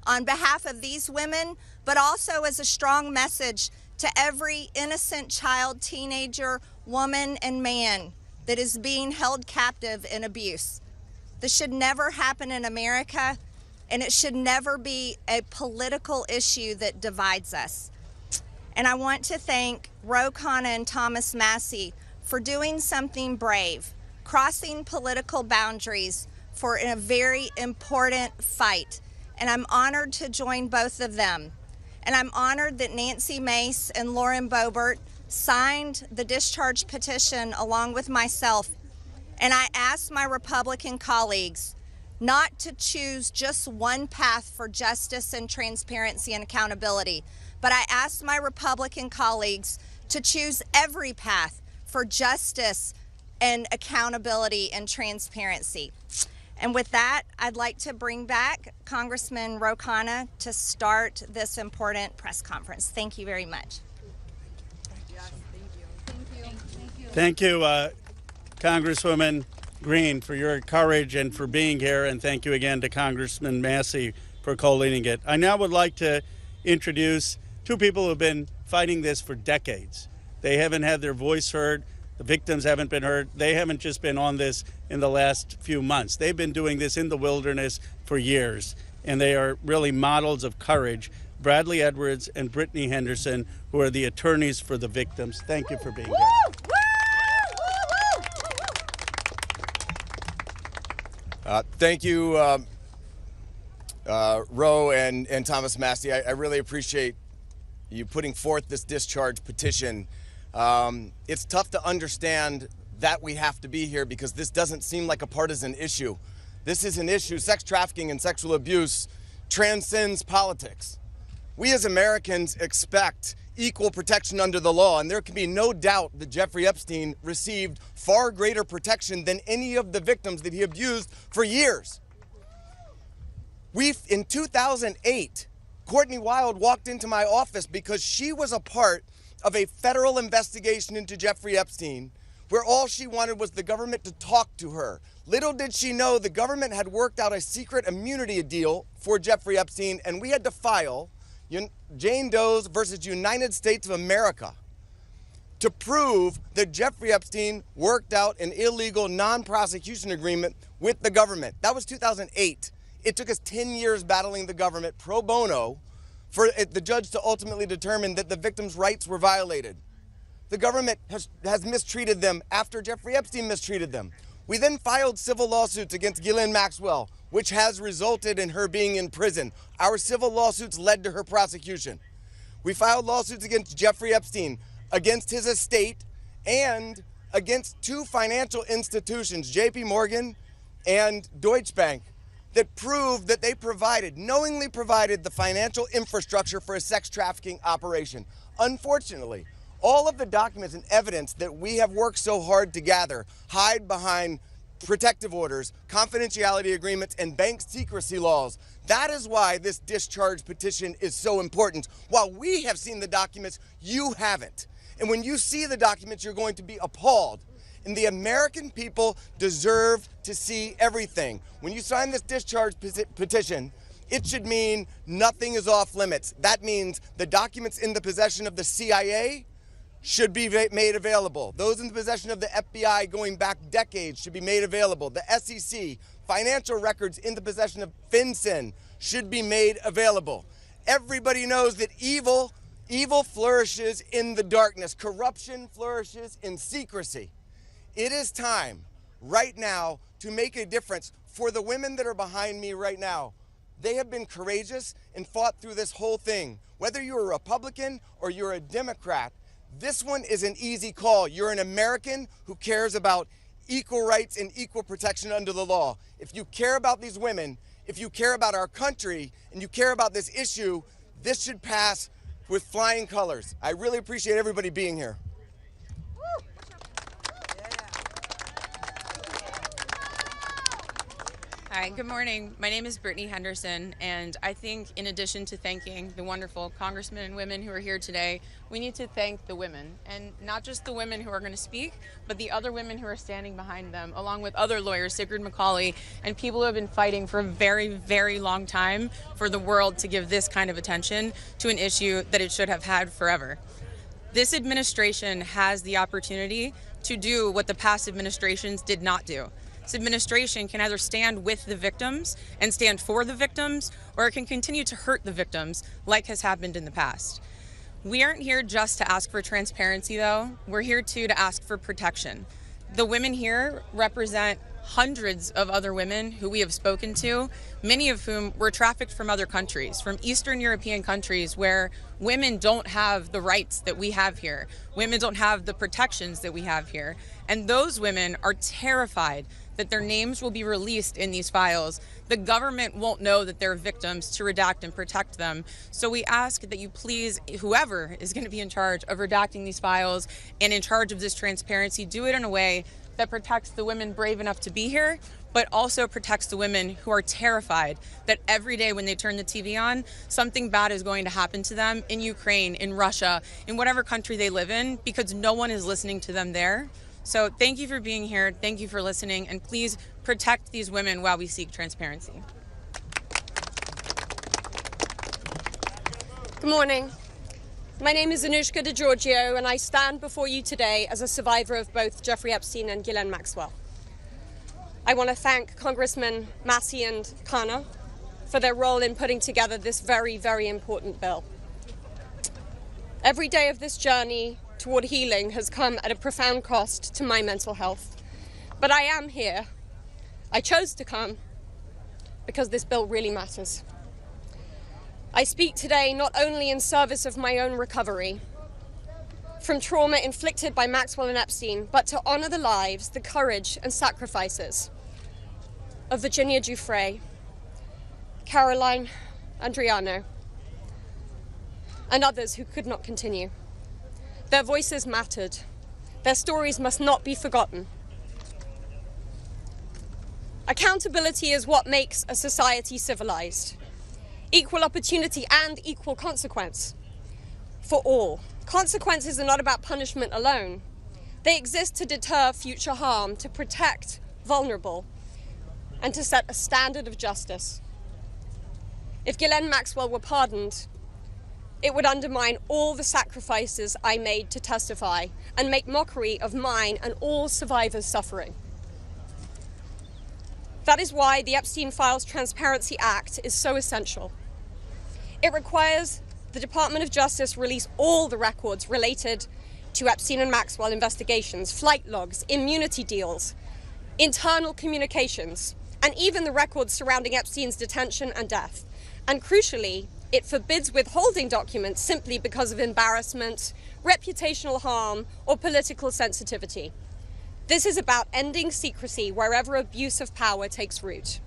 on behalf of these women, but also as a strong message to every innocent child, teenager, woman, and man that is being held captive in abuse. This should never happen in America, and it should never be a political issue that divides us. And I want to thank Ro Khanna and Thomas Massie for doing something brave, crossing political boundaries for a very important fight. And I'm honored to join both of them. And I'm honored that Nancy Mace and Lauren Boebert signed the discharge petition along with myself. And I asked my Republican colleagues not to choose just one path for justice and transparency and accountability, but I asked my Republican colleagues to choose every path for justice and accountability and transparency. And with that, I'd like to bring back Congressman Ro Khanna to start this important press conference. Thank you very much. Yes, thank you. Thank you, Congresswoman Green, for your courage and for being here, and thank you again to Congressman Massie for co-leading it. I now would like to introduce two people who have been fighting this for decades. They haven't had their voice heard. The victims haven't been heard. They haven't just been on this in the last few months. They've been doing this in the wilderness for years, and they are really models of courage. Bradley Edwards and Brittany Henderson, who are the attorneys for the victims. Thank you for being here. Thank you, Ro and Thomas Massie. I really appreciate you putting forth this discharge petition. It's tough to understand that we have to be here because this doesn't seem like a partisan issue. This is an issue, sex trafficking and sexual abuse transcends politics. We as Americans expect equal protection under the law, and there can be no doubt that Jeffrey Epstein received far greater protection than any of the victims that he abused for years. In 2008, Courtney Wild walked into my office because she was a part of a federal investigation into Jeffrey Epstein, where all she wanted was the government to talk to her. Little did she know the government had worked out a secret immunity deal for Jeffrey Epstein, and we had to file Jane Doe's versus United States of America to prove that Jeffrey Epstein worked out an illegal non-prosecution agreement with the government. That was 2008. It took us 10 years battling the government pro bono for the judge to ultimately determine that the victims' rights were violated. The government has mistreated them after Jeffrey Epstein mistreated them. We then filed civil lawsuits against Ghislaine Maxwell, which has resulted in her being in prison. Our civil lawsuits led to her prosecution. We filed lawsuits against Jeffrey Epstein, against his estate, and against two financial institutions, JP Morgan and Deutsche Bank, that proved that they knowingly provided the financial infrastructure for a sex trafficking operation. Unfortunately, all of the documents and evidence that we have worked so hard to gather hide behind protective orders, confidentiality agreements, and bank secrecy laws. That is why this discharge petition is so important. While we have seen the documents, you haven't. And when you see the documents, you're going to be appalled. And the American people deserve to see everything. When you sign this discharge petition, it should mean nothing is off limits. That means the documents in the possession of the CIA should be made available. Those in the possession of the FBI going back decades should be made available. The SEC, financial records in the possession of FinCEN should be made available. Everybody knows that evil flourishes in the darkness. Corruption flourishes in secrecy. It is time right now to make a difference for the women that are behind me right now. They have been courageous and fought through this whole thing. Whether you're a Republican or you're a Democrat, this one is an easy call. You're an American who cares about equal rights and equal protection under the law. If you care about these women, if you care about our country, and you care about this issue, this should pass with flying colors. I really appreciate everybody being here. Hi, good morning. My name is Brittany Henderson, and I think in addition to thanking the wonderful congressmen and women who are here today, we need to thank the women, and not just the women who are going to speak, but the other women who are standing behind them, along with other lawyers, Sigrid McCauley, and people who have been fighting for a very, very long time for the world to give this kind of attention to an issue that it should have had forever. This administration has the opportunity to do what the past administrations did not do. This administration can either stand with the victims and stand for the victims, or it can continue to hurt the victims like has happened in the past. We aren't here just to ask for transparency, though. We're here too to ask for protection. The women here represent hundreds of other women who we have spoken to, many of whom were trafficked from other countries, from Eastern European countries where women don't have the rights that we have here. Women don't have the protections that we have here. And those women are terrified that their names will be released in these files. The government won't know that they're victims to redact and protect them. So we ask that you please, whoever is going to be in charge of redacting these files and in charge of this transparency, do it in a way that protects the women brave enough to be here, but also protects the women who are terrified that every day when they turn the TV on, something bad is going to happen to them in Ukraine, in Russia, in whatever country they live in, because no one is listening to them there. So thank you for being here, thank you for listening, and please protect these women while we seek transparency. Good morning. My name is Anushka DeGiorgio, and I stand before you today as a survivor of both Jeffrey Epstein and Ghislaine Maxwell. I want to thank Congressmen Massey and Khanna for their role in putting together this very, very important bill. Every day of this journey toward healing has come at a profound cost to my mental health. But I am here. I chose to come because this bill really matters. I speak today not only in service of my own recovery from trauma inflicted by Maxwell and Epstein, but to honor the lives, the courage and sacrifices of Virginia Giuffre, Caroline Andriano, and others who could not continue. Their voices mattered. Their stories must not be forgotten. Accountability is what makes a society civilized. Equal opportunity and equal consequence for all. Consequences are not about punishment alone. They exist to deter future harm, to protect vulnerable, and to set a standard of justice. If Ghislaine Maxwell were pardoned, it would undermine all the sacrifices I made to testify and make mockery of mine and all survivors' suffering. That is why the Epstein Files Transparency Act is so essential. It requires the Department of Justice release all the records related to Epstein and Maxwell investigations, flight logs, immunity deals, internal communications, and even the records surrounding Epstein's detention and death. And crucially, it forbids withholding documents simply because of embarrassment, reputational harm, or political sensitivity. This is about ending secrecy wherever abuse of power takes root.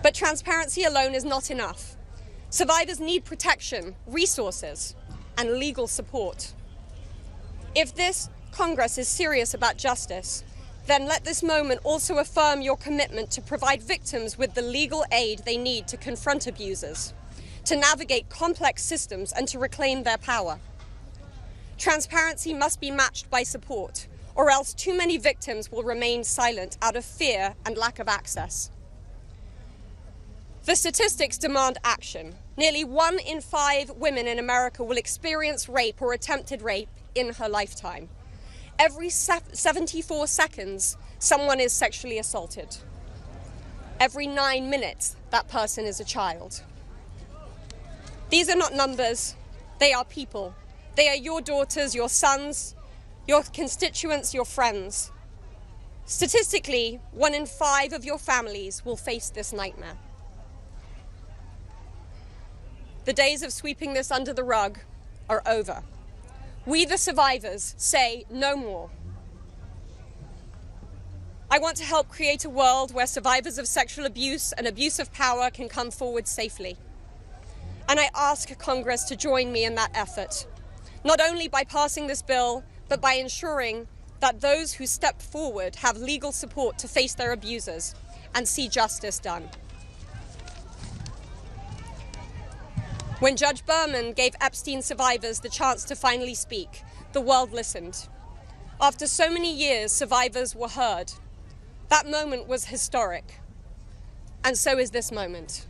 But transparency alone is not enough. Survivors need protection, resources, and legal support. If this Congress is serious about justice, then let this moment also affirm your commitment to provide victims with the legal aid they need to confront abusers, to navigate complex systems, and to reclaim their power. Transparency must be matched by support, or else too many victims will remain silent out of fear and lack of access. The statistics demand action. Nearly 1 in 5 women in America will experience rape or attempted rape in her lifetime. Every 74 seconds, someone is sexually assaulted. Every 9 minutes, that person is a child. These are not numbers, they are people. They are your daughters, your sons, your constituents, your friends. Statistically, 1 in 5 of your families will face this nightmare. The days of sweeping this under the rug are over. We, the survivors, say no more. I want to help create a world where survivors of sexual abuse and abuse of power can come forward safely. And I ask Congress to join me in that effort, not only by passing this bill, but by ensuring that those who step forward have legal support to face their abusers, and see justice done. When Judge Berman gave Epstein survivors the chance to finally speak, the world listened. After so many years, survivors were heard. That moment was historic, and so is this moment.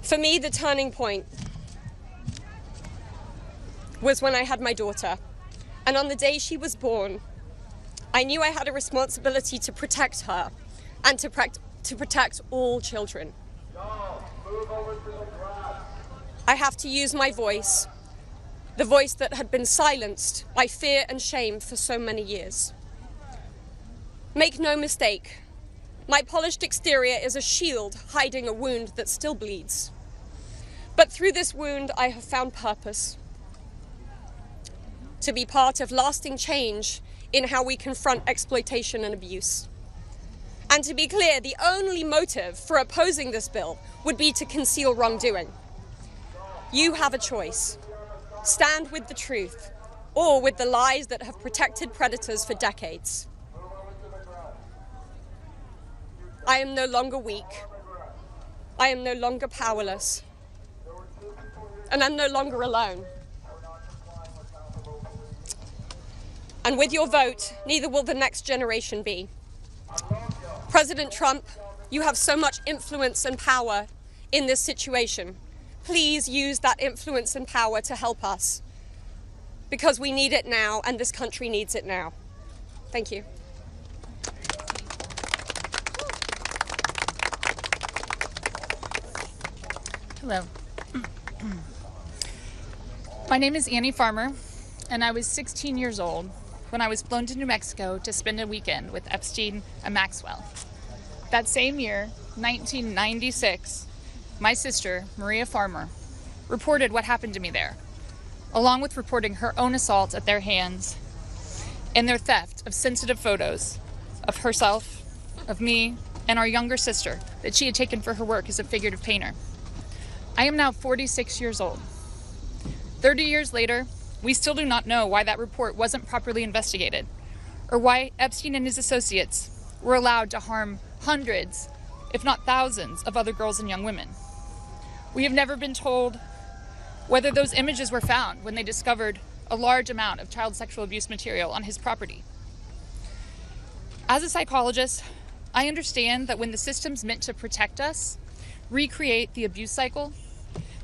For me, the turning point was when I had my daughter, and on the day she was born, I knew I had a responsibility to protect her and to protect all children. I have to use my voice, the voice that had been silenced by fear and shame for so many years. Make no mistake, my polished exterior is a shield hiding a wound that still bleeds. But through this wound, I have found purpose. To be part of lasting change in how we confront exploitation and abuse. And to be clear, the only motive for opposing this bill would be to conceal wrongdoing. You have a choice. Stand with the truth, or with the lies that have protected predators for decades. I am no longer weak. I am no longer powerless. And I'm no longer alone. And with your vote, neither will the next generation be. President Trump, you have so much influence and power in this situation. Please use that influence and power to help us, because we need it now and this country needs it now. Thank you. Hello. My name is Annie Farmer, and I was 16 years old when I was flown to New Mexico to spend a weekend with Epstein and Maxwell. That same year, 1996, my sister, Maria Farmer, reported what happened to me there, along with reporting her own assault at their hands and their theft of sensitive photos of herself, of me, and our younger sister that she had taken for her work as a figurative painter. I am now 46 years old. 30 years later, we still do not know why that report wasn't properly investigated, or why Epstein and his associates were allowed to harm hundreds, if not thousands, of other girls and young women. We have never been told whether those images were found when they discovered a large amount of child sexual abuse material on his property. As a psychologist, I understand that when the systems meant to protect us recreate the abuse cycle,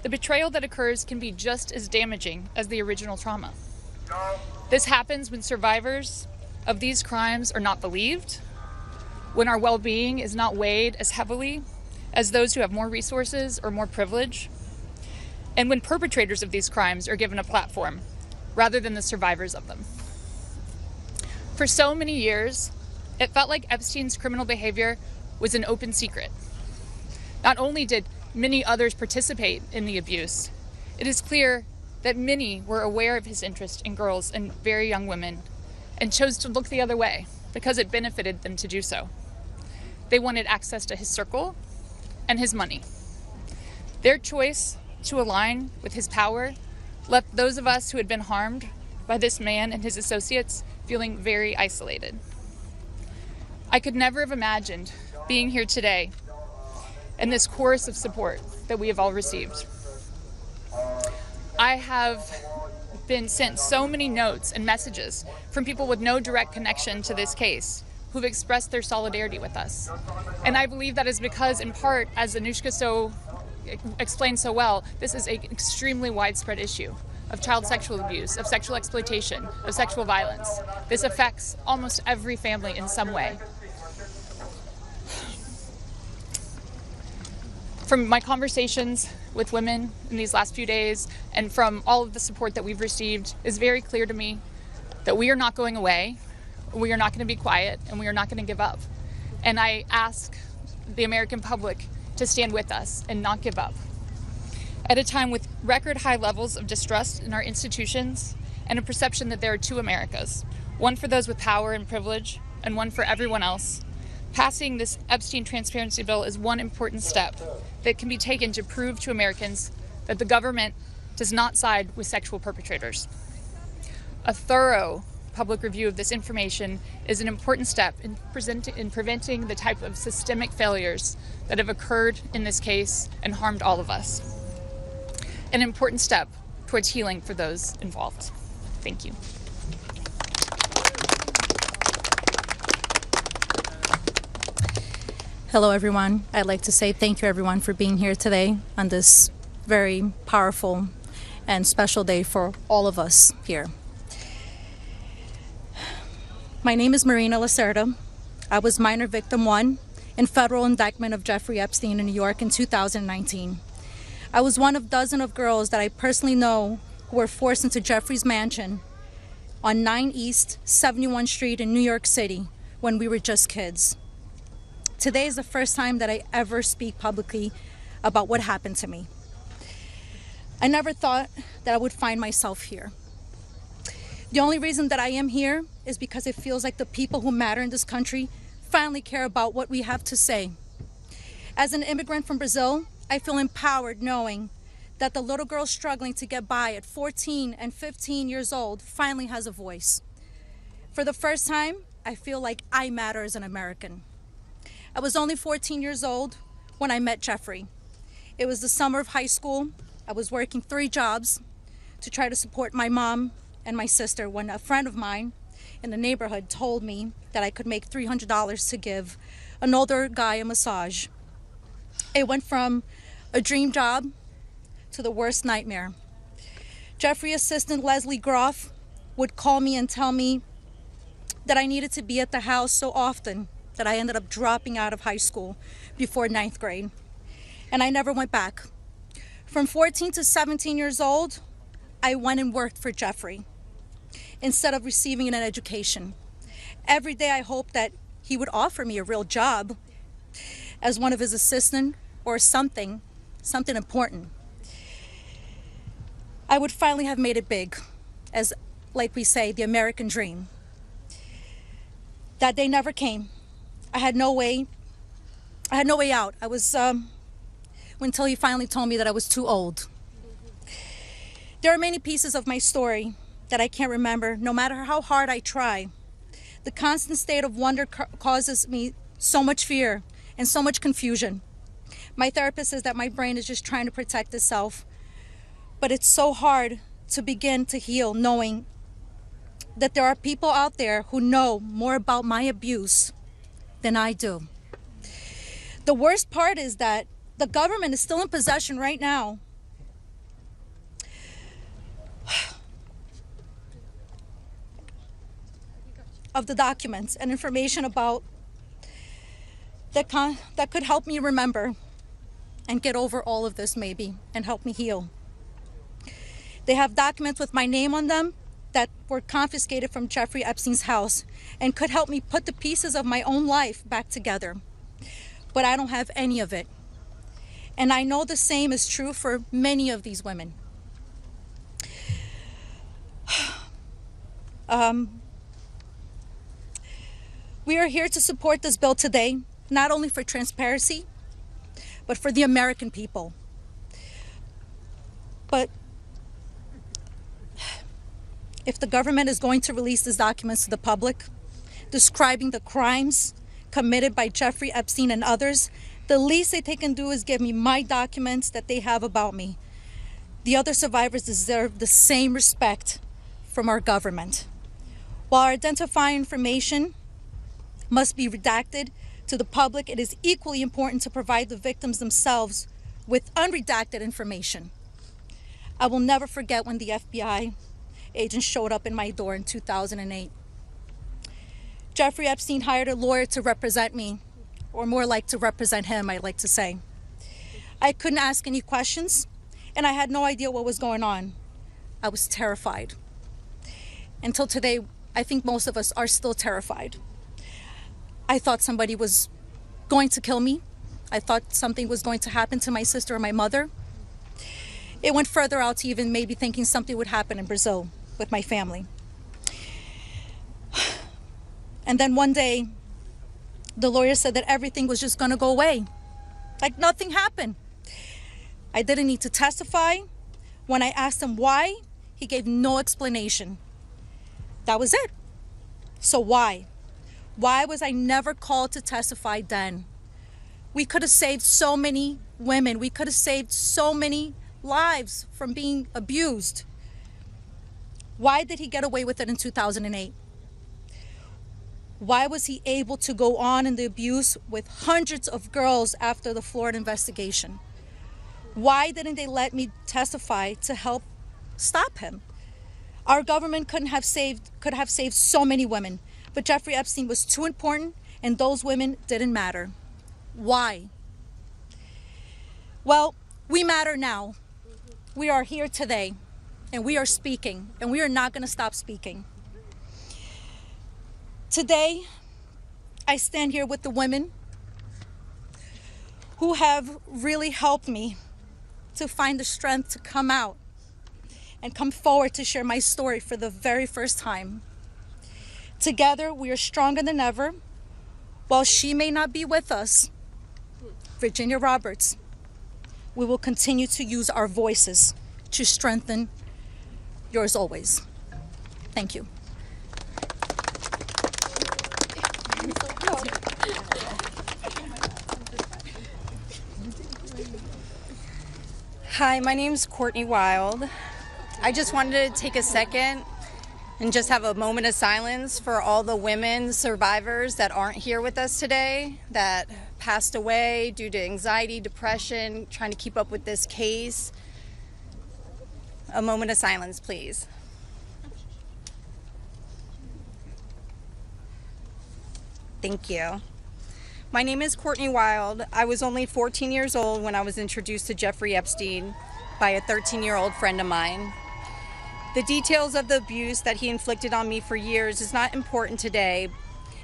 the betrayal that occurs can be just as damaging as the original trauma. This happens when survivors of these crimes are not believed, when our well-being is not weighed as heavily as those who have more resources or more privilege, and when perpetrators of these crimes are given a platform rather than the survivors of them. For so many years, it felt like Epstein's criminal behavior was an open secret. Not only did many others participate in the abuse, it is clear that many were aware of his interest in girls and very young women and chose to look the other way because it benefited them to do so. They wanted access to his circle and his money. Their choice to align with his power left those of us who had been harmed by this man and his associates feeling very isolated. I could never have imagined being here today and this chorus of support that we have all received. I have been sent so many notes and messages from people with no direct connection to this case who've expressed their solidarity with us. And I believe that is because, in part, as Anushka explained so well, this is an extremely widespread issue of child sexual abuse, of sexual exploitation, of sexual violence. This affects almost every family in some way. From my conversations with women in these last few days and from all of the support that we've received, it's very clear to me that we are not going away, we are not going to be quiet, and we are not going to give up. And I ask the American public to stand with us and not give up. At a time with record high levels of distrust in our institutions and a perception that there are two Americas, one for those with power and privilege and one for everyone else, passing this Epstein transparency bill is one important step that can be taken to prove to Americans that the government does not side with sexual perpetrators. A thorough public review of this information is an important step in preventing the type of systemic failures that have occurred in this case and harmed all of us. An important step towards healing for those involved. Thank you. Hello, everyone. I'd like to say thank you, everyone, for being here today on this very powerful and special day for all of us here. My name is Marina Lacerda. I was minor victim 1 in federal indictment of Jeffrey Epstein in New York in 2019. I was one of dozens of girls that I personally know who were forced into Jeffrey's mansion on 9 East 71 Street in New York City when we were just kids. Today is the first time that I ever speak publicly about what happened to me. I never thought that I would find myself here. The only reason that I am here is because it feels like the people who matter in this country finally care about what we have to say. As an immigrant from Brazil, I feel empowered knowing that the little girl struggling to get by at 14 and 15 years old finally has a voice. For the first time, I feel like I matter as an American. I was only 14 years old when I met Jeffrey. It was the summer of high school. I was working 3 jobs to try to support my mom and my sister when a friend of mine in the neighborhood told me that I could make $300 to give an older guy a massage. It went from a dream job to the worst nightmare. Jeffrey assistant Leslie Groff would call me and tell me that I needed to be at the house so often that I ended up dropping out of high school before 9th grade. And I never went back. From 14 to 17 years old, I went and worked for Jeffrey instead of receiving an education. Every day I hoped that he would offer me a real job as one of his assistants or something important. I would finally have made it big, as, like we say, the American dream. That day never came. I had no way out. I was, until he finally told me that I was too old. There are many pieces of my story that I can't remember, no matter how hard I try. The constant state of wonder causes me so much fear and so much confusion. My therapist says that my brain is just trying to protect itself, but it's so hard to begin to heal knowing that there are people out there who know more about my abuse than I do. The worst part is that the government is still in possession right now of the documents and information about that could help me remember and get over all of this maybe and help me heal. They have documents with my name on them that were confiscated from Jeffrey Epstein's house and could help me put the pieces of my own life back together. But I don't have any of it. And I know the same is true for many of these women. We are here to support this bill today, not only for transparency, but for the American people. But if the government is going to release these documents to the public, describing the crimes committed by Jeffrey Epstein and others, the least that they can do is give me my documents that they have about me. The other survivors deserve the same respect from our government. While our identifying information must be redacted to the public, it is equally important to provide the victims themselves with unredacted information. I will never forget when the FBI agent showed up in my door in 2008. Jeffrey Epstein hired a lawyer to represent me, or more like to represent him, I like to say. I couldn't ask any questions, and I had no idea what was going on. I was terrified. Until today, I think most of us are still terrified. I thought somebody was going to kill me. I thought something was going to happen to my sister or my mother. It went further out to even maybe thinking something would happen in Brazil with my family. And then one day, the lawyer said that everything was just going to go away. Like nothing happened. I didn't need to testify. When I asked him why, he gave no explanation. That was it. So why? Why was I never called to testify then? We could have saved so many women. We could have saved so many lives from being abused. Why did he get away with it in 2008? Why was he able to go on in the abuse with hundreds of girls after the Florida investigation? Why didn't they let me testify to help stop him? Our government could have saved so many women, but Jeffrey Epstein was too important and those women didn't matter. Why? Well, we matter now. We are here today and we are speaking and we are not going to stop speaking. Today, I stand here with the women who have really helped me to find the strength to come out and come forward to share my story for the very first time. Together, we are stronger than ever. While she may not be with us, Virginia Roberts, we will continue to use our voices to strengthen yours always. Thank you. Hi, my name's Courtney Wild. I just wanted to take a second and just have a moment of silence for all the women survivors that aren't here with us today, that passed away due to anxiety, depression, trying to keep up with this case. A moment of silence, please. Thank you. My name is Courtney Wild. I was only 14 years old when I was introduced to Jeffrey Epstein by a 13-year-old friend of mine. The details of the abuse that he inflicted on me for years is not important today.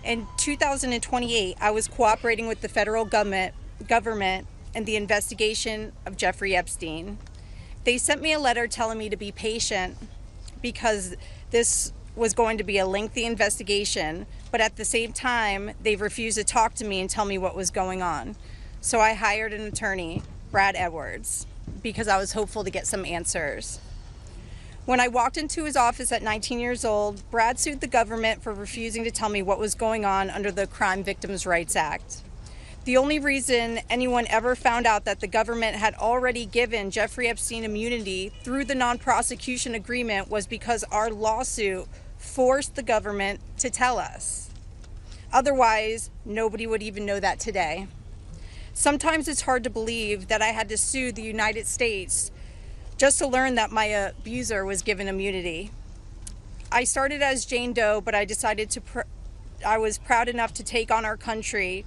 In 2028, I was cooperating with the federal government in the investigation of Jeffrey Epstein. They sent me a letter telling me to be patient because this was going to be a lengthy investigation, but at the same time, they refused to talk to me and tell me what was going on. So I hired an attorney, Brad Edwards, because I was hopeful to get some answers. When I walked into his office at 19 years old, Brad sued the government for refusing to tell me what was going on under the Crime Victims' Rights Act. The only reason anyone ever found out that the government had already given Jeffrey Epstein immunity through the non-prosecution agreement was because our lawsuit forced the government to tell us. Otherwise, nobody would even know that today. Sometimes it's hard to believe that I had to sue the United States just to learn that my abuser was given immunity. I started as Jane Doe, but I decided I was proud enough to take on our country,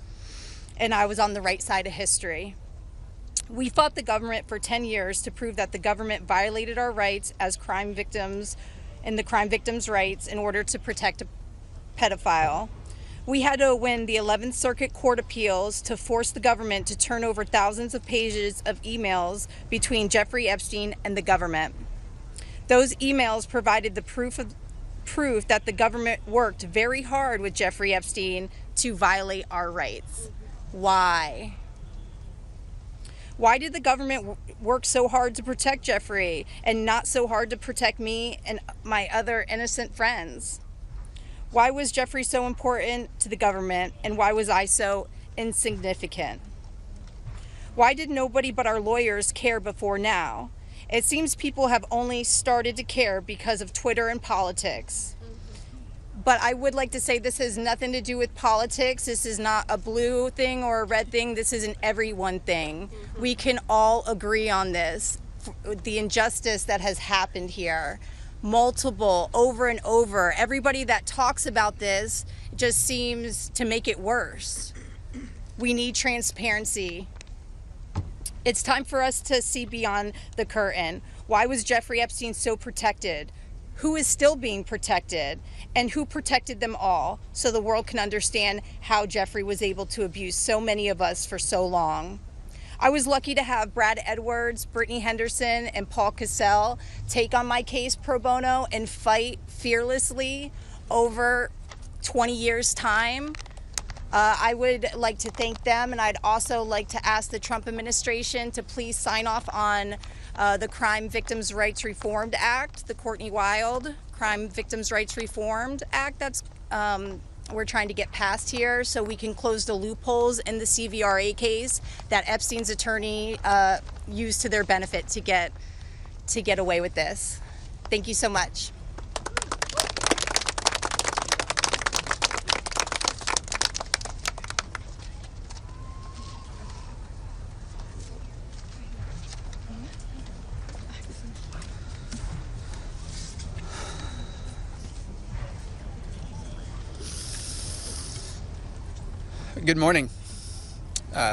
and I was on the right side of history. We fought the government for 10 years to prove that the government violated our rights as crime victims and the crime victims' rights in order to protect a pedophile. We had to win the 11th Circuit Court Appeals to force the government to turn over thousands of pages of emails between Jeffrey Epstein and the government. Those emails provided the proof that the government worked very hard with Jeffrey Epstein to violate our rights. Why? Why did the government work so hard to protect Jeffrey and not so hard to protect me and my other innocent friends? Why was Jeffrey so important to the government and why was I so insignificant? Why did nobody but our lawyers care before now? It seems people have only started to care because of Twitter and politics. But I would like to say this has nothing to do with politics. This is not a blue thing or a red thing. This is an everyone thing. We can all agree on this. The injustice that has happened here. Multiple, over and over. Everybody that talks about this just seems to make it worse. We need transparency. It's time for us to see beyond the curtain. Why was Jeffrey Epstein so protected? Who is still being protected? And who protected them all so the world can understand how Jeffrey was able to abuse so many of us for so long? I was lucky to have Brad Edwards, Brittany Henderson, and Paul Cassell take on my case pro bono and fight fearlessly over 20 years' time. I would like to thank them, and I'd also like to ask the Trump administration to please sign off on the Crime Victims' Rights Reformed Act, the Courtney Wild Crime Victims' Rights Reformed Act that's we're trying to get past here so we can close the loopholes in the CVRA case that Epstein's attorney used to their benefit to get away with this. Thank you so much. Good morning.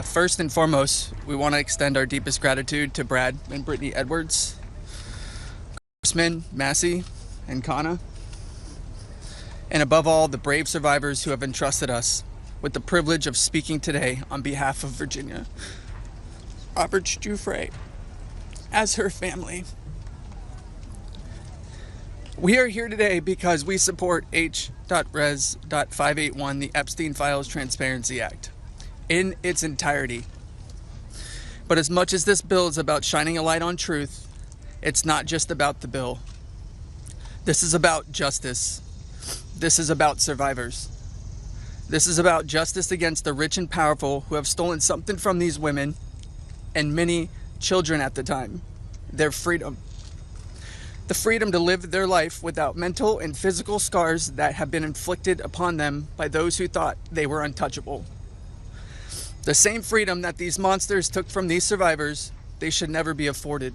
First and foremost, we want to extend our deepest gratitude to Brad and Brittany Edwards, Congressman Massey and Kana, and above all, the brave survivors who have entrusted us with the privilege of speaking today on behalf of Virginia. Robert Giuffre, as her family. We are here today because we support H.Res.581, the Epstein Files Transparency Act, in its entirety. But as much as this bill is about shining a light on truth, it's not just about the bill. This is about justice. This is about survivors. This is about justice against the rich and powerful who have stolen something from these women and many children at the time, their freedom. The freedom to live their life without mental and physical scars that have been inflicted upon them by those who thought they were untouchable. The same freedom that these monsters took from these survivors, they should never be afforded.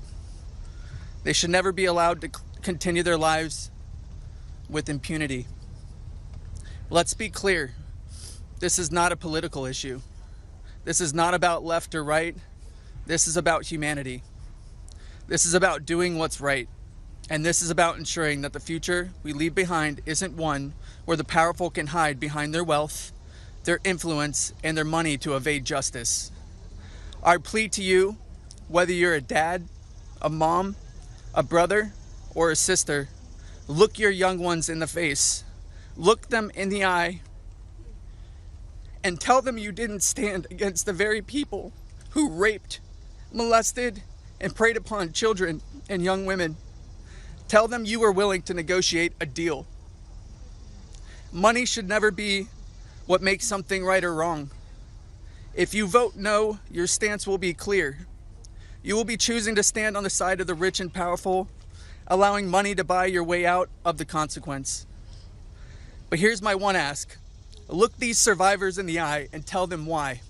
They should never be allowed to continue their lives with impunity. Let's be clear. This is not a political issue. This is not about left or right. This is about humanity. This is about doing what's right. And this is about ensuring that the future we leave behind isn't one where the powerful can hide behind their wealth, their influence, and their money to evade justice. Our plea to you, whether you're a dad, a mom, a brother, or a sister, look your young ones in the face, look them in the eye, and tell them you didn't stand against the very people who raped, molested, and preyed upon children and young women. Tell them you were willing to negotiate a deal. Money should never be what makes something right or wrong. If you vote no, your stance will be clear. You will be choosing to stand on the side of the rich and powerful, allowing money to buy your way out of the consequence. But here's my one ask. Look these survivors in the eye and tell them why.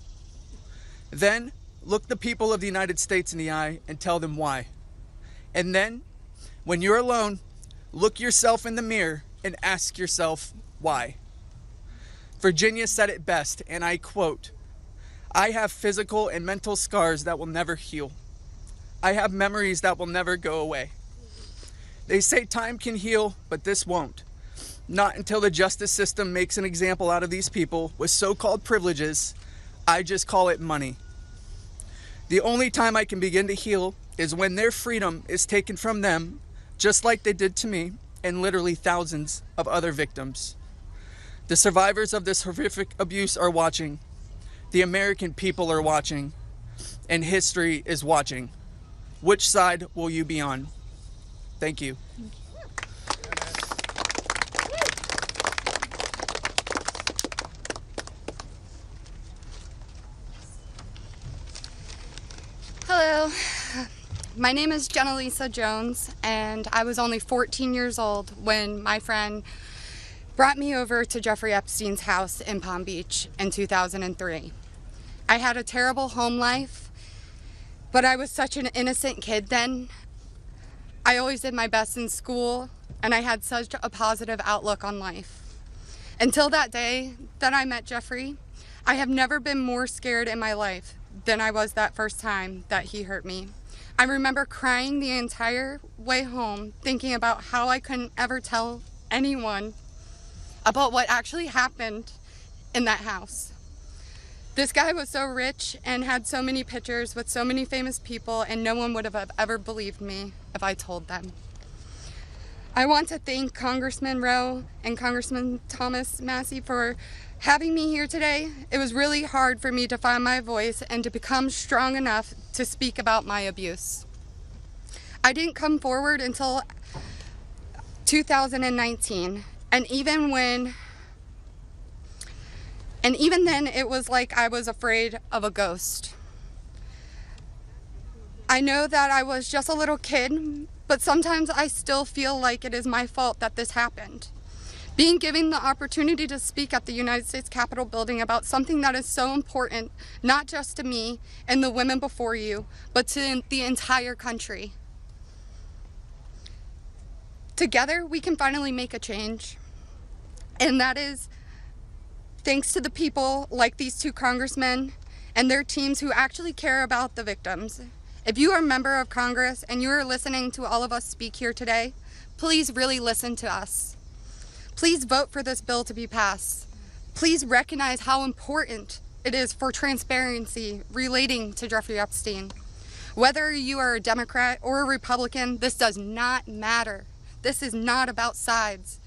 Then, look the people of the United States in the eye and tell them why. And then, when you're alone, look yourself in the mirror and ask yourself why. Virginia said it best, and I quote, "I have physical and mental scars that will never heal. I have memories that will never go away. They say time can heal, but this won't. Not until the justice system makes an example out of these people with so-called privileges. I just call it money. The only time I can begin to heal is when their freedom is taken from them, just like they did to me and literally thousands of other victims. The survivors of this horrific abuse are watching. The American people are watching. And history is watching. Which side will you be on?" Thank you. Hello, my name is Jenna Lisa Jones, and I was only 14 years old when my friend brought me over to Jeffrey Epstein's house in Palm Beach in 2003. I had a terrible home life, but I was such an innocent kid then. I always did my best in school, and I had such a positive outlook on life. Until that day that I met Jeffrey, I have never been more scared in my life than I was that first time that he hurt me. I remember crying the entire way home, thinking about how I couldn't ever tell anyone about what actually happened in that house. This guy was so rich and had so many pictures with so many famous people, and no one would have ever believed me if I told them. I want to thank Congressman Rowe and Congressman Thomas Massey for having me here today. It was really hard for me to find my voice and to become strong enough to speak about my abuse. I didn't come forward until 2019, and even when And even then, it was like I was afraid of a ghost. I know that I was just a little kid, but sometimes I still feel like it is my fault that this happened. Being given the opportunity to speak at the United States Capitol building about something that is so important, not just to me and the women before you, but to the entire country. Together, we can finally make a change. And that is thanks to the people like these two congressmen and their teams who actually care about the victims. If you are a member of Congress and you are listening to all of us speak here today, please really listen to us. Please vote for this bill to be passed. Please recognize how important it is for transparency relating to Jeffrey Epstein. Whether you are a Democrat or a Republican, this does not matter. This is not about sides.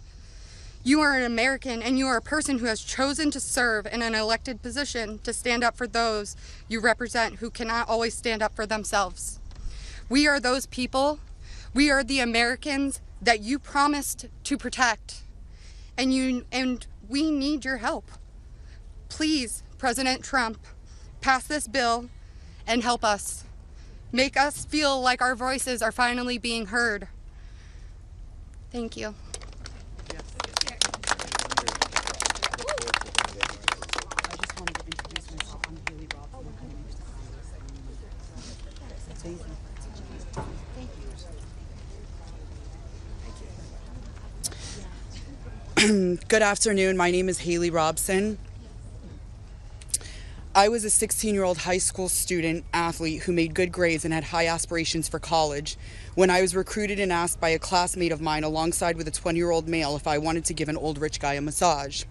You are an American and you are a person who has chosen to serve in an elected position to stand up for those you represent who cannot always stand up for themselves. We are those people. We are the Americans that you promised to protect. And we need your help. Please, President Trump, pass this bill and help us. Make us feel like our voices are finally being heard. Thank you. Good afternoon. My name is Haley Robson. I was a 16-year-old high school student athlete who made good grades and had high aspirations for college when I was recruited and asked by a classmate of mine alongside with a 20-year-old male if I wanted to give an old rich guy a massage.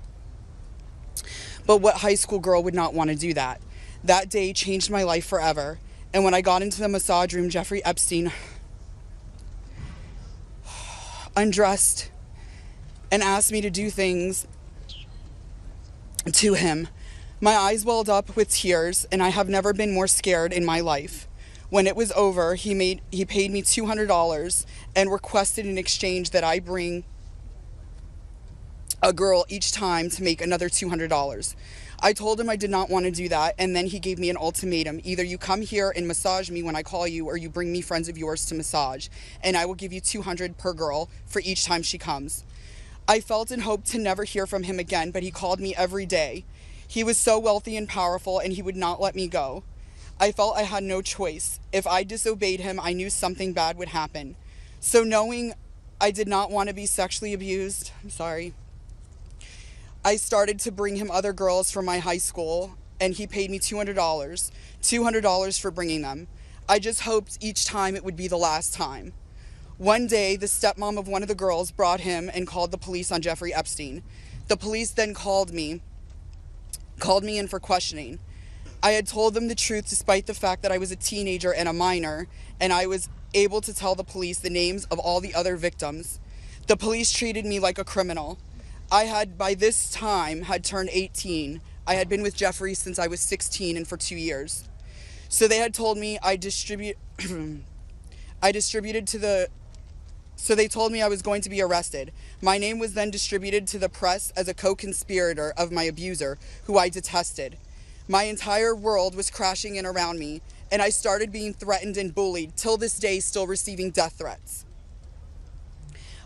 But what high school girl would not want to do that? That day changed my life forever. And when I got into the massage room, Jeffrey Epstein undressed and asked me to do things to him. My eyes welled up with tears, and I have never been more scared in my life. When it was over, he paid me $200 and requested in exchange that I bring a girl each time to make another $200. I told him I did not want to do that, and then he gave me an ultimatum. Either you come here and massage me when I call you, or you bring me friends of yours to massage, and I will give you $200 per girl for each time she comes. I felt and hoped to never hear from him again, but he called me every day. He was so wealthy and powerful, and he would not let me go. I felt I had no choice. If I disobeyed him, I knew something bad would happen. So knowing I did not want to be sexually abused, I started to bring him other girls from my high school, and he paid me $200 for bringing them. I just hoped each time it would be the last time. One day, the stepmom of one of the girls brought him and called the police on Jeffrey Epstein. The police then called me in for questioning. I had told them the truth despite the fact that I was a teenager and a minor, and I was able to tell the police the names of all the other victims. The police treated me like a criminal. I had, by this time, had turned 18. I had been with Jeffrey since I was 16 and for 2 years. So they had told me So they told me I was going to be arrested. My name was then distributed to the press as a co-conspirator of my abuser, who I detested. My entire world was crashing in around me, and I started being threatened and bullied, till this day still receiving death threats.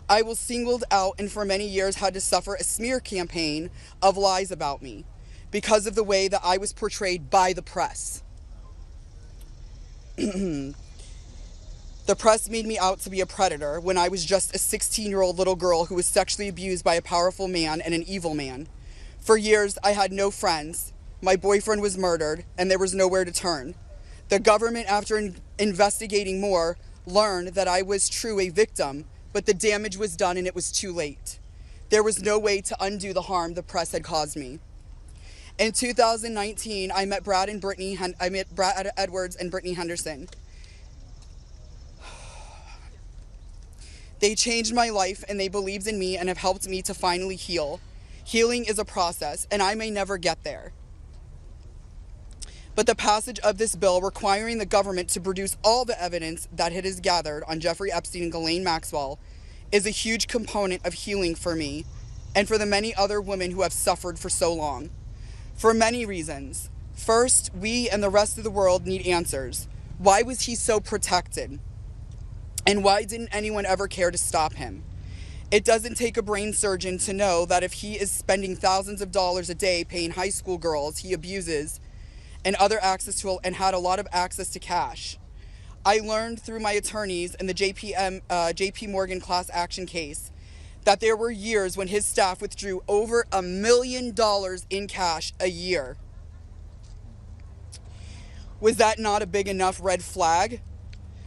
I was singled out and for many years had to suffer a smear campaign of lies about me because of the way that I was portrayed by the press. The press made me out to be a predator when I was just a 16-year-old little girl who was sexually abused by a powerful man and an evil man. For years, I had no friends. My boyfriend was murdered, and there was nowhere to turn. The government, after investigating more, learned that I was true a victim, but the damage was done and it was too late. There was no way to undo the harm the press had caused me. In 2019, I met Brad Edwards and Brittany Henderson. They changed my life and they believed in me and have helped me to finally heal. Healing is a process, and I may never get there. But the passage of this bill requiring the government to produce all the evidence that it has gathered on Jeffrey Epstein and Ghislaine Maxwell is a huge component of healing for me and for the many other women who have suffered for so long. For many reasons. First, we and the rest of the world need answers. Why was he so protected? And why didn't anyone ever care to stop him? It doesn't take a brain surgeon to know that if he is spending thousands of dollars a day paying high school girls he abuses and had a lot of access to cash. I learned through my attorneys in the JP Morgan class action case that there were years when his staff withdrew over $1 million in cash a year. Was that not a big enough red flag?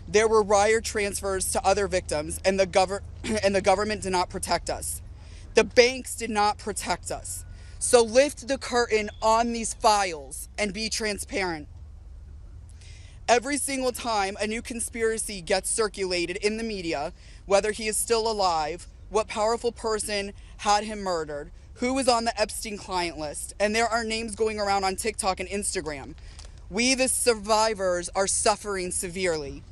There were wire transfers to other victims, and the government did not protect us. The banks did not protect us. So lift the curtain on these files and be transparent. Every single time a new conspiracy gets circulated in the media, whether he is still alive, what powerful person had him murdered, who was on the Epstein client list, and there are names going around on TikTok and Instagram, we, the survivors, are suffering severely.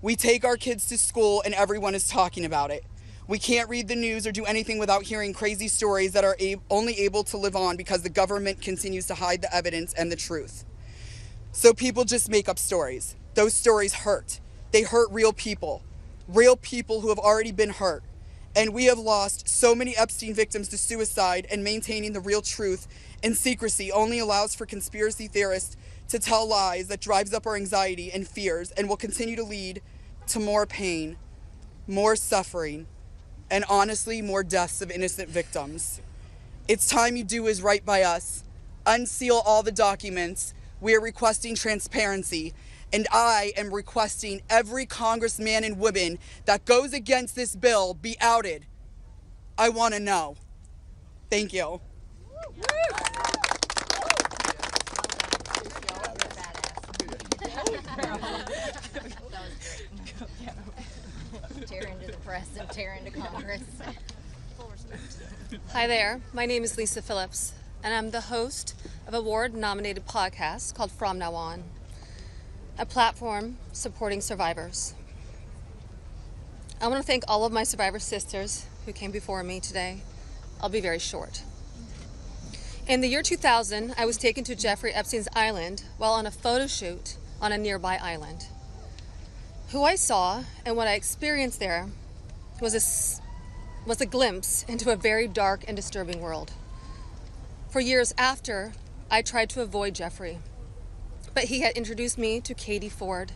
We take our kids to school and everyone is talking about it. We can't read the news or do anything without hearing crazy stories that are only able to live on because the government continues to hide the evidence and the truth. So people just make up stories. Those stories hurt. They hurt real people who have already been hurt. And we have lost so many Epstein victims to suicide, and maintaining the real truth in secrecy only allows for conspiracy theorists to tell lies that drives up our anxiety and fears and will continue to lead to more pain, more suffering, and honestly, more deaths of innocent victims. It's time you do what is right by us. Unseal all the documents. We are requesting transparency, and I am requesting every congressman and woman that goes against this bill be outed. I want to know. Thank you. Tear into the press and tear into Congress. Hi there, my name is Lisa Phillips, and I'm the host of a award-nominated podcast called From Now On, a platform supporting survivors. I want to thank all of my survivor sisters who came before me today. I'll be very short. In the year 2000, I was taken to Jeffrey Epstein's island while on a photo shoot on a nearby island. Who I saw and what I experienced there was a glimpse into a very dark and disturbing world. For years after, I tried to avoid Jeffrey, but he had introduced me to Katie Ford,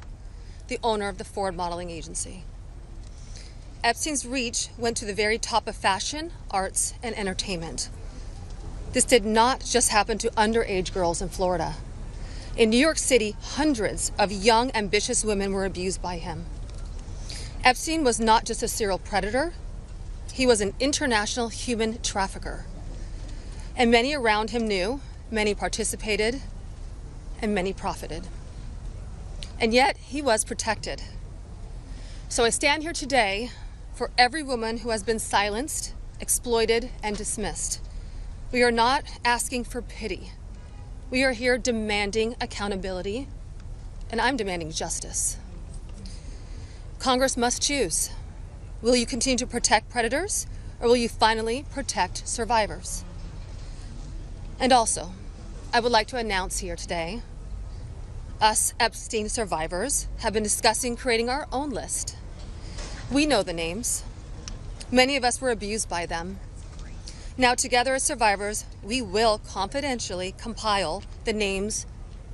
the owner of the Ford Modeling Agency. Epstein's reach went to the very top of fashion, arts, and entertainment. This did not just happen to underage girls in Florida. In New York City, hundreds of young, ambitious women were abused by him. Epstein was not just a serial predator, he was an international human trafficker. And many around him knew, many participated, and many profited. And yet, he was protected. So I stand here today for every woman who has been silenced, exploited, and dismissed. We are not asking for pity. We are here demanding accountability, and I'm demanding justice. Congress must choose. Will you continue to protect predators, or will you finally protect survivors? And also, I would like to announce here today, us Epstein survivors have been discussing creating our own list. We know the names. Many of us were abused by them. Now, together as survivors, we will confidentially compile the names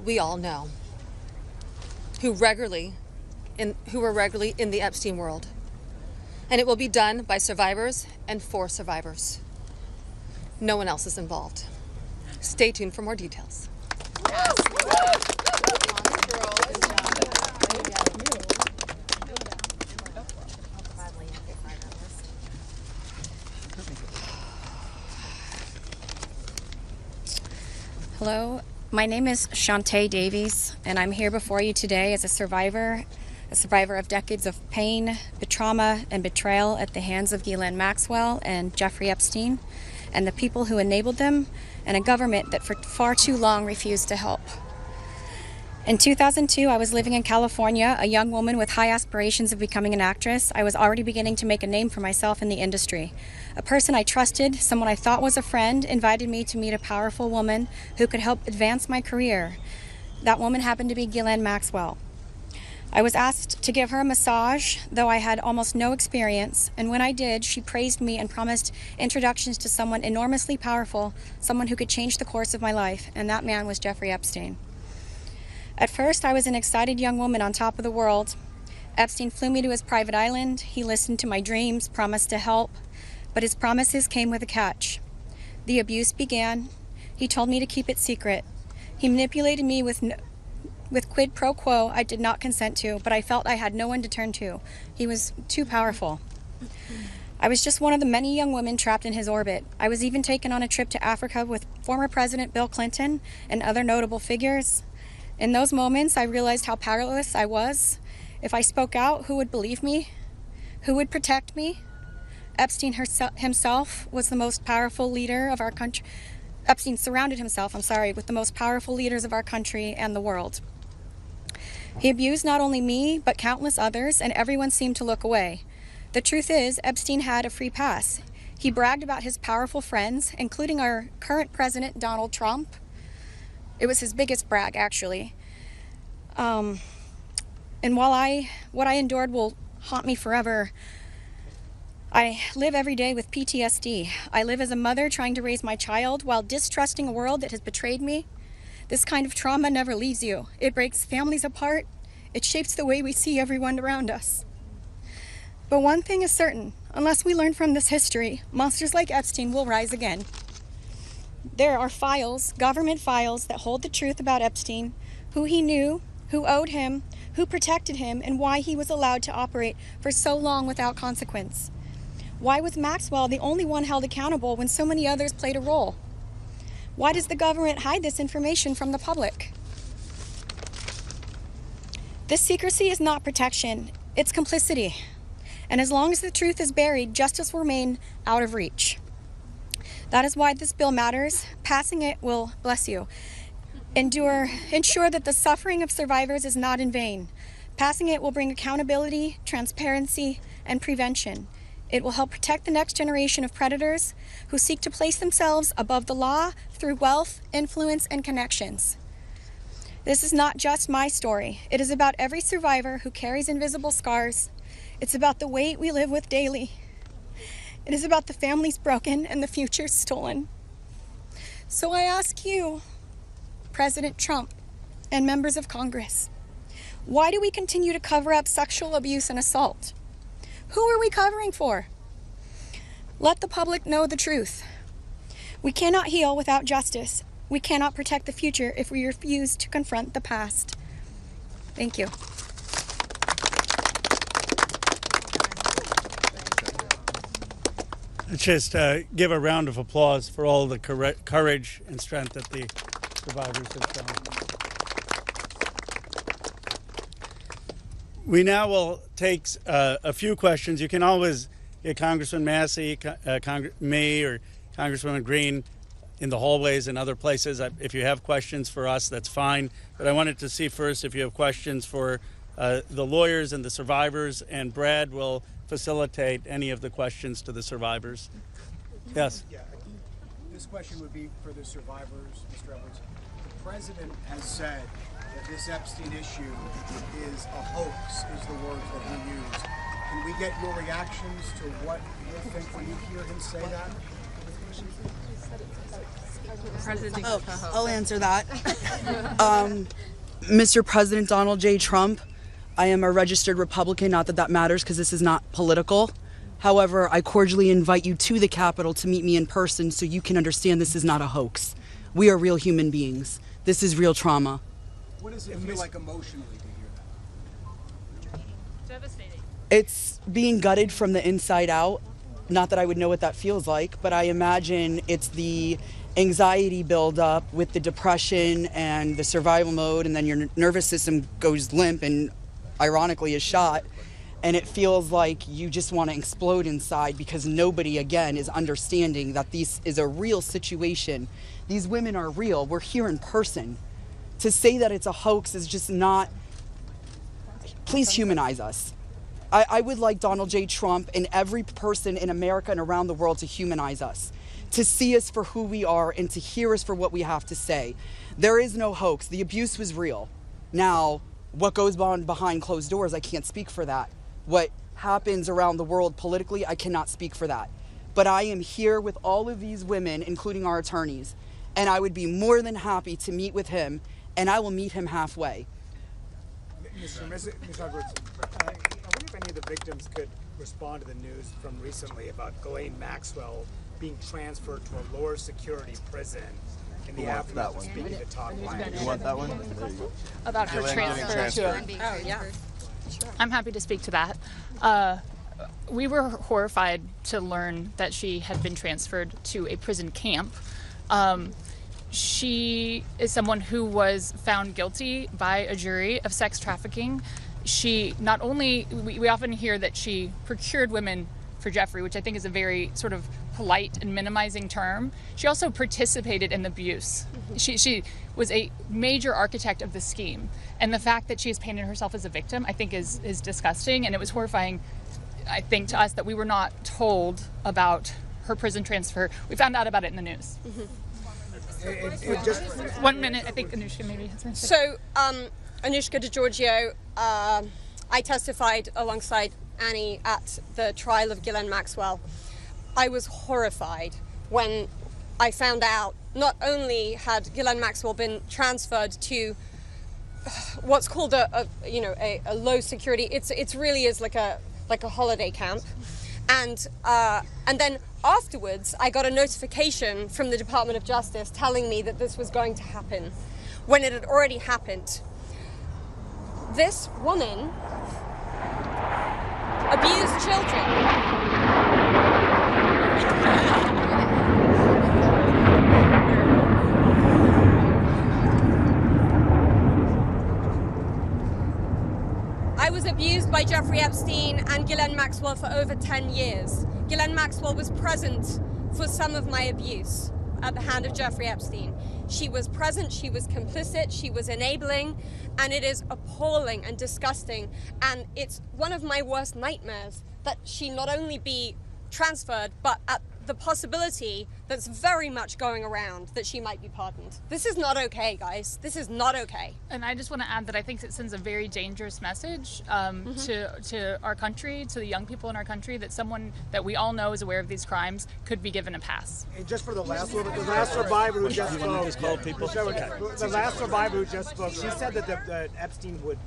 we all know who were regularly in the Epstein world. And it will be done by survivors and for survivors. No one else is involved. Stay tuned for more details. Hello, my name is Shantae Davies, and I'm here before you today as a survivor of decades of pain, trauma, and betrayal at the hands of Ghislaine Maxwell and Jeffrey Epstein, and the people who enabled them, and a government that for far too long refused to help. In 2002, I was living in California, a young woman with high aspirations of becoming an actress. I was already beginning to make a name for myself in the industry. A person I trusted, someone I thought was a friend, invited me to meet a powerful woman who could help advance my career. That woman happened to be Ghislaine Maxwell. I was asked to give her a massage, though I had almost no experience, and when I did, she praised me and promised introductions to someone enormously powerful, someone who could change the course of my life, and that man was Jeffrey Epstein. At first, I was an excited young woman on top of the world. Epstein flew me to his private island. He listened to my dreams, promised to help, but his promises came with a catch. The abuse began. He told me to keep it secret. He manipulated me with quid pro quo I did not consent to, but I felt I had no one to turn to. He was too powerful. I was just one of the many young women trapped in his orbit. I was even taken on a trip to Africa with former President Bill Clinton and other notable figures. In those moments, I realized how powerless I was. If I spoke out, who would believe me? Who would protect me? Epstein himself was the most powerful leader of our country. Epstein surrounded himself, with the most powerful leaders of our country and the world. He abused not only me, but countless others, and everyone seemed to look away. The truth is, Epstein had a free pass. He bragged about his powerful friends, including our current president, Donald Trump. It was his biggest brag, actually. And while what I endured will haunt me forever, I live every day with PTSD. I live as a mother trying to raise my child while distrusting a world that has betrayed me. This kind of trauma never leaves you. It breaks families apart. It shapes the way we see everyone around us. But one thing is certain, unless we learn from this history, monsters like Epstein will rise again. There are files, government files, that hold the truth about Epstein, who he knew, who owed him, who protected him, and why he was allowed to operate for so long without consequence. Why was Maxwell the only one held accountable when so many others played a role? Why does the government hide this information from the public? This secrecy is not protection, it's complicity. And as long as the truth is buried, justice will remain out of reach. That is why this bill matters. Passing it will, bless you, ensure that the suffering of survivors is not in vain. Passing it will bring accountability, transparency, and prevention. It will help protect the next generation of predators who seek to place themselves above the law through wealth, influence, and connections. This is not just my story. It is about every survivor who carries invisible scars. It's about the weight we live with daily. It is about the families broken and the futures stolen. So I ask you, President Trump and members of Congress, why do we continue to cover up sexual abuse and assault? Who are we covering for? Let the public know the truth. We cannot heal without justice. We cannot protect the future if we refuse to confront the past. Thank you. Let's just give a round of applause for all the courage and strength that the survivors have shown. We now will take a few questions. You can always get Congressman Massey, me, or Congresswoman Green in the hallways and other places. If you have questions for us, that's fine. But I wanted to see first if you have questions for the lawyers and the survivors, and Brad will facilitate any of the questions to the survivors. Yes? Yeah, this question would be for the survivors, Mr. Edwards. The president has said that this Epstein issue is a hoax, is the words that he used. Can we get your reactions to what you think when you hear him say that? I'll answer that. Mr. President Donald J. Trump, I am a registered Republican, not that that matters because this is not political. However, I cordially invite you to the Capitol to meet me in person so you can understand this is not a hoax. We are real human beings. This is real trauma. What does it feel like emotionally to hear that? Devastating. It's being gutted from the inside out. Not that I would know what that feels like, but I imagine it's the anxiety buildup with the depression and the survival mode, and then your nervous system goes limp and ironically is shot, and it feels like you just want to explode inside because nobody, again, is understanding that this is a real situation. These women are real. We're here in person. To say that it's a hoax is just not, please humanize us. I would like Donald J. Trump and every person in America and around the world to humanize us, to see us for who we are and to hear us for what we have to say. There is no hoax. The abuse was real. Now, what goes on behind closed doors, I can't speak for that. What happens around the world politically, I cannot speak for that. But I am here with all of these women, including our attorneys, and I would be more than happy to meet with him, and I will meet him halfway. Ms. Edwards, I wonder if any of the victims could respond to the news from recently about Ghislaine Maxwell being transferred to a lower security prison in the aftermath of speaking to Talk Line. You want that one? About her transfer to Oh, yeah. I'm happy to speak to that. We were horrified to learn that she had been transferred to a prison camp. She is someone who was found guilty by a jury of sex trafficking. She not only, we often hear that she procured women for Jeffrey, which I think is a very sort of polite and minimizing term. She also participated in the abuse. She was a major architect of the scheme. And the fact that she has painted herself as a victim, I think is disgusting. And it was horrifying, I think, to us that we were not told about her prison transfer. We found out about it in the news. Just 1 minute, I think Anushka maybe has something to say. So, Anushka DiGiorgio, I testified alongside Annie at the trial of Ghislaine Maxwell. I was horrified when I found out not only had Ghislaine Maxwell been transferred to what's called a low security. It's really is like a holiday camp, and then afterwards I got a notification from the Department of Justice telling me that this was going to happen when it had already happened. This woman abused children. I was abused by Jeffrey Epstein and Ghislaine Maxwell for over 10 years. Ghislaine Maxwell was present for some of my abuse at the hand of Jeffrey Epstein. She was present, she was complicit, she was enabling, and it is appalling and disgusting. And it's one of my worst nightmares that she not only be transferred, but at the possibility that's very much going around that she might be pardoned. This is not okay, guys. This is not okay. And I just want to add that I think it sends a very dangerous message to our country, to the young people in our country, that someone that we all know is aware of these crimes could be given a pass. And just for the last survivor who just spoke, the last survivor who just spoke, she said that Epstein would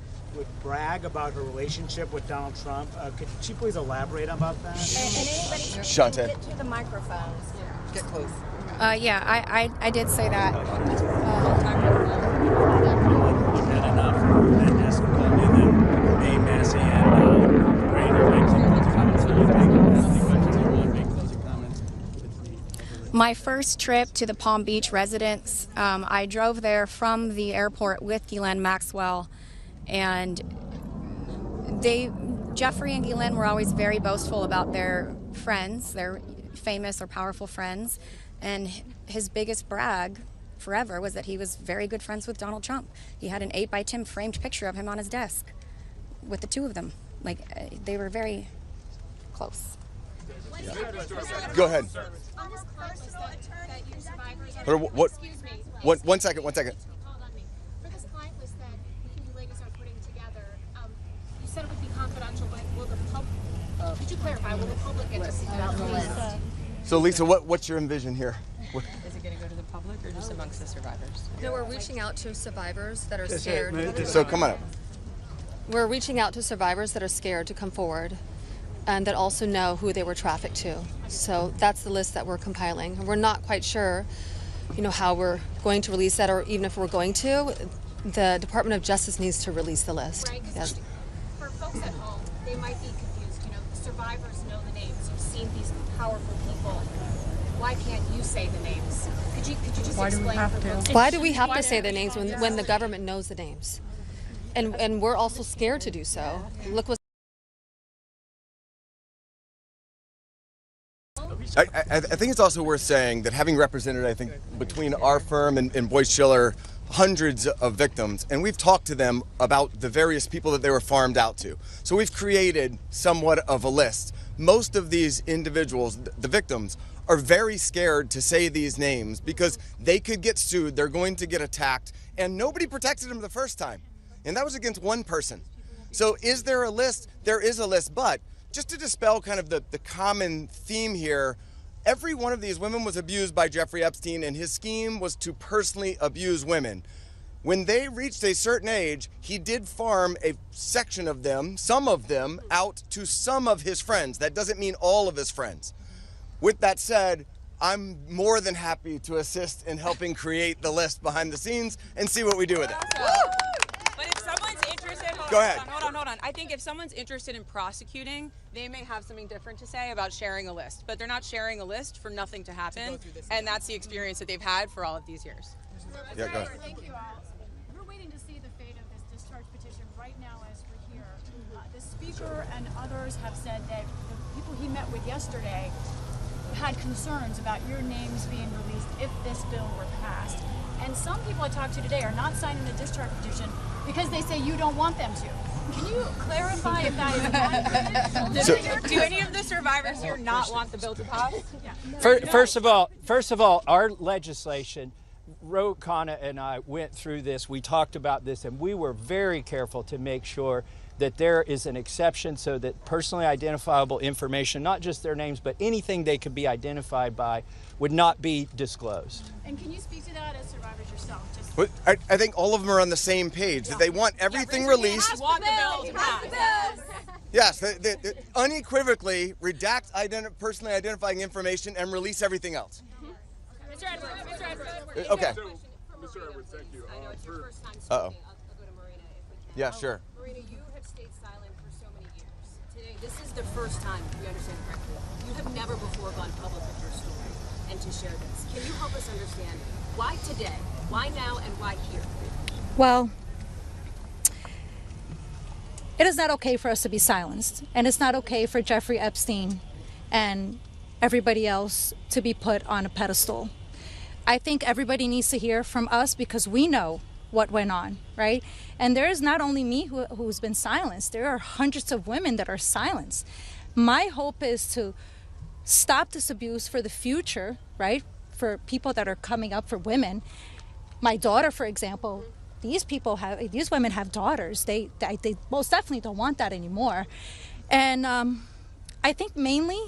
brag about her relationship with Donald Trump. Could she please elaborate about that? Shante. Get to the microphones. Get close. Yeah, I did say that. My first trip to the Palm Beach residence, I drove there from the airport with Ghislaine Maxwell, and Jeffrey and Ghislaine were always very boastful about their friends, their famous or powerful friends, and his biggest brag forever was that he was very good friends with Donald Trump. He had an 8x10 framed picture of him on his desk with the two of them. Like, they were very close. Go ahead. What? Excuse me. One second. For this client list that you ladies are putting together, you said it would be confidential, but will the public, could you clarify, will the public get to see about the list? So Lisa, what's your envision here? Is it going to go to the public or just amongst the survivors? No, we're reaching out to survivors that are scared. So come on up. We're reaching out to survivors that are scared to come forward and that also know who they were trafficked to. So that's the list that we're compiling. We're not quite sure, how we're going to release that, or even if we're going to. The Department of Justice needs to release the list. Right, yes. For folks at home, they might be confused. Survivors know the names. You've seen these powerful people. Why can't you say the names? Could you just explain for folks? Why do we have to say the names when the government knows the names? And we're also scared to do so. Look what I think it's also worth saying that having represented, I think, between our firm and Boyce Schiller, hundreds of victims, and we've talked to them about the various people that they were farmed out to. So we've created somewhat of a list. Most of these individuals, the victims, are very scared to say these names because they could get sued, they're going to get attacked, and nobody protected them the first time. And that was against one person. So is there a list? There is a list, but just to dispel kind of the common theme here, every one of these women was abused by Jeffrey Epstein, and his scheme was to personally abuse women. When they reached a certain age, he did farm a section of them, some of them, out to some of his friends. That doesn't mean all of his friends. With that said, I'm more than happy to assist in helping create the list behind the scenes and see what we do with it. But if someone's interested, Go ahead. Hold on. I think if someone's interested in prosecuting, they may have something different to say about sharing a list. But they're not sharing a list for nothing to happen, and that's the experience that they've had for all of these years. Yeah, go ahead. Thank you all. We're waiting to see the fate of this discharge petition right now as we're here. The speaker and others have said that the people he met with yesterday had concerns about your names being released if this bill were passed. And some people I talked to today are not signing the discharge petition because they say you don't want them to. Can you clarify if that is accurate? Do any of the survivors here not want the bill to pass? First of all, our legislation, Ro Khanna and I went through this, we talked about this, and we were very careful to make sure that there is an exception so that personally identifiable information, not just their names, but anything they could be identified by, would not be disclosed. And can you speak to that as survivors yourself? But I think all of them are on the same page, that they want everything released. Want the bill to pass. Yes, they unequivocally redact personally identifying information and release everything else. Mr. Edwards. Okay. Mr. Edwards, thank you. I know it's your first time speaking. Uh-oh. I'll go to Marina if we can. Yeah, sure. Marina, you have stayed silent for so many years. Today, this is the first time, if we understand correctly, you have never before gone public with your story and to share this. Can you help us understand why today, why now, and why here? Well, it is not okay for us to be silenced, and it's not okay for Jeffrey Epstein and everybody else to be put on a pedestal. I think everybody needs to hear from us because we know what went on, right? And there is not only me who's been silenced, there are hundreds of women that are silenced. My hope is to stop this abuse for the future, right? For people that are coming up, for women. My daughter, for example, these women have daughters. They most definitely don't want that anymore. And I think mainly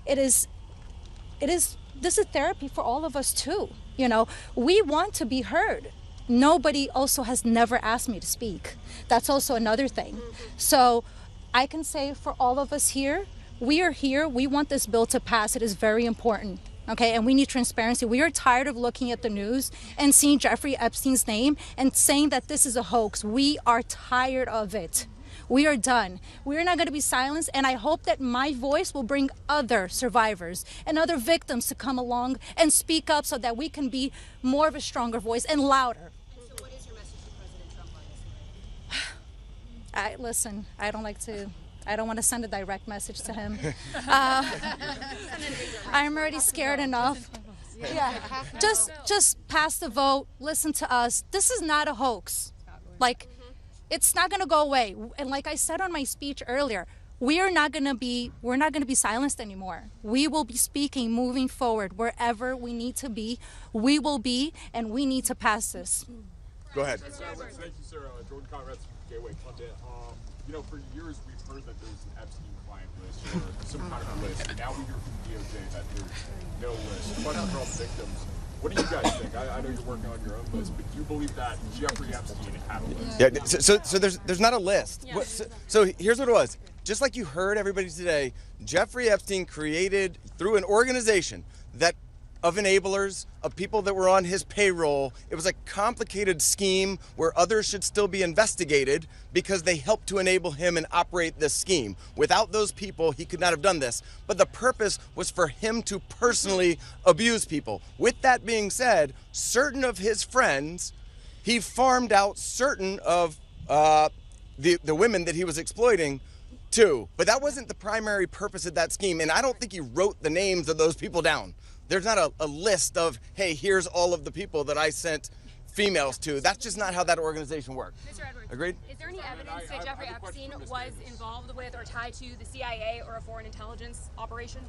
this is therapy for all of us too. You know, we want to be heard. Nobody also has never asked me to speak. That's also another thing. So I can say for all of us here, we are here. We want this bill to pass. It is very important. Okay, and we need transparency. We are tired of looking at the news and seeing Jeffrey Epstein's name and saying that this is a hoax. We are tired of it. We are done. We're not going to be silenced, and I hope that my voice will bring other survivors and other victims to come along and speak up so that we can be more of a stronger voice and louder. And so what is your message to President Trump on this? Listen, I don't want to send a direct message to him. I'm already scared enough. Yeah, just pass the vote, listen to us. This is not a hoax. Like, it's not going to go away. And like I said on my speech earlier, we're not going to be silenced anymore. We will be speaking moving forward wherever we need to be. We will be, and we need to pass this. Go ahead. Thank you, sir. Jordan Conrad from Gateway Pundit. You know, for years we've heard that there's an Epstein client list or some kind of list. Now we hear from DOJ that there's no list. Question for all the victims. What do you guys think? I know you're working on your own list, but do you believe that Jeffrey Epstein had a list? Yeah. So there's not a list. Yeah. So here's what it was. Just like you heard everybody today, Jeffrey Epstein created through an organization that of enablers, of people that were on his payroll. It was a complicated scheme where others should still be investigated because they helped to enable him and operate this scheme. Without those people, he could not have done this. But the purpose was for him to personally abuse people. With that being said, certain of his friends, he farmed out certain of the women that he was exploiting too. But that wasn't the primary purpose of that scheme. And I don't think he wrote the names of those people down. There's not a list of, hey, here's all of the people that I sent females to. That's just not how that organization works. Mr. Edwards, Agreed? is there any evidence that Jeffrey Epstein was involved with or tied to the CIA or a foreign intelligence operation?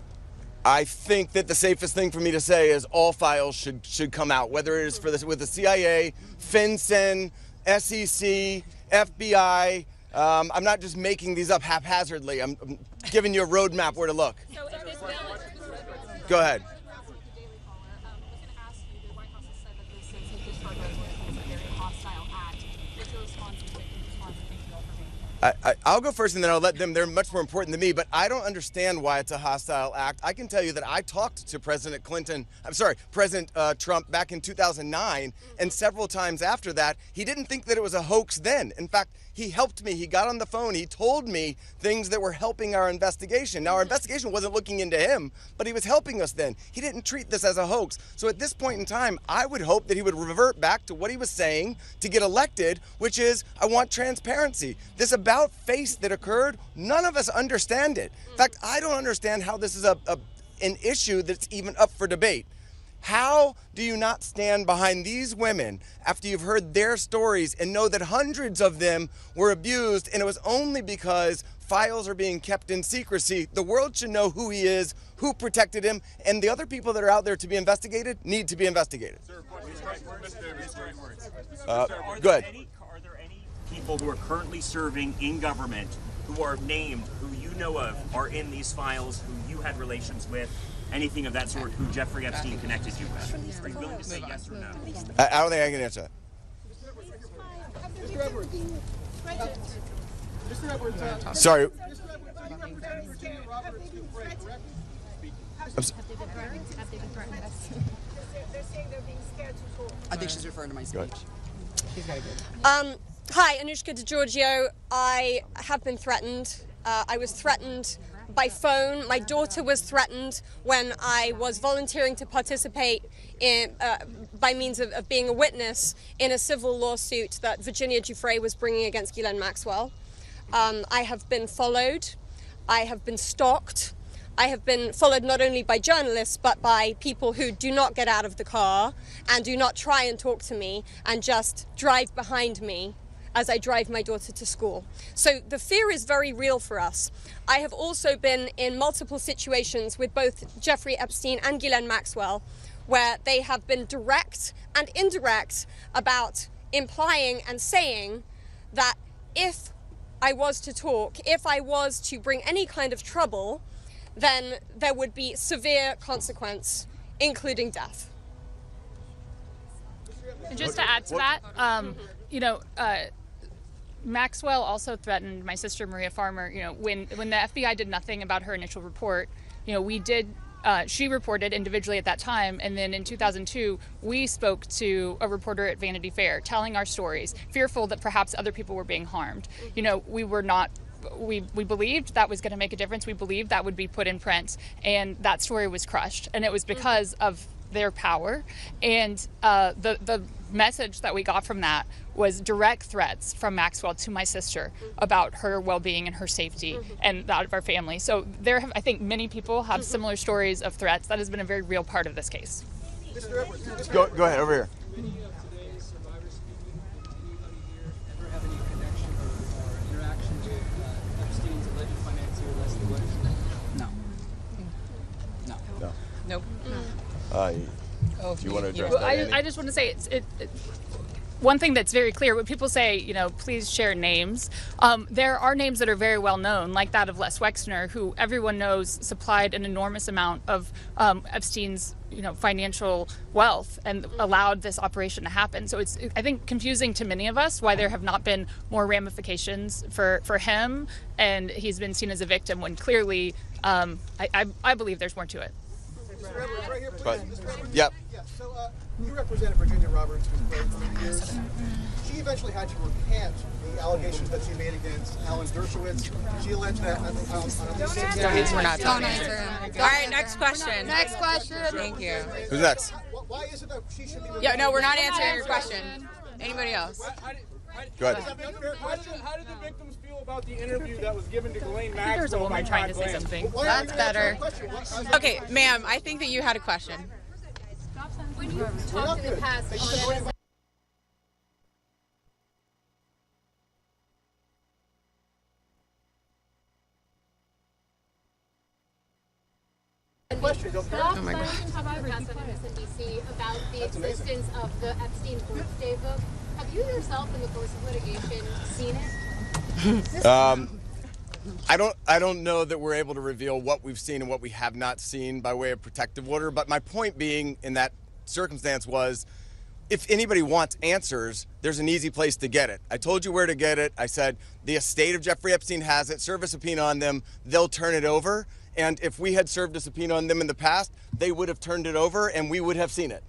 I think that the safest thing for me to say is all files should come out, whether it is with the CIA, FinCEN, SEC, FBI. I'm not just making these up haphazardly. I'm giving you a roadmap where to look. So if this bill Go ahead. I'll go first and then I'll let them. They're much more important than me, but I don't understand why it's a hostile act. I can tell you that I talked to President Trump back in 2009, and several times after that, he didn't think that it was a hoax then. In fact, he helped me. He got on the phone. He told me things that were helping our investigation. Now, our investigation wasn't looking into him, but he was helping us then. He didn't treat this as a hoax. So at this point in time, I would hope that he would revert back to what he was saying to get elected, which is, I want transparency. This about face that occurred, none of us understand it. In fact, I don't understand how this is an issue that's even up for debate. How do you not stand behind these women after you've heard their stories and know that hundreds of them were abused, and it was only because files are being kept in secrecy? The world should know who he is, who protected him, and the other people that are out there to be investigated need to be investigated. Good. Are there any people who are currently serving in government who are named, who you know of, are in these files, who you had relations with? Anything of that sort, who Jeffrey Epstein connected you with? Are you willing to say yes or no? I don't think I can answer that. Sorry. I think she's referring to my speech. She's very good. Hi, Anushka DeGiorgio. I have been threatened. I was threatened by phone. My daughter was threatened when I was volunteering to participate in, by means of being a witness in a civil lawsuit that Virginia Giuffre was bringing against Ghislaine Maxwell. I have been followed. I have been stalked. I have been followed not only by journalists, but by people who do not get out of the car and do not try and talk to me and just drive behind me as I drive my daughter to school. So the fear is very real for us. I have also been in multiple situations with both Jeffrey Epstein and Ghislaine Maxwell where they have been direct and indirect about implying and saying that if I was to talk, if I was to bring any kind of trouble, then there would be severe consequence, including death. And just to add to that, Maxwell also threatened my sister Maria Farmer. When the FBI did nothing about her initial report, she reported individually at that time, and then in 2002 we spoke to a reporter at Vanity Fair telling our stories, fearful that perhaps other people were being harmed. We believed that was going to make a difference. We believed that would be put in print, and that story was crushed, and it was because of their power. And the message that we got from that was direct threats from Maxwell to my sister about her well-being and her safety and that of our family. So I think many people have similar stories of threats. That has been a very real part of this case. Go ahead, over here. Nope. Do you want to address that? I just want to say one thing that's very clear. When people say, please share names, there are names that are very well known, like that of Les Wexner, who everyone knows supplied an enormous amount of Epstein's financial wealth and allowed this operation to happen. So it's, I think, confusing to many of us why there have not been more ramifications for him, and he's been seen as a victim when clearly I believe there's more to it. Right here, please. But, yep. Yeah, so you represented Virginia Roberts for many years. She eventually had to recant the allegations that she made against Alan Dershowitz. She alleged that We're not talking. All right, next question. Next question. Thank you. Who's next? Why is it that she should be? Yeah, no, we're not answering your question. Anybody else? Go ahead. How did the victims feel about the interview that was given to Ghislaine Maxwell? There's a woman trying to say something. That's better. Okay, ma'am, I think that you had a question. When you talked in the past on question. Go Oh my God. MSNBC about the existence of the Epstein birthday book. Have you yourself, in the course of litigation, seen it? I don't know that we're able to reveal what we've seen and what we have not seen by way of protective order, but my point being in that circumstance was, if anybody wants answers, there's an easy place to get it. I told you where to get it. I said the estate of Jeffrey Epstein has it. Serve a subpoena on them. They'll turn it over. And if we had served a subpoena on them in the past, they would have turned it over and we would have seen it,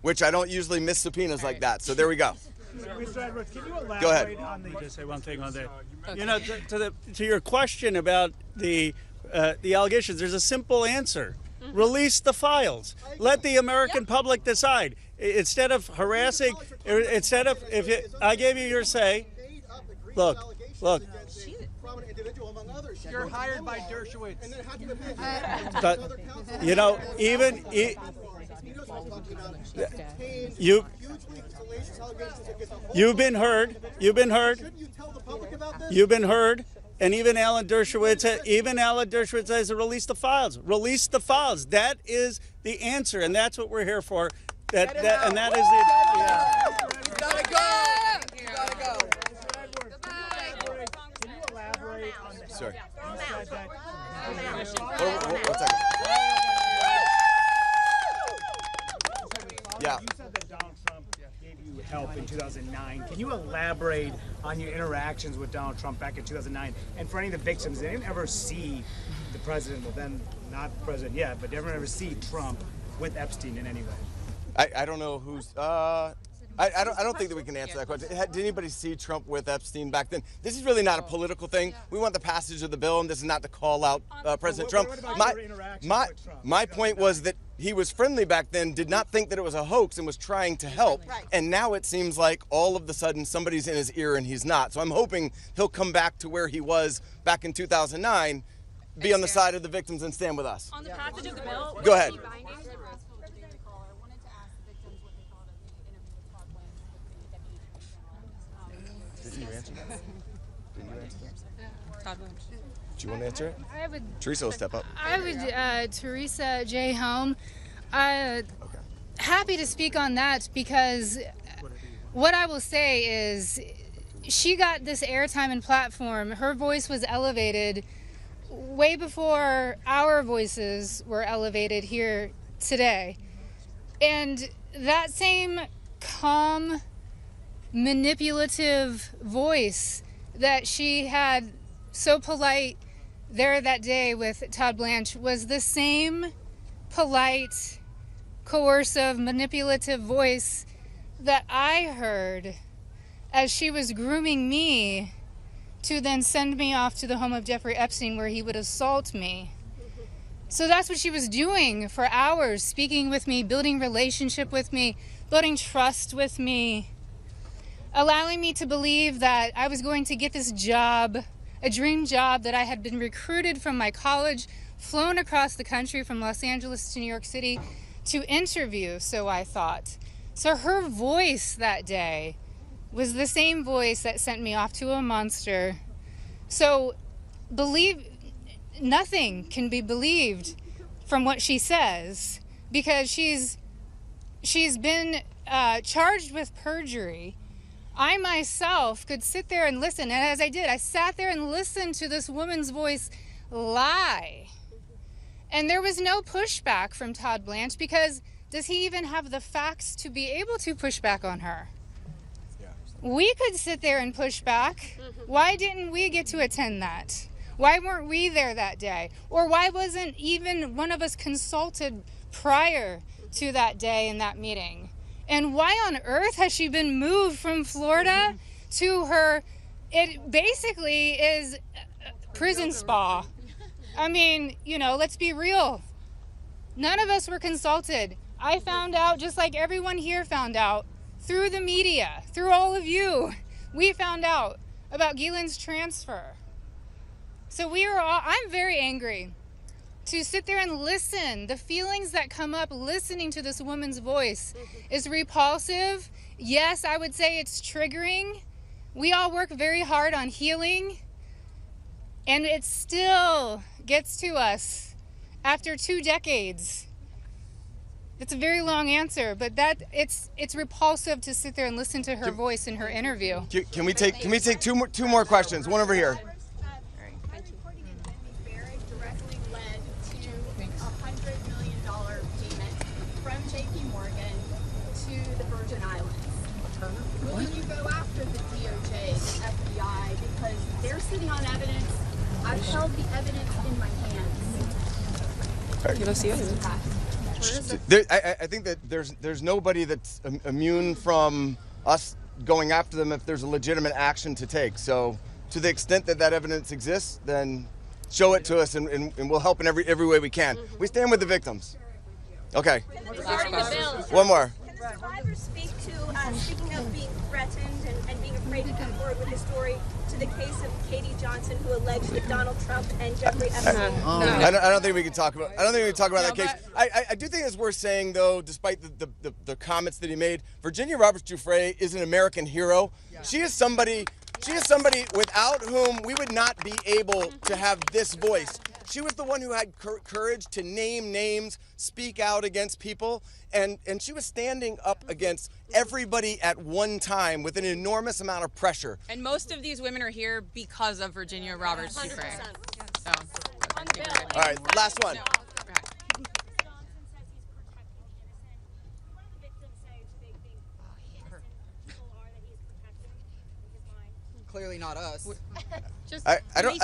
which I don't usually miss subpoenas like that. So there we go. Mr. Edwards, can you elaborate Go ahead. on the... Just say one thing on that. You know, to your question about the allegations, there's a simple answer. Release the files. Let the American public decide. Instead of harassing, I gave you your say. Look. You're hired by Dershowitz. But, you know, you've been heard. And even Alan Dershowitz says, release the files. Release the files. That is the answer, and that's what we're here for. That is the. Yeah. You gotta go. You gotta go. Can you elaborate on the... Sorry. Yeah. You said that Donald Trump gave you help in 2009. Can you elaborate on your interactions with Donald Trump back in 2009? And for any of the victims, they didn't ever see the president, well then not president yet, but they didn't ever see Trump with Epstein in any way. I don't know who's. I don't think that we can answer that question. Did anybody see Trump with Epstein back then? This is really not a political thing. We want the passage of the bill, and this is not to call out President Trump. My point was that he was friendly back then, did not think that it was a hoax, and was trying to help. And now it seems like all of a sudden somebody's in his ear and he's not. So I'm hoping he'll come back to where he was back in 2009, be on the side of the victims and stand with us. On the passage of the bill, go ahead. Didn't you answer that? Do you want to answer it? I would. Teresa will step up. I would, Teresa J. Home. Happy to speak on that because what I will say is she got this airtime and platform. Her voice was elevated way before our voices were elevated here today. And that same calm, manipulative voice that she had so polite there that day with Todd Blanche was the same polite, coercive, manipulative voice that I heard as she was grooming me to then send me off to the home of Jeffrey Epstein where he would assault me. So that's what she was doing for hours, speaking with me, building relationship with me, building trust with me, allowing me to believe that I was going to get this job, a dream job that I had been recruited from my college, flown across the country from Los Angeles to New York City to interview, so I thought. So her voice that day was the same voice that sent me off to a monster. So nothing can be believed from what she says because she's been charged with perjury. I myself could sit there and listen, and as I did, I sat there and listened to this woman's voice lie. And there was no pushback from Todd Blanche because does he even have the facts to be able to push back on her? We could sit there and push back. Why didn't we get to attend that? Why weren't we there that day? Or why wasn't even one of us consulted prior to that day in that meeting? And why on earth has she been moved from Florida to her, it basically is prison spa. I mean, let's be real. None of us were consulted. I found out, just like everyone here found out, through the media, through all of you. We found out about Ghislaine's transfer. So I'm very angry to sit there and listen. The feelings that come up listening to this woman's voice is repulsive. Yes, I would say it's triggering. We all work very hard on healing, and it still gets to us after 2 decades. It's a very long answer, but it's repulsive to sit there and listen to her voice in her interview. Can we take two more questions? One over here. Will you go after the DOJ, the FBI, because they're sitting on evidence? I've held the evidence in my hands. You don't see evidence. I think that there's nobody that's immune from us going after them if there's a legitimate action to take. So to the extent that that evidence exists, then show it to us and we'll help in every way we can. We stand with the victims. Okay. One more. Can the survivors speak to, speaking of being threatened and being afraid to come forward with a story, to the case of Katie Johnson, who alleged that Donald Trump and Jeffrey Epstein... I don't think we can talk about. I don't think we can talk about that case. I do think it's worth saying, though, despite the comments that he made, Virginia Roberts Giuffre is an American hero. Yeah. She is somebody without whom we would not be able to have this voice. She was the one who had courage to name names, speak out against people, and she was standing up against everybody at one time with an enormous amount of pressure. And most of these women are here because of Virginia Roberts Giuffre. So, all right, last one. Clearly not us. I don't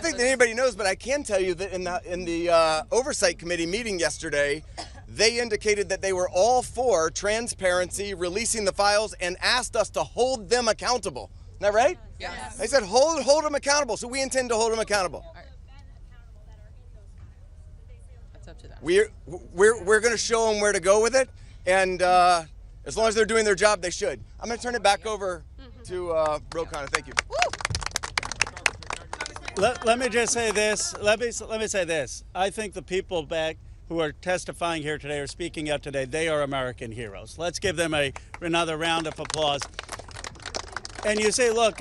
think that anybody knows, but I can tell you that in the oversight committee meeting yesterday, they indicated that they were all for transparency, releasing the files, and asked us to hold them accountable. Isn't that right? Yes. They said hold them accountable, so we intend to hold them accountable. That's up to them. We're going to show them where to go with it, and as long as they're doing their job, they should. I'm going to turn it back over to Ro Khanna. Thank you. Let me just say this. Let me say this. I think the people back who are testifying here today or speaking out today, they are American heroes. Let's give them another round of applause. And you say, look,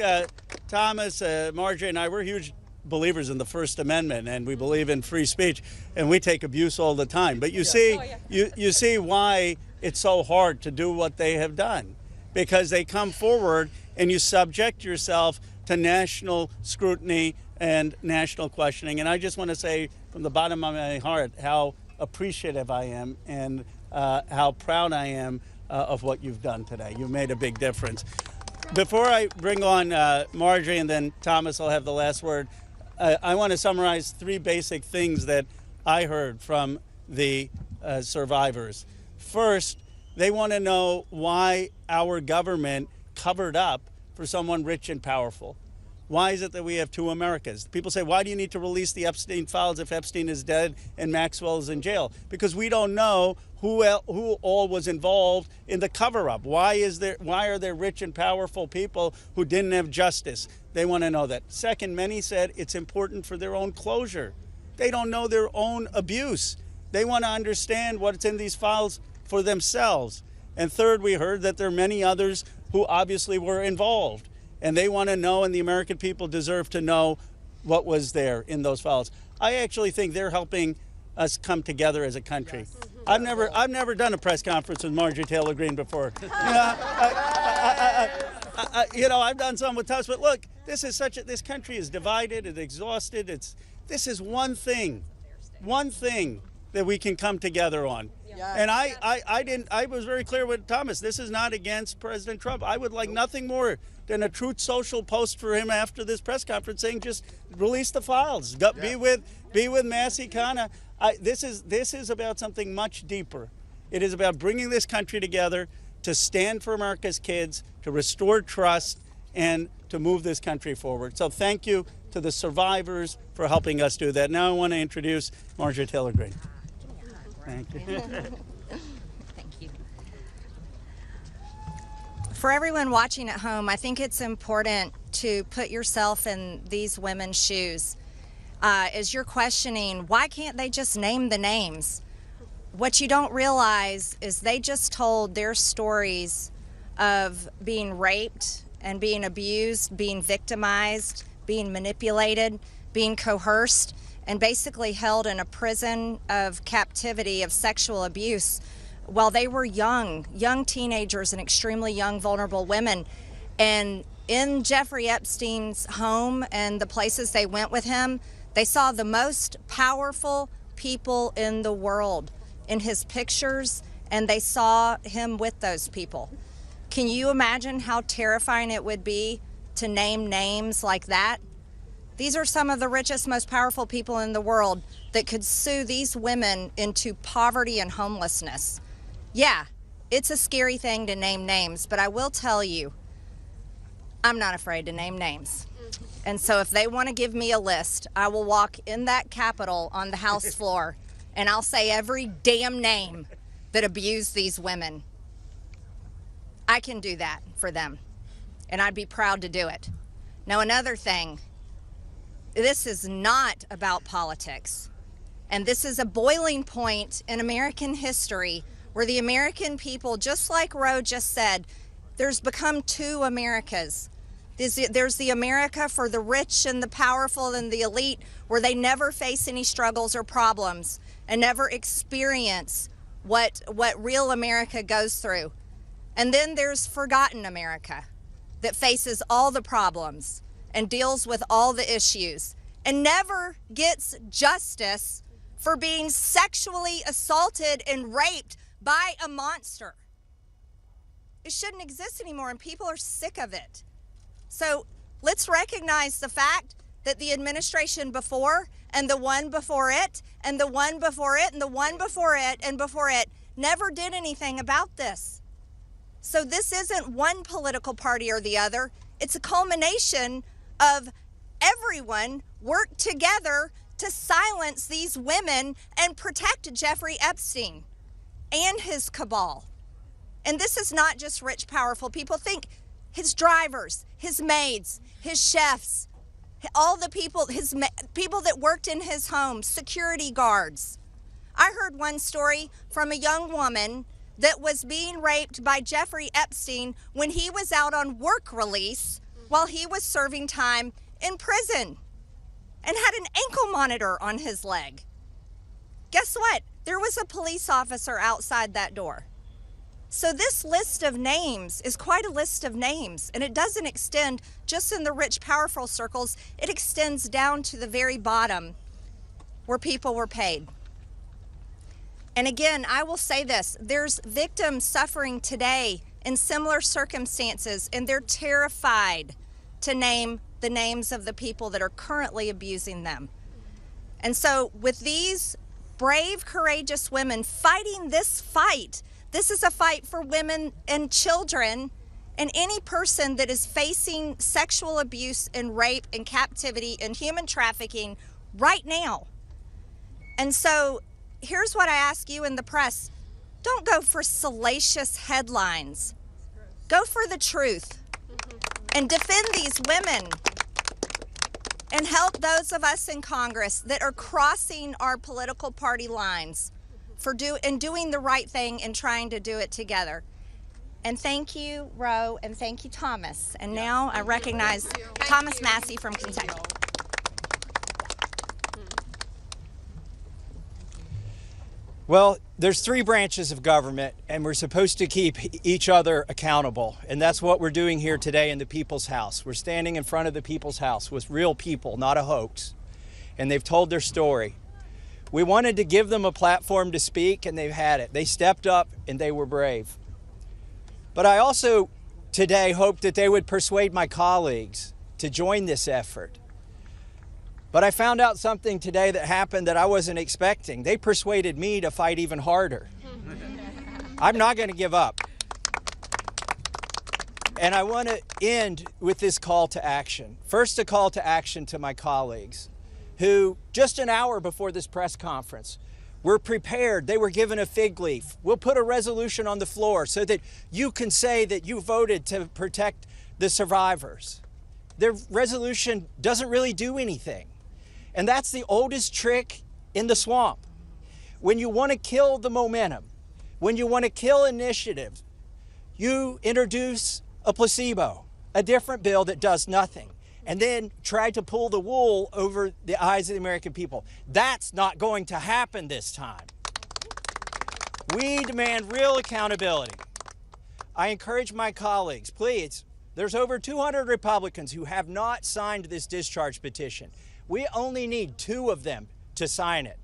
Thomas, Marjorie, and I, we're huge believers in the First Amendment, and we believe in free speech, and we take abuse all the time. But you see, you see why it's so hard to do what they have done, because they come forward and you subject yourself to national scrutiny and national questioning. And I just want to say from the bottom of my heart how appreciative I am and how proud I am of what you've done today. You made a big difference. Before I bring on Marjorie and then Thomas will have the last word, I want to summarize 3 basic things that I heard from the survivors. First, they want to know why our government covered up for someone rich and powerful. Why is it that we have 2 Americas? People say, why do you need to release the Epstein files if Epstein is dead and Maxwell is in jail? Because we don't know who all was involved in the cover-up. Why are there rich and powerful people who didn't have justice? They want to know that. Second, many said it's important for their own closure. They don't know their own abuse. They want to understand what's in these files for themselves. And third, we heard that there are many others who obviously were involved. And they want to know, and the American people deserve to know what was there in those files. I actually think they're helping us come together as a country. Yes. I've never done a press conference with Marjorie Taylor Greene before. I've done some with Tubbs, but look, this country is divided, it's exhausted. This is one thing that we can come together on. Yes. And I was very clear with Thomas. This is not against President Trump. I would like nothing more than a Truth Social post for him after this press conference saying, just release the files. Be with Massie Khanna. This is about something much deeper. It is about bringing this country together to stand for America's kids, to restore trust, and to move this country forward. So thank you to the survivors for helping us do that. Now I want to introduce Marjorie Taylor Greene. Thank you. Thank you. For everyone watching at home, I think it's important to put yourself in these women's shoes. As you're questioning, why can't they just name the names? What you don't realize is they just told their stories of being raped and being abused, being victimized, being manipulated, being coerced, and basically held in a prison of captivity of sexual abuse while they were young teenagers and extremely young, vulnerable women. And in Jeffrey Epstein's home and the places they went with him, they saw the most powerful people in the world in his pictures, and they saw him with those people. Can you imagine how terrifying it would be to name names like that? These are some of the richest, most powerful people in the world that could sue these women into poverty and homelessness. Yeah, it's a scary thing to name names, but I will tell you, I'm not afraid to name names. And so if they want to give me a list, I will walk in that Capitol on the House floor and I'll say every damn name that abused these women. I can do that for them, and I'd be proud to do it. Now, another thing, this is not about politics, and this is a boiling point in American history where the American people, just like Roe just said, there's become two Americas. There's the America for the rich and the powerful and the elite, where they never face any struggles or problems and never experience what real America goes through. And then there's forgotten America that faces all the problems and deals with all the issues and never gets justice for being sexually assaulted and raped by a monster. It shouldn't exist anymore, and people are sick of it. So let's recognize the fact that the administration before and the one before it and the one before it and the one before it and before it never did anything about this. So this isn't one political party or the other. It's a culmination of everyone worked together to silence these women and protect Jeffrey Epstein and his cabal. And this is not just rich, powerful people. Think his drivers, his maids, his chefs, all the people, people that worked in his home, security guards. I heard one story from a young woman that was being raped by Jeffrey Epstein when he was out on work release while he was serving time in prison and had an ankle monitor on his leg. Guess what? There was a police officer outside that door. So this list of names is quite a list of names, and it doesn't extend just in the rich, powerful circles. It extends down to the very bottom where people were paid. And again, I will say this, there's victims suffering today in similar circumstances, and they're terrified to name the names of the people that are currently abusing them. And so with these brave, courageous women fighting this fight, this is a fight for women and children and any person that is facing sexual abuse and rape and captivity and human trafficking right now. And so here's what I ask you in the press. Don't go for salacious headlines. Go for the truth and defend these women and help those of us in Congress that are crossing our political party lines for doing the right thing and trying to do it together. And thank you, Roe, and thank you, Thomas. And now I recognize Thomas Massey from Kentucky. Well, there's three branches of government, and we're supposed to keep each other accountable. And that's what we're doing here today in the People's House. We're standing in front of the People's House with real people, not a hoax. And they've told their story. We wanted to give them a platform to speak, and they've had it. They stepped up, and they were brave. But I also today hope that they would persuade my colleagues to join this effort. But I found out something today that happened that I wasn't expecting. They persuaded me to fight even harder. I'm not going to give up. And I want to end with this call to action. First, a call to action to my colleagues who, just an hour before this press conference, were prepared. They were given a fig leaf. We'll put a resolution on the floor so that you can say that you voted to protect the survivors. Their resolution doesn't really do anything. And that's the oldest trick in the swamp. When you want to kill the momentum, when you want to kill initiative, you introduce a placebo, a different bill that does nothing. and then tried to pull the wool over the eyes of the American people. That's not going to happen this time. We demand real accountability. I encourage my colleagues, please, there's over 200 Republicans who have not signed this discharge petition. We only need 2 of them to sign it,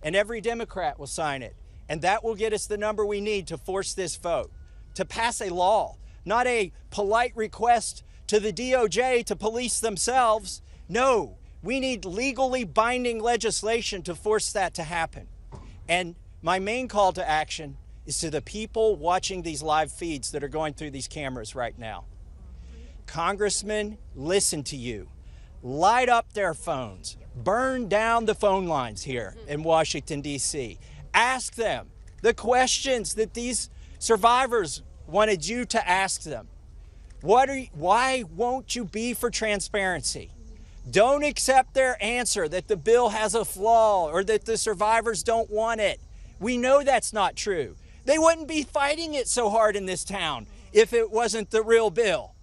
and every Democrat will sign it, and that will get us the number we need to force this vote, to pass a law, not a polite request to the DOJ to police themselves. No, we need legally binding legislation to force that to happen. And my main call to action is to the people watching these live feeds that are going through these cameras right now. Congressmen, listen to you. Light up their phones. Burn down the phone lines here in Washington, D.C. Ask them the questions that these survivors wanted you to ask them. Why won't you be for transparency? Don't accept their answer that the bill has a flaw or that the survivors don't want it. We know that's not true. They wouldn't be fighting it so hard in this town if it wasn't the real bill.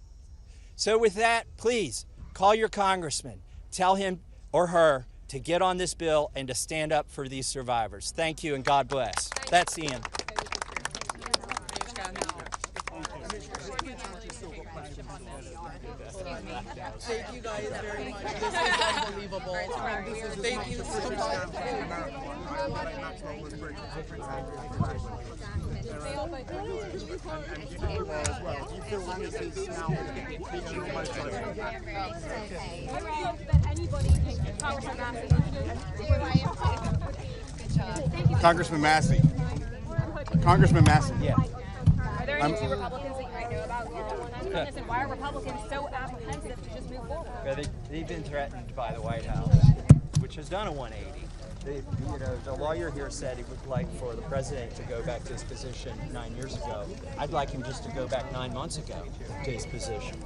So with that, please call your congressman. Tell him or her to get on this bill and to stand up for these survivors. Thank you and God bless. That's Ian. Thank you guys very much. This is unbelievable. Thank you so much. Congressman Massey. Congressman Massey. Yeah. Are there any 2 Republicans that you might know about who are on this, and why are Republicans so apprehensive to just move forward? Yeah, they've been threatened by the White House, which has done a 180. The lawyer here said he would like for the president to go back to his position 9 years ago. I'd like him just to go back 9 months ago to his position.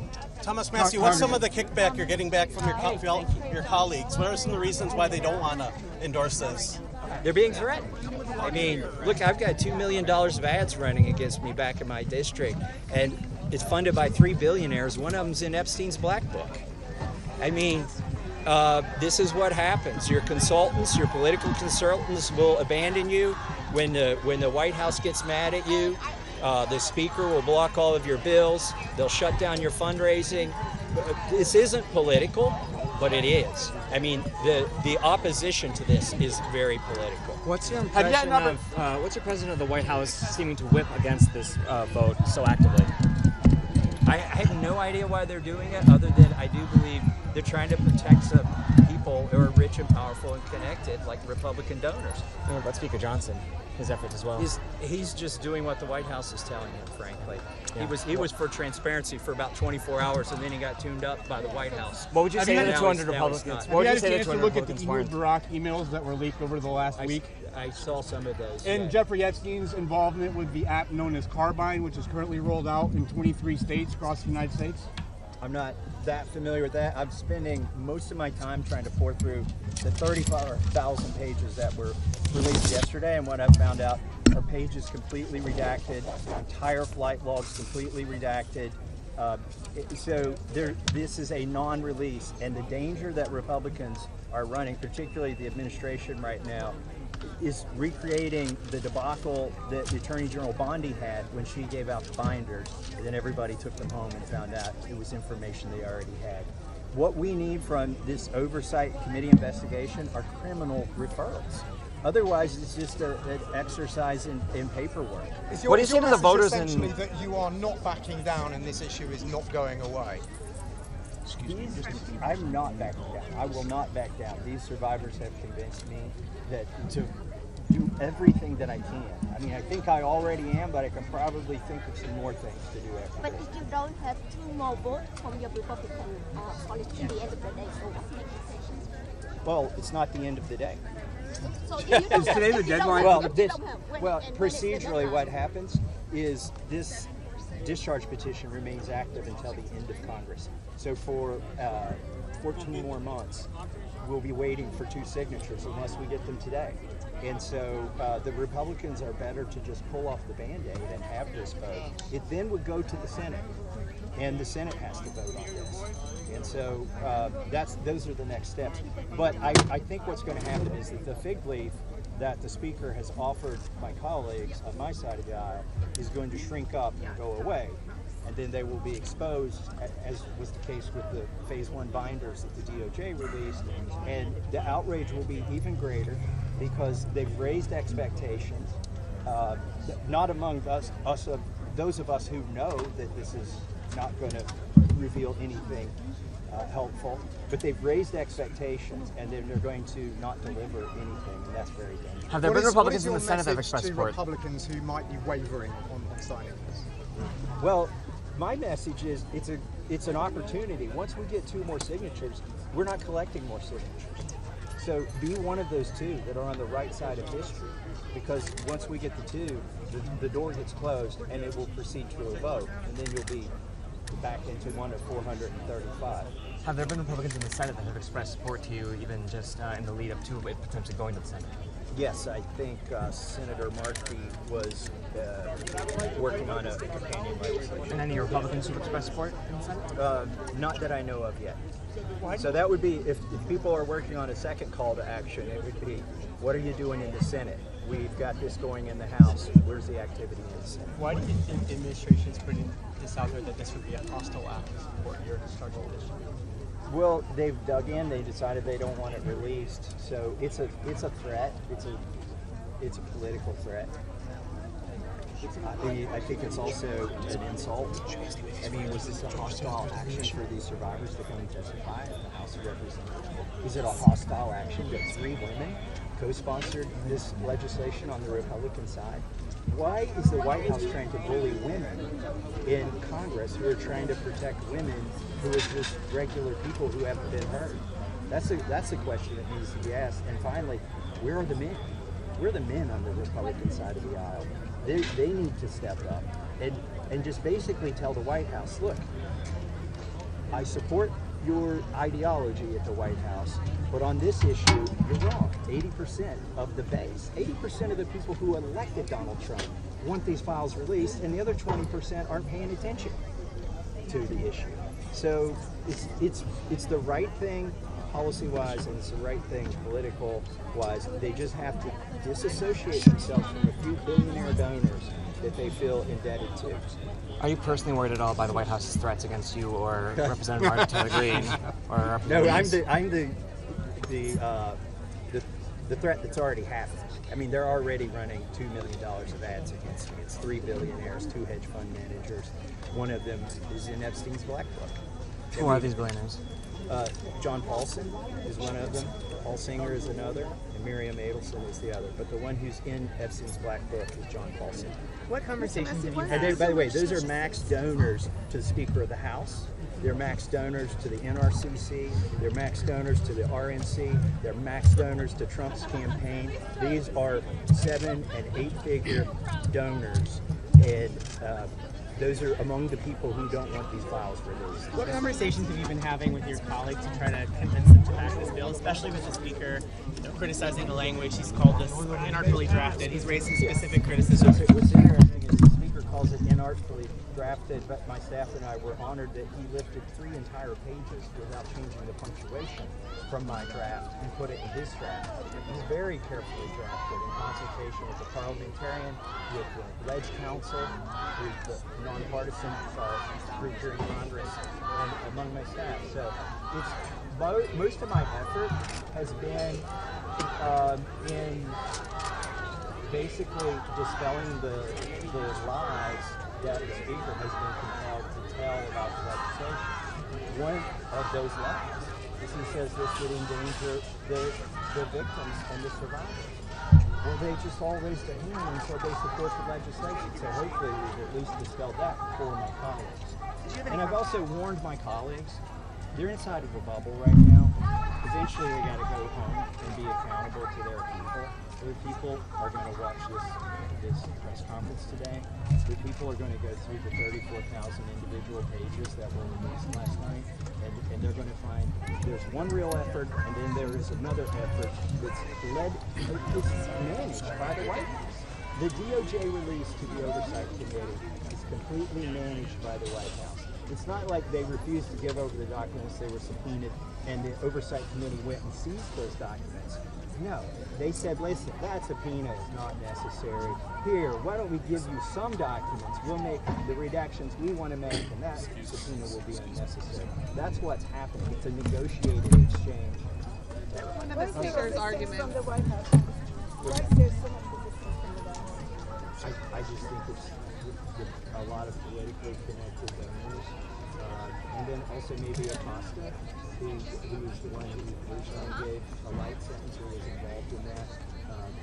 Thomas Massey, what's some of the kickback you're getting back from your colleagues? What are some of the reasons why they don't want to endorse this? They're being threatened. I mean, look, I've got $2 million of ads running against me back in my district, and it's funded by 3 billionaires. One of them's in Epstein's Black Book. I mean, this is what happens. Your consultants, your political consultants will abandon you when the White House gets mad at you. The speaker will block all of your bills. They'll shut down your fundraising. This isn't political, but it is. I mean, the opposition to this is very political. What's your impression of the White House seeming to whip against this vote so actively? I have no idea why they're doing it, other than I do believe they're trying to protect some people who are rich and powerful and connected, like Republican donors. What about Speaker Johnson? His efforts as well. He's just doing what the White House is telling him, frankly. Yeah. He was for transparency for about 24 hours, and then he got tuned up by the White House. What would you say to the 200 Have Republicans? you had a chance to look at the Barack emails that were leaked over the last week? I saw some of those. And yeah. Jeffrey Epstein's involvement with the app known as Carbine, which is currently rolled out in 23 states across the United States? I'm not that familiar with that. I'm spending most of my time trying to pour through the 35,000 pages that were released yesterday, and what I found out are pages completely redacted, entire flight logs completely redacted. So this is a non-release, and the danger that Republicans are running, particularly the administration right now, is recreating the debacle that the Attorney General Bondi had when she gave out the binders, and then everybody took them home and found out it was information they already had. What we need from this oversight committee investigation are criminal referrals. Otherwise, it's just an exercise in paperwork. What do you say to the voters essentially that you are not backing down and this issue is not going away? I'm not backing down. I will not back down. These survivors have convinced me that to do everything that I can. I mean, I think I already am, but I can probably think of some more things to do after But if you don't have 2 more votes from your Republican colleagues at the end of the day, so what's the decision? Well, it's not the end of the day. So if you don't Is today the deadline? Well, procedurally what happens is this discharge petition remains active until the end of Congress. So for 14 more months, we'll be waiting for 2 signatures unless we get them today. And so the Republicans are better to just pull off the Band-Aid and have this vote. It then would go to the Senate. and the Senate has to vote on this. And so those are the next steps. But I think what's going to happen is that the fig leaf that the Speaker has offered my colleagues on my side of the aisle is going to shrink up and go away. And then they will be exposed, as was the case with the Phase 1 binders that the DOJ released. And the outrage will be even greater because they've raised expectations, not among those of us who know that this is not going to reveal anything helpful, but they've raised expectations, and then they're going to not deliver anything, and that's very dangerous. Have there been Republicans in the Senate that have expressed support? Republicans who might be wavering on signing this? Well, my message is it's an opportunity. Once we get 2 more signatures, we're not collecting more signatures. So be one of those 2 that are on the right side of history, because once we get the 2, the door gets closed and it will proceed to a vote, and then you'll be back into one of 435. Have there been Republicans in the Senate that have expressed support to you, even just in the lead up to it potentially going to the Senate? Yes, I think Senator Markey was working on a companion legislation. And any Republicans who have expressed support in the Senate? Not that I know of yet. So that would be, if people are working on a second call to action, it would be, what are you doing in the Senate? We've got this going in the House. Where's the activity in the Senate? Why do you think the administration's putting this out there that this would be a hostile act to support your discharge petition? Well, they've dug in. They decided they don't want it released. So it's a threat. It's a political threat. I think it's also an insult. I mean, was this a hostile action for these survivors to come and testify in the House of Representatives? Is it a hostile action that 3 women co-sponsored this legislation on the Republican side? Why is the White House trying to bully women in Congress who are trying to protect women who are just regular people who haven't been hurt? That's a question that needs to be asked. And finally, where are the men? We're the men on the Republican side of the aisle. They need to step up and just basically tell the White House, look, I support your ideology at the White House, but on this issue, you're wrong. 80% of the base, 80% of the people who elected Donald Trump want these files released, and the other 20% aren't paying attention to the issue. So it's the right thing policy-wise, and it's the right thing political-wise. They just have to disassociate themselves from a few billionaire donors that they feel indebted to. Are you personally worried at all by the White House's threats against you or Representative Martin Taylor Greene? Or no, I'm the threat that's already happened. I mean, they're already running $2 million of ads against me. It's 3 billionaires, 2 hedge fund managers. One of them is in Epstein's Black Book. Who are these billionaires? John Paulson is one of them. Paul Singer is another, and Miriam Adelson is the other. But the one who's in Epstein's Black Book is John Paulson. What conversations have you had? And by the way, those are max donors to the Speaker of the House. They're max donors to the NRCC. They're max donors to the RNC. They're max donors to Trump's campaign. These are 7- and 8-figure donors, and those are among the people who don't want these files released. What conversations have you been having with your colleagues to try to convince them to back this bill, especially with the Speaker criticizing the language? He's called this inartfully drafted. He's raised some specific criticism. What's interesting is the Speaker calls it inartfully drafted, but my staff and I were honored that he lifted 3 entire pages without changing the punctuation from my draft and put it in his draft. It's very carefully drafted in consultation with the parliamentarian, with the Ledge Council, with the nonpartisan group here in Congress, and among my staff. So it's most of my effort has been in basically dispelling the lies that the Speaker has been compelled to tell about the legislation. One of those lies is he says this would endanger the victims and the survivors. Well, they just all raised their hand and said they support the legislation. So hopefully we've at least dispelled that for my colleagues. And I've also warned my colleagues, they're inside of a bubble right now. Eventually they got to go home and be accountable to their people. The people are going to watch this press conference today. The people are going to go through the 34,000 individual pages that were released last night, and they're going to find there's one real effort, and then there is another effort that's managed by the White House. The DOJ release to the Oversight Committee is completely managed by the White House. It's not like they refused to give over the documents, they were subpoenaed, and the Oversight Committee went and seized those documents. No, they said, listen, that subpoena is not necessary. Here, why don't we give you some documents? We'll make the redactions we want to make, and that subpoena will be unnecessary. That's what's happening. It's a negotiated exchange. One of the speaker's arguments. I just think it's a lot of politically connected donors. And then also maybe Acosta, who was the one who originally gave a light sentence or was involved in that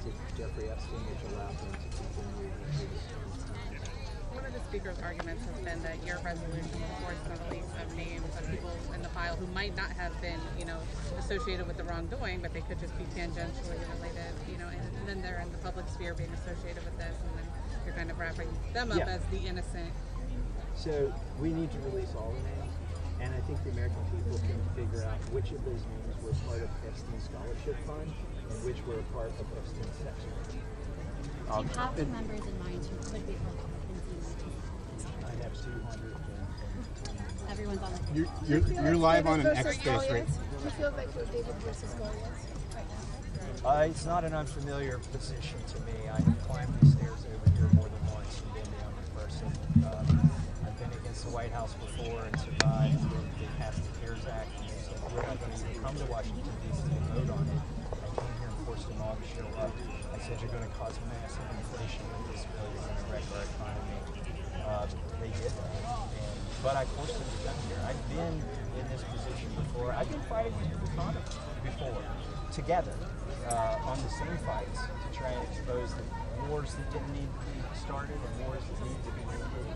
to Jeffrey Epstein, which allowed him to continue his One of the speaker's arguments has been that your resolution will force the release of names of people in the file who might not have been, associated with the wrongdoing, but they could just be tangentially related, and then they're in the public sphere being associated with this, and then you're kind of wrapping them up as the innocent. So we need to release all the names, and I think the American people can figure out which of those names were part of Epstein's scholarship fund and which were a part of Epstein's sex ring. Do you have the members in mind who could be Republicans? I have 200. Everyone's on the You're live on an X Space right? Do you feel like you're David versus Goliath right now? It's not an unfamiliar position to me. I've climbed these stairs over here more than once and been the younger person. I've been against the White House before and survived. They passed the CARES Act and they said, we're not going to even come to Washington, D.C. and vote on it. I came here and forced them all to show up. I said, you're going to cause massive inflation with this bill. You're going to wreck our economy. They did that. But I forced them to come here. I've been in this position before. I've been fighting with Buchanan before, together, on the same fights to try and expose the wars that didn't need to be started and wars that need to be ended.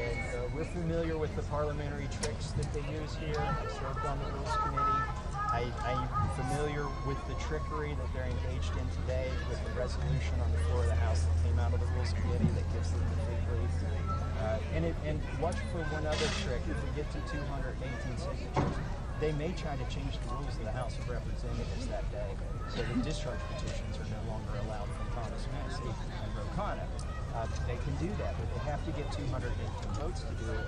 And we're familiar with the parliamentary tricks that they use here. I served on the Rules Committee. I'm familiar with the trickery that they're engaged in today with the resolution on the floor of the House that came out of the Rules Committee that gives them the fig leaf. And watch for one other trick. If we get to 218 signatures, they may try to change the rules of the House of Representatives that day, so the discharge petitions are no longer allowed from Thomas Massey and Ro Khanna. They can do that, but they have to get 218 votes to do it.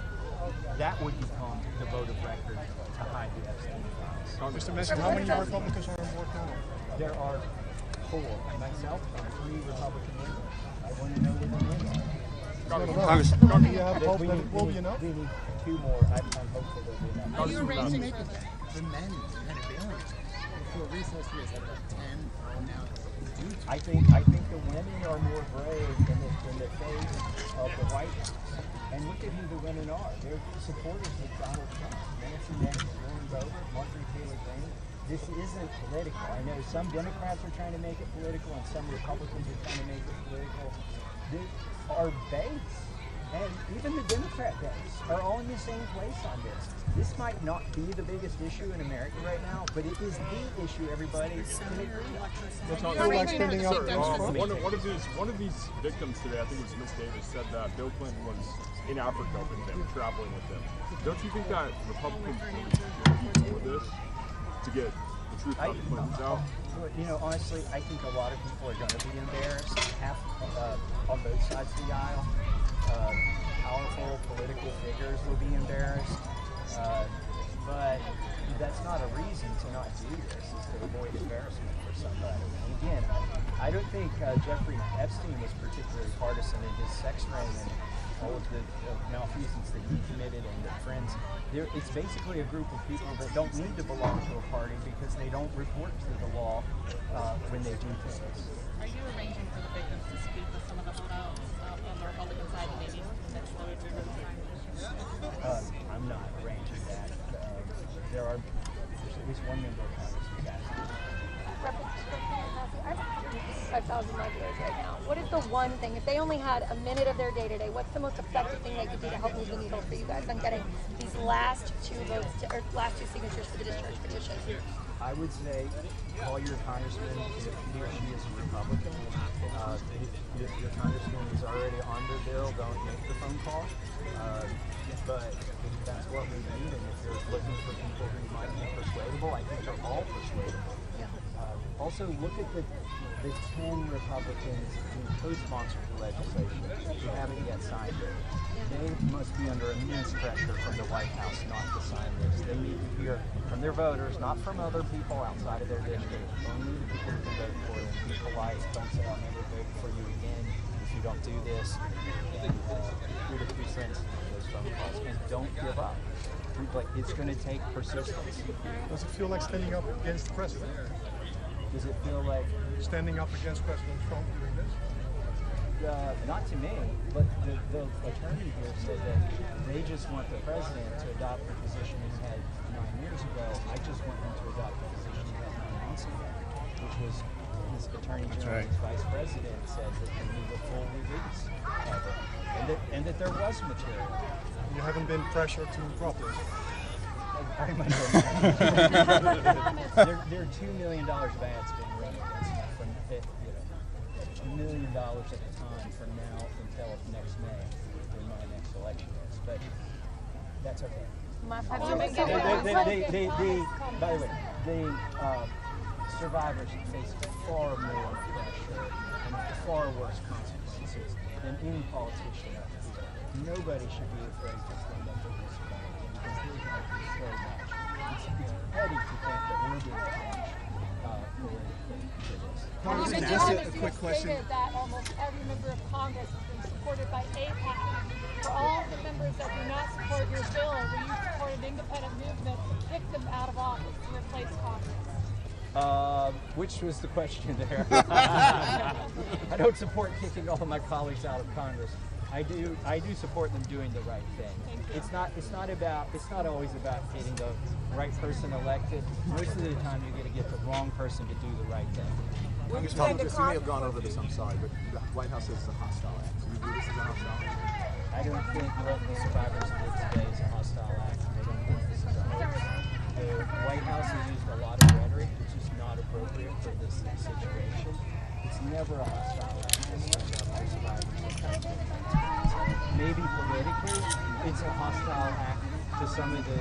That would become the vote of record to hide the Epstein files. Mr. Massey, how many Republicans are on board now? There are 4. Myself and 3 Republican members. I want to know what the names are. Do you have hope that it will be enough? We need 2 more. I'm hopeful there'll be enough. Are you arranging the men kind of aliens? For recent history, is that about 10 now? I think the women are more brave in the face of the White House. And look at who the women are. They're supporters of Donald Trump. Nancy Mace, Lauren Boebert, Marjorie Taylor Greene. This isn't political. I know some Democrats are trying to make it political and some Republicans are trying to make it political. Our base, and even the Democrat base, are all in the same place on this. This might not be the biggest issue in America right now, but it is the issue everybody can agree on. One of these victims today, I think it was Miss Davis, said that Bill Clinton was in Africa with him, traveling with him. Don't you think that Republicans really for this to get the truth about the Clintons out? Honestly, I think a lot of people are going to be embarrassed. On both sides of the aisle, powerful political figures will be embarrassed. But that's not a reason to not do this, is to avoid embarrassment for somebody. And again, I don't think Jeffrey Epstein was particularly partisan in his sex ring and all of the malfeasance that he committed and the friends. It's basically a group of people that don't need to belong to a party because they don't report to the law when they do things. Are you arranging for the victims to speak with some of the holdouts on the Republican side, maybe that's the way I'm not arranging that. There's at least one member of Congress who's asking. I have 5,000 regulars right now. What is the one thing, if they only had a minute of their day-to-day, what's the most effective thing they could do to help move the needle for you guys on getting these last 2 last 2 signatures for the discharge petition? I would say call your congressman if he or she is a Republican. If your congressman is already on the bill, don't make the phone call. But that's what we need, and if you're looking for people who might be persuadable, I think they're all persuadable. Also, look at the 10 Republicans who co-sponsored the legislation who haven't yet signed it. They must be under immense pressure from the White House not to sign this. They need to hear from their voters, not from other people outside of their district. Only the people who can vote for them. Be polite. Don't say, I'll never vote for you again if you don't do this. And hear the 2 cents of those phone calls. And don't give up. Like, it's going to take persistence. Does it feel like standing up against the president? Does it feel like standing up against President Trump doing this? Not to me, but the attorney here said that they just want the president to adopt the position he had 9 years ago. I just want him to adopt the position he had 9 months ago, which was his attorney general, his vice president, said that they need a full release of it, and that there was material. You haven't been pressured to drop this. There are $2 million of ads being run against me from $1 million at a time from now until next May, when my next election is. But that's okay. By the way, the survivors face far more pressure and far worse consequences than any politician. Nobody should be afraid to stand up for these survivors because they have so much. It's petty to think that we're being punished politically for this. Congressman, just a quick question. That almost every member of Congress has been supported by AIPAC. For all the members that do not support your bill, will you support an independent movement to kick them out of office to replace Congress? Which was the question there? I don't support kicking all of my colleagues out of Congress. I do support them doing the right thing. It's not always about getting the right person elected. Most of the time you're going to get the wrong person to do the right thing. Republicans, you may have gone over this, I'm sorry, but the White House says it's a hostile act. Do you view this as a hostile act? I don't think what the survivors did today is a hostile act. I don't think this is a hoax. The White House has used a lot of rhetoric, which is not appropriate for this situation. It's never a hostile act to stand up for survivors. Maybe politically, it's a hostile act to some of the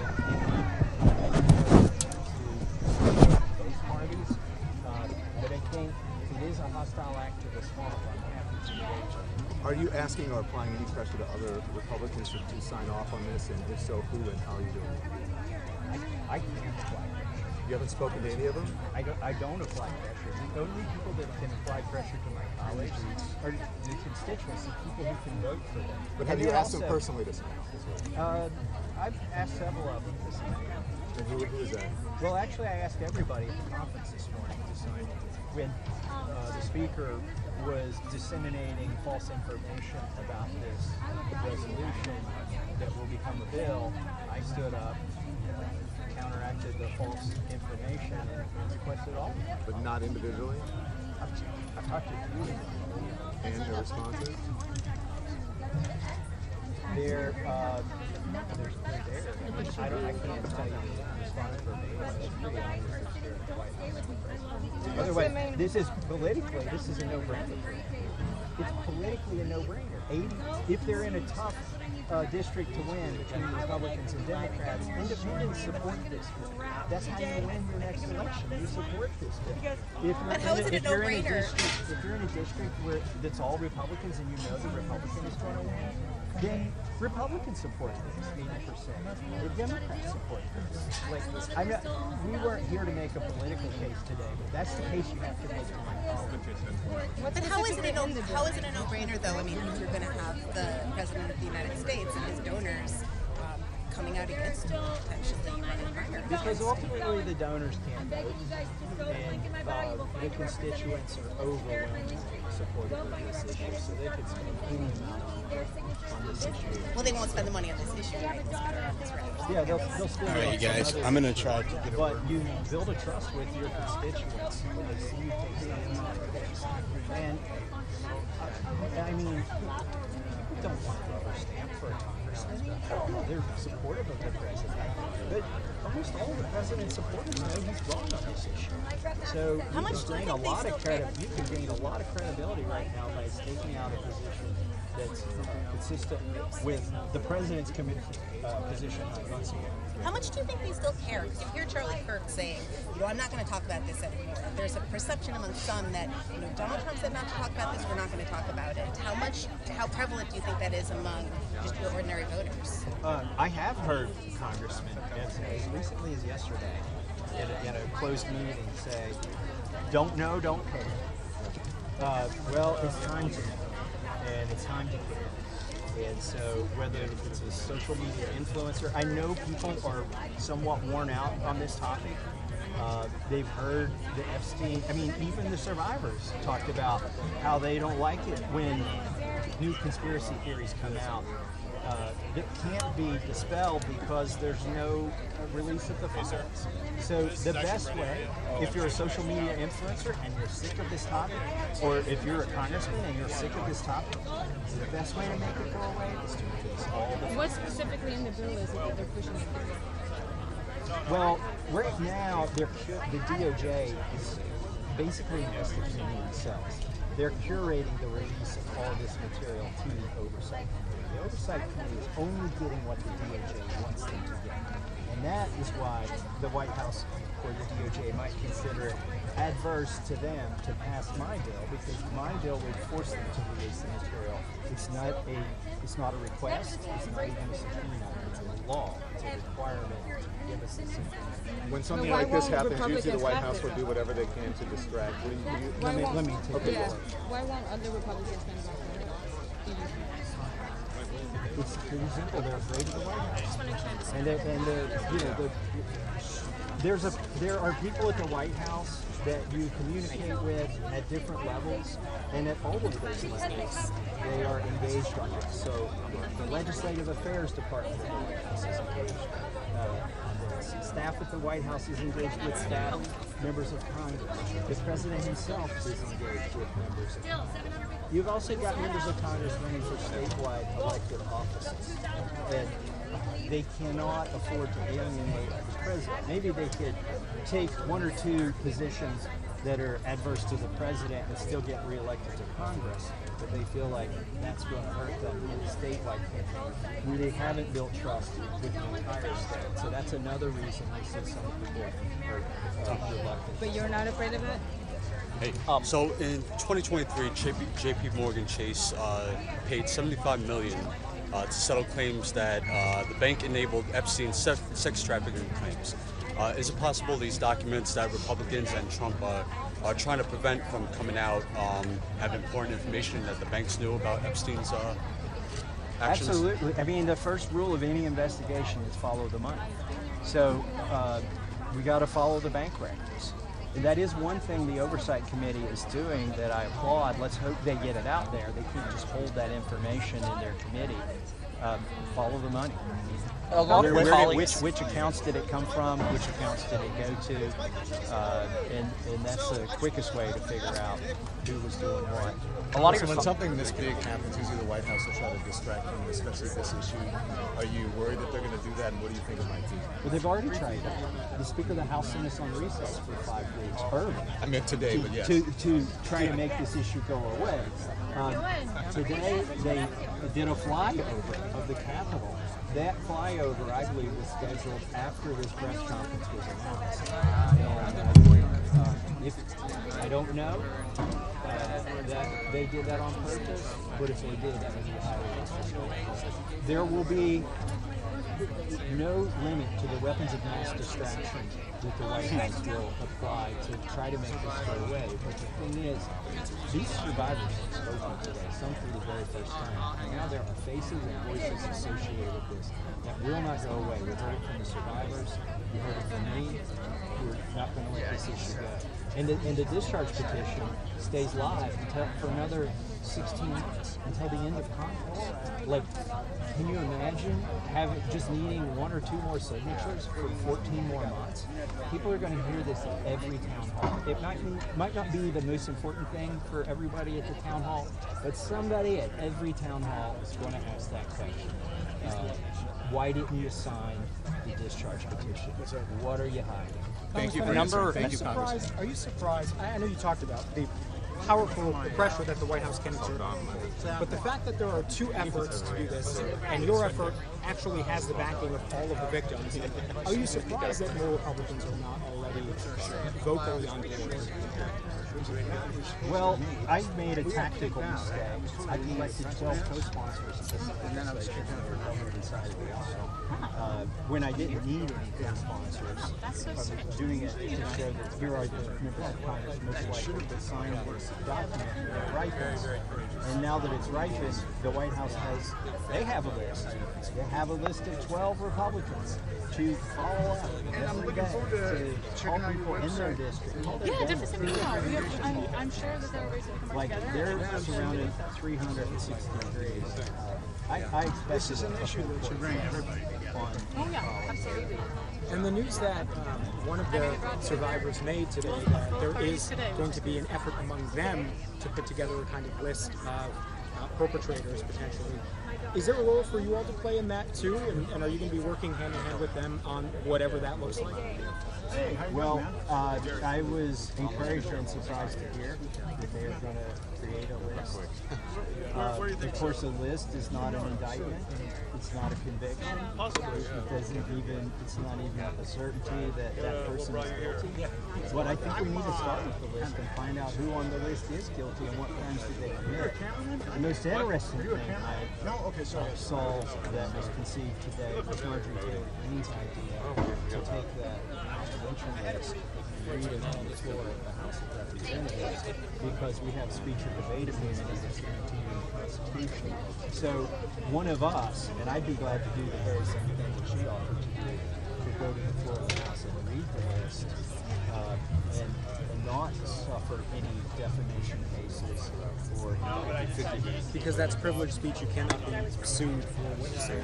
both parties, but I think it is a hostile act to the swamp on half the situation. Are you asking or applying any pressure to other Republicans to sign off on this, and if so, who and how are you doing it? I can't apply pressure. You haven't spoken to any of them? I don't apply pressure. The only people that can apply pressure to my colleagues are the constituents, the people who can vote for them. But have you asked them personally to sign off? I've asked several of them to sign off. And who is that? Well, actually, I asked everybody at the conference this morning to sign off. When the speaker was disseminating false information about this resolution that will become a bill, I stood up, counteracted the false information, and requested all. But not individually? I've talked to a few. And their responses? They're there. I can't tell you the response verbatim. Otherwise, this is a no-brainer. It's politically a no-brainer. If they're in a tough district to win between Republicans and Democrats, independents support this bill. That's how you win your next election. You support this bill. If you're in a district where that's all Republicans and you know the Republican is going to win, then Republicans support this 80%. The Democrats support this. We weren't here to make a political case today, but that's the case you have to make to my colleagues. But how is it a no-brainer, though? I mean, you're going to have the President of the United States and his donors coming out against him, potentially running primary. Because ultimately the donors can't vote, and the constituents are overwhelmingly supportive of this issue, so they could spend any amount on this issue. Well, they won't spend the money on this issue, right? Yeah, they'll spend all right, you guys, I'm going to try to get But you build a trust with your constituents when they see you take something like this. And, I mean, people don't want a rubber stamp for a congressman. They're supportive of the president. But almost all the president's supporters know he's wrong on this issue. So you can gain a lot of credibility right now by staking out a position that's consistent with the president's position 9 months ago. How much do you think they still care? Because you hear Charlie Kirk saying, I'm not going to talk about this anymore. There's a perception among some that, Donald Trump said not to talk about this, we're not going to talk about it. How prevalent do you think that is among just your ordinary voters? I have heard congressmen, as recently as yesterday, in a closed meeting, say, don't know, don't care. Well, it's time to know, and it's time to care. And so whether it's a social media influencer, I know people are somewhat worn out on this topic. They've heard the Epstein, even the survivors talked about how they don't like it when new conspiracy theories come out that can't be dispelled because there's no release of the files. So the best way, if you're a social media influencer and you're sick of this topic, or if you're a congressman and you're sick of this topic, the best way to make it go away is to release all the. What specifically in the bill is it that they're pushing it? Well, right now, the DOJ is basically investigating themselves. They're curating the release of all this material to the Oversight Committee. The Oversight Committee is only getting what the DOJ wants them to get. And that is why the White House or the DOJ might consider it adverse to them to pass my bill, because my bill would force them to release the material. It's not a request, it's not even a subpoena, it's a law, it's a requirement to give us this information. When something like this happens, usually the White House will do whatever they can to distract. Let me take it. Why won't other Republicans stand up for it? It's pretty simple. They're afraid of the White House. There are people at the White House that you communicate with at different levels, and at all of those levels, they are engaged on this. So the Legislative Affairs Department of the White House is engaged on this. Staff at the White House is engaged with staff, members of Congress. The President himself is engaged with members of Congress. You've also got members of Congress running for statewide elected offices, and they cannot afford to alienate the president. Maybe they could take one or two positions that are adverse to the president and still get reelected to Congress, but they feel like that's going to hurt them in the statewide campaign, where they haven't built trust with the entire state. So that's another reason we see some people are reluctant. But you're not afraid of it? Hey, so in 2023, JP Morgan Chase paid $75 million to settle claims that the bank enabled Epstein's sex trafficking claims. Is it possible these documents that Republicans and Trump are trying to prevent from coming out have important information that the banks knew about Epstein's actions? Absolutely. The first rule of any investigation is follow the money. So we got to follow the bank records. And that is one thing the Oversight Committee is doing that I applaud. Let's hope they get it out there. They can't just hold that information in their committee. Follow the money. Which accounts did it come from? Which accounts did it go to? And that's the quickest way to figure out who was doing what. When something this big happens, usually the White House will try to distract from especially this issue. Are you worried that they're going to do that, and what do you think it might do? Well, they've already tried that. The Speaker of the House sent us on recess for 5 weeks early. I meant today, but yes. To try to make this issue go away. Today, they did a flyover of the Capitol. That flyover, I believe, was scheduled after this press conference was announced. And I don't know that they did that on purpose, but if they did, that would be highly disrespectful. There will be no limit to the weapons of mass distraction that the White House will apply to try to make this go away. But the thing is, these survivors have spoken today, some for the very first time. And now there are faces and voices associated with this that will not go away. We heard it from the survivors, we heard it from me. We're not going to let this issue go. And the discharge petition stays live for another 16 months, until the end of Congress. Like, can you imagine just needing 1 or 2 more signatures for 14 more months? People are going to hear this at every town hall. It might not be the most important thing for everybody at the town hall, but somebody at every town hall is going to ask that question. Why didn't you sign the discharge petition? What are you hiding? Thank you for answering. Thank you, Congressman. Are you surprised? I know you talked about the powerful pressure that the White House can exert on them. But the fact that there are two efforts to do this, and your effort actually has the backing of all of the victims, are you surprised that more Republicans are not already vocally on board? Well, I made a tactical mistake. I collected 12 co-sponsors at this legislation for the Republican side of the aisle. When I didn't need any co-sponsors, I was doing it to show that here are the members of Congress most likely to sign this document when it ripens. And now that it's ripened, the White House they have a list. They have a list of 12 Republicans to follow up every day to call people in their district. Yeah, definitely. I'm sure that there are ways to come together. They're surrounded 360 degrees. I expect this is an issue that should bring everybody together. Oh yeah, absolutely. And the news that one of the survivors made today, that there is going to be an effort among them to put together a kind of list of perpetrators potentially. Is there a role for you all to play in that too? And are you going to be working hand in hand with them on whatever that looks like? Well, I was encouraged and surprised to hear that they are going to create a list. Of course, a list is not an indictment. It's not a conviction. It's not even a certainty that that person is guilty. But I think we need to start with the list and find out who on the list is guilty and what crimes did they commit. The most interesting thing I saw that was conceived today was Marjorie Taylor Greene's idea to take that intervention list and read it on the floor of the House of Representatives, because we have speech or debate immunity that's guaranteed in the Constitution. So one of us, and I'd be glad to do the very same thing that she offered to do, to go to the floor of the House and read the list and not suffer any defamation cases or because that's privileged speech. You cannot be sued for what you say.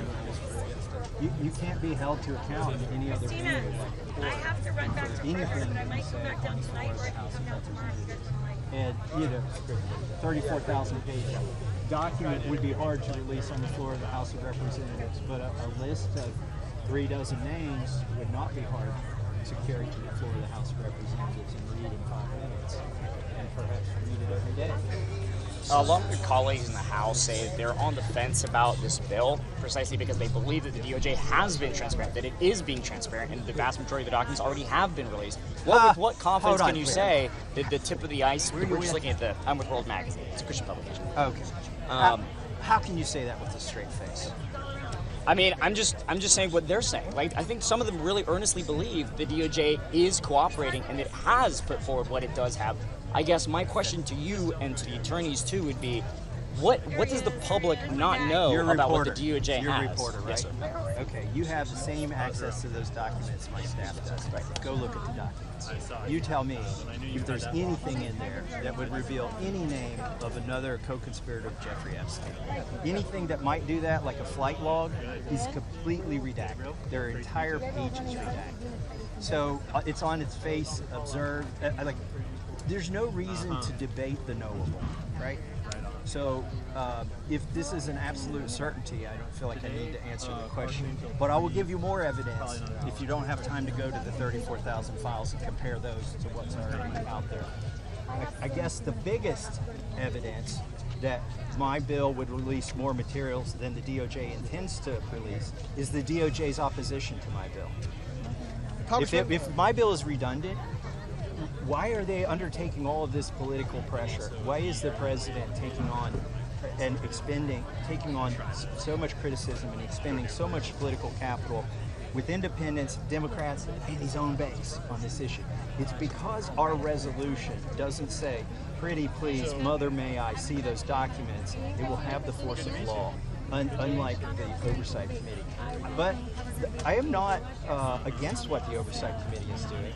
You can't be held to account in any other venue like I have to run back to anything that you say on the floor of the House of Representatives. And 34,000 page document would be hard to release on the floor of the House of Representatives, but a list of 3 dozen names would not be hard to carry to the floor of the House of Representatives and read in 5 minutes, and perhaps read it every day. A lot of your colleagues in the House say that they're on the fence about this bill precisely because they believe that the DOJ has been transparent, that it is being transparent, and the vast majority of the documents already have been released. With what confidence can you say that the tip of the ice, we're just looking at I'm with World Magazine, it's a Christian publication. Okay. How can you say that with a straight face? I mean, I'm just saying what they're saying. Like, I think some of them really earnestly believe the DOJ is cooperating and it has put forward what it does have. I guess my question to you and to the attorneys too would be, what does the public not know about what the DOJ has? You're a reporter, right? Yes, sir. Okay, you have the same access to those documents my staff does. Right. Go look at the documents. You tell me if there's anything in there that would reveal any name of another co-conspirator of Jeffrey Epstein. Anything that might do that, like a flight log, is completely redacted. Their entire page is redacted. So it's on its face, observed. There's no reason to debate the knowable, right? So if this is an absolute certainty, I don't feel like I need to answer the question. But I will give you more evidence if you don't have time to go to the 34,000 files and compare those to what's already out there. I guess the biggest evidence that my bill would release more materials than the DOJ intends to release is the DOJ's opposition to my bill. If my bill is redundant, why are they undertaking all of this political pressure? Why is the president taking on so much criticism and expending so much political capital with independents, Democrats, and his own base on this issue? It's because our resolution doesn't say, pretty please, mother may I see those documents. It will have the force of law, unlike the Oversight Committee. But I am not against what the Oversight Committee is doing.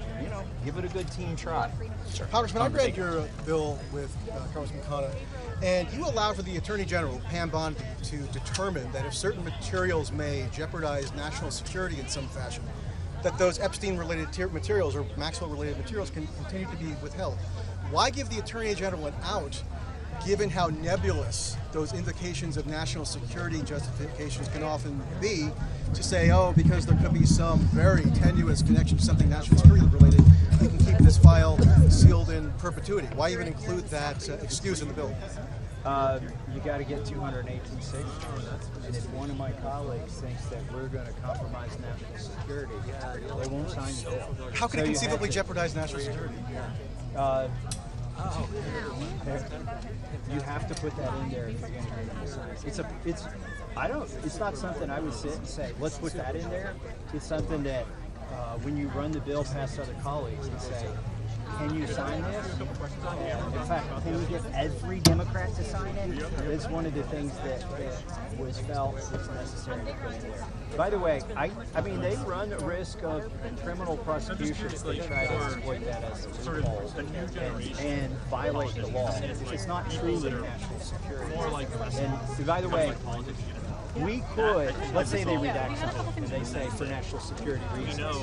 Give it a good team try. Sure. Congressman, I read your bill with Congressman Khanna, and you allowed for the Attorney General, Pam Bondi, to determine that if certain materials may jeopardize national security in some fashion, that those Epstein-related materials or Maxwell-related materials can continue to be withheld. Why give the Attorney General an out given how nebulous those invocations of national security justifications can often be, to say, oh, because there could be some very tenuous connection to something national security related, we can keep this file sealed in perpetuity. Why even include that excuse in the bill? You got to get 218 signatures, and if one of my colleagues thinks that we're going to compromise national security, they won't sign the bill. How can it conceivably jeopardize national security? You have to put that in there if you're going to get them to sign. It's not something I would sit and say, let's put that in there. It's something that when you run the bill past other colleagues and say, can you sign this? And in fact, can you get every Democrat to sign it? It's one of the things that was felt was necessary to put in there. By the way, I mean, they run a risk of criminal prosecution if they try to exploit that as a loophole and violate the law. It's not truly national security. And by the way, we could, let's say they redact something and they say for national security reasons,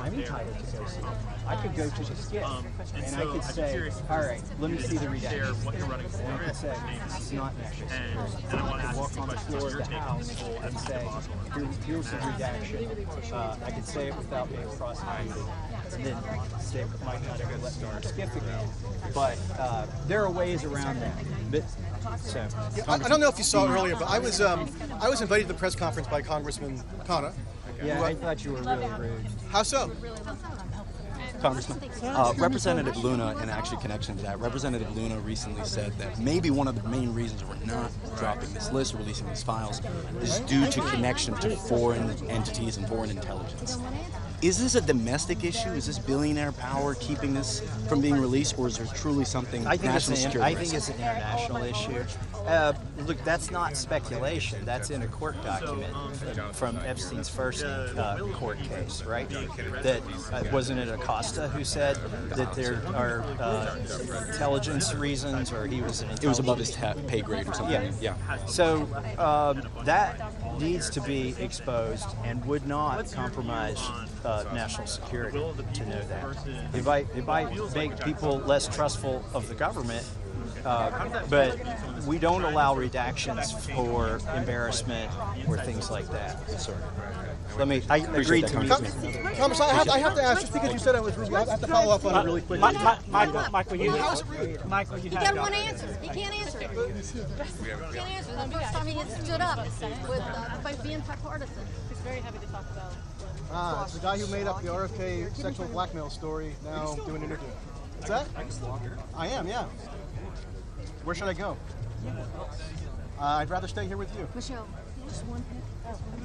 I'm entitled to go see it. I could go to the skit and I could say, all right, let me see the redaction. And I could say, this is not national security. And I could walk on the floor of the House and say, here's the redaction. I could say it without being prosecuted. And then they might not ever let me skip again. But there are ways around that. But, so, I don't know if you saw it earlier, but I was invited to the press conference by Congressman Khanna. Yeah, I thought you were really rude. How so? Congressman, Representative Luna, in actually connection to that, Representative Luna recently said that maybe one of the main reasons we're not dropping this list or releasing these files is due to connection to foreign entities and foreign intelligence. Is this a domestic issue? Is this billionaire power keeping this from being released, or is there truly something national security? I think it's an international issue. Look, that's not speculation. That's in a court document from Epstein's first court case, right? That wasn't it Acosta who said that there are intelligence reasons, or he was an intelligence. It was above his pay grade or something. Yeah. So that needs to be exposed and would not compromise national security to know that. It might make people less trustful of the government, but we don't allow redactions for embarrassment or things like that. Sorry. I agreed to meet you. Thomas, I have to ask, just because you said I was rude, I have to follow up on it really quickly. Michael, you got one answer. He can't answer it. He can't answer it. The first time he stood up by being bipartisan. He's very happy to talk about. It's the guy who made up the RFK sexual blackmail story, now doing an interview. What's that? I am, yeah. Where should I go? I'd rather stay here with you. Michelle, just one thing.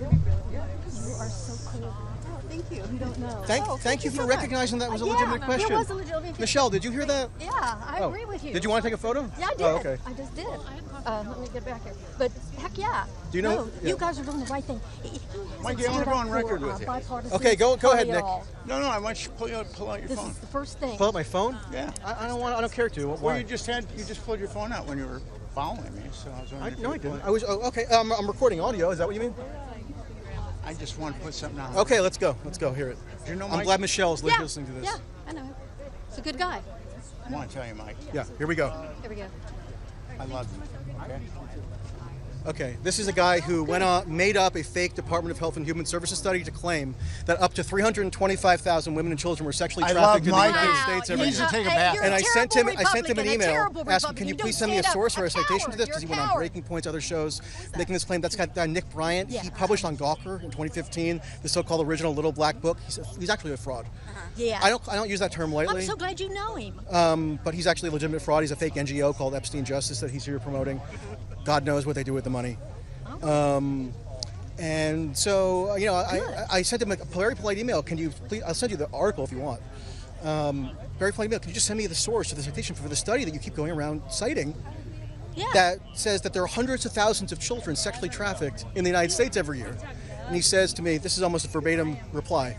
You are so cool. Oh, thank you. You don't know. Thank you for recognizing that was a legitimate question. It was a legitimate question. Michelle, did you hear that? Yeah, I agree with you. Did you want to take a photo? Yeah, I did. Oh, okay. I just did. Let me get back here. But heck yeah. Do you know? No, you guys are doing the right thing. Mike, I want to go on record with you. Okay, go ahead, Nick. No, I want you to pull out your phone. This is the first thing. Pull out my phone? Yeah. I don't care to. Why? Well, you just pulled your phone out when you were following me, so I was wondering. No, I didn't. Okay. I'm recording audio. Is that what you mean? I just want to put something on. Okay, let's go. You know, I'm glad Michelle's listening to this. Yeah, I know. It's a good guy. I want to tell you, Mike. Yeah, here we go. I love you. Okay. Okay, this is a guy who made up a fake Department of Health and Human Services study to claim that up to 325,000 women and children were sexually trafficked in the United States every year. Take a bath. And I sent him an email asking, can you please send me a source or a citation to this? Because he went on Breaking Point's other shows making this claim. That's got Nick Bryant. He published on Gawker in 2015 the so-called original Little Black Book. He's actually a fraud. Yeah. I don't use that term lightly. I'm so glad you know him. But he's actually a legitimate fraud. He's a fake NGO called Epstein Justice that he's here promoting. God knows what they do with the money. And so, I sent him a very polite email. Can you please, I'll send you the article if you want. Very polite email. Can you just send me the source of the citation for the study that you keep going around citing that says that there are hundreds of thousands of children sexually trafficked in the United States every year? And he says to me, this is almost a verbatim reply.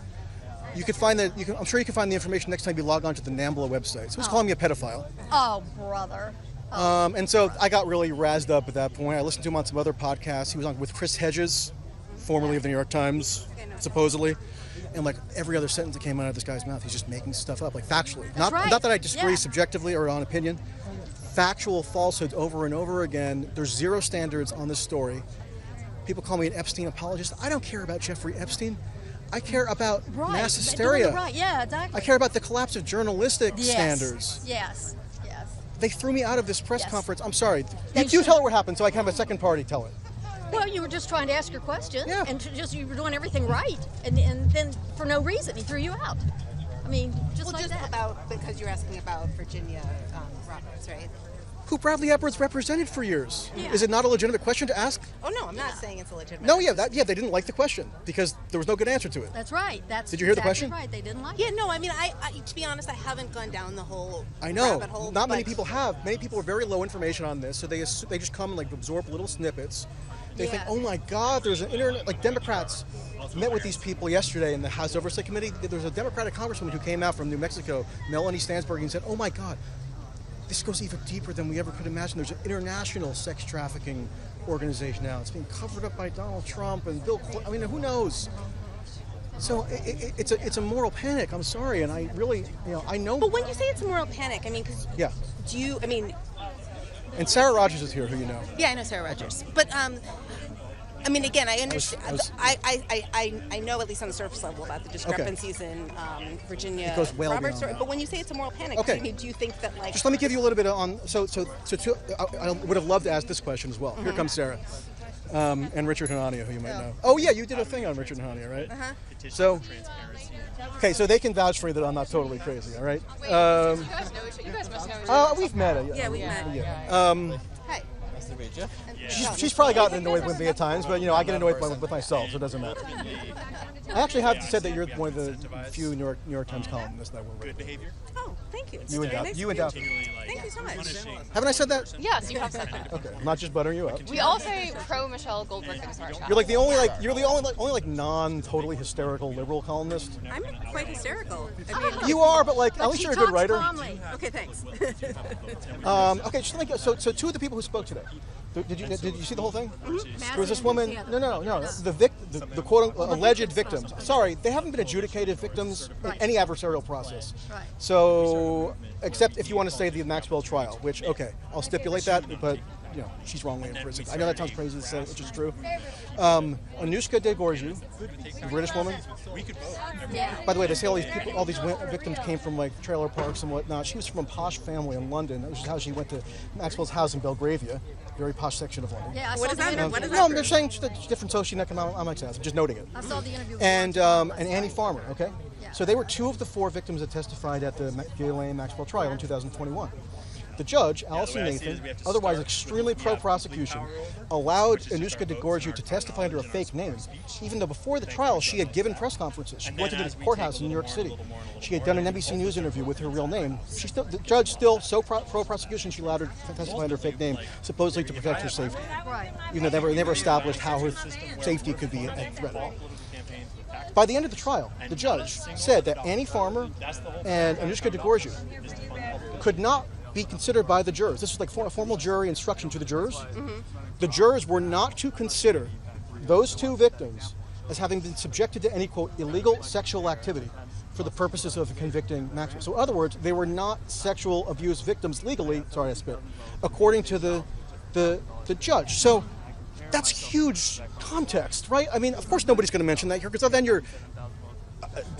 You could find that. I'm sure you can find the information next time you log on to the NAMBLA website. So he's calling me a pedophile. Oh, brother. And so I got really razzed up at that point. I listened to him on some other podcasts. He was on with Chris Hedges, formerly of the New York Times, supposedly. And like every other sentence that came out of this guy's mouth, he's just making stuff up, like factually. Not that I disagree subjectively or on opinion. factual falsehoods over and over again. There's zero standards on this story. People call me an Epstein apologist. I don't care about Jeffrey Epstein. I care about mass hysteria. Right, yeah, exactly. I care about the collapse of journalistic standards. Yes. They threw me out of this press conference. I'm sorry. You tell her what happened so I can have a second party tell it. Well, you were just trying to ask your question, and you were doing everything right, and then for no reason he threw you out. I mean, just like that. About because you're asking about Virginia Roberts, right? Who Bradley Edwards represented for years. Yeah. Is it not a legitimate question to ask? Oh no, I'm not saying it's a legitimate. No, they didn't like the question because there was no good answer to it. That's right. Did you hear the question? Right. They didn't like it. Yeah, no, I mean, I to be honest, I haven't gone down the whole rabbit hole. Not many people have. Many people are very low information on this, so they just come and like absorb little snippets. They think, oh my God, there's an internet. Like Democrats met with these people yesterday in the House Oversight Committee. There was a Democratic congresswoman who came out from New Mexico, Melanie Stansberg, and said, oh my God, this goes even deeper than we ever could imagine. There's an international sex trafficking organization now. It's being covered up by Donald Trump and Bill Clinton. I mean, who knows? So it's a moral panic. I'm sorry, and I really, I know. But when you say it's a moral panic, I mean, because and Sarah Rogers is here, who you know. Yeah, I know Sarah Rogers. But I mean, again, I understand. I know at least on the surface level about the discrepancies in Virginia it goes well Roberts. beyond that. But when you say it's a moral panic, Okay. I mean, do you think that like? Just let me give you a little bit on. I would have loved to ask this question as well. Here comes Sarah. And Richard Hanania, who you might know. Oh yeah, you did a thing on Richard Hanania, right? So, okay, so they can vouch for you that I'm not totally crazy, all right? You guys must know each other. We've met. Yeah, we've met. Hey. Nice to meet you. She's probably gotten annoyed with me at times, but I get annoyed with myself, so it doesn't matter. I actually have said that you're one of the few New York Times columnists that were good behavior. Oh, thank you. You and Daphne. Thank you so much. Haven't I said that? Yes, you have said that. Okay, I'm not just buttering you up. We all say pro Michelle Goldberg things in our chat. You're like the only non-totally hysterical liberal columnist. I'm quite hysterical. I mean, You are, but at least you're a good writer. Okay, thanks. Okay, just like so two of the people who spoke today. Did you see the whole thing? There was this woman. No. The quote alleged victims. Sorry, they haven't been adjudicated victims in any adversarial process. Right. So, except if you want to say the Maxwell trial, which I'll stipulate that, but she's wrongly imprisoned. I know that sounds crazy to say, which is true. Anushka Degorgiou, a British woman. By the way, they say all these victims came from like trailer parks and whatnot. She was from a posh family in London. That was how she went to Maxwell's house in Belgravia, very posh section of London. Yeah, I saw the interview. No, they're saying different socioeconomic status. I'm just noting it. I saw the interview. And Annie Farmer. Okay. So they were two of the four victims that testified at the Ghislaine Maxwell trial in 2021. The judge, Allison Nathan, otherwise extremely pro-prosecution, allowed Anushka Degorgiou to testify under a fake name, even though before the trial she had given press conferences. She went to the courthouse in New York City. She had done an NBC News interview with her real name. The judge still so pro-prosecution, she allowed her to testify under a fake name, supposedly to protect her safety. Even though they never established how her safety could be threatened. By the end of the trial, the judge said that Annie Farmer and Anushka Degorgiou could not be considered by the jurors. This was like a formal jury instruction to the jurors. The jurors were not to consider those two victims as having been subjected to any, quote, illegal sexual activity for the purposes of convicting Maxwell. So in other words, they were not sexual abuse victims legally, sorry I spit, according to the judge. So that's huge context, right? I mean, of course nobody's going to mention that here, because then you're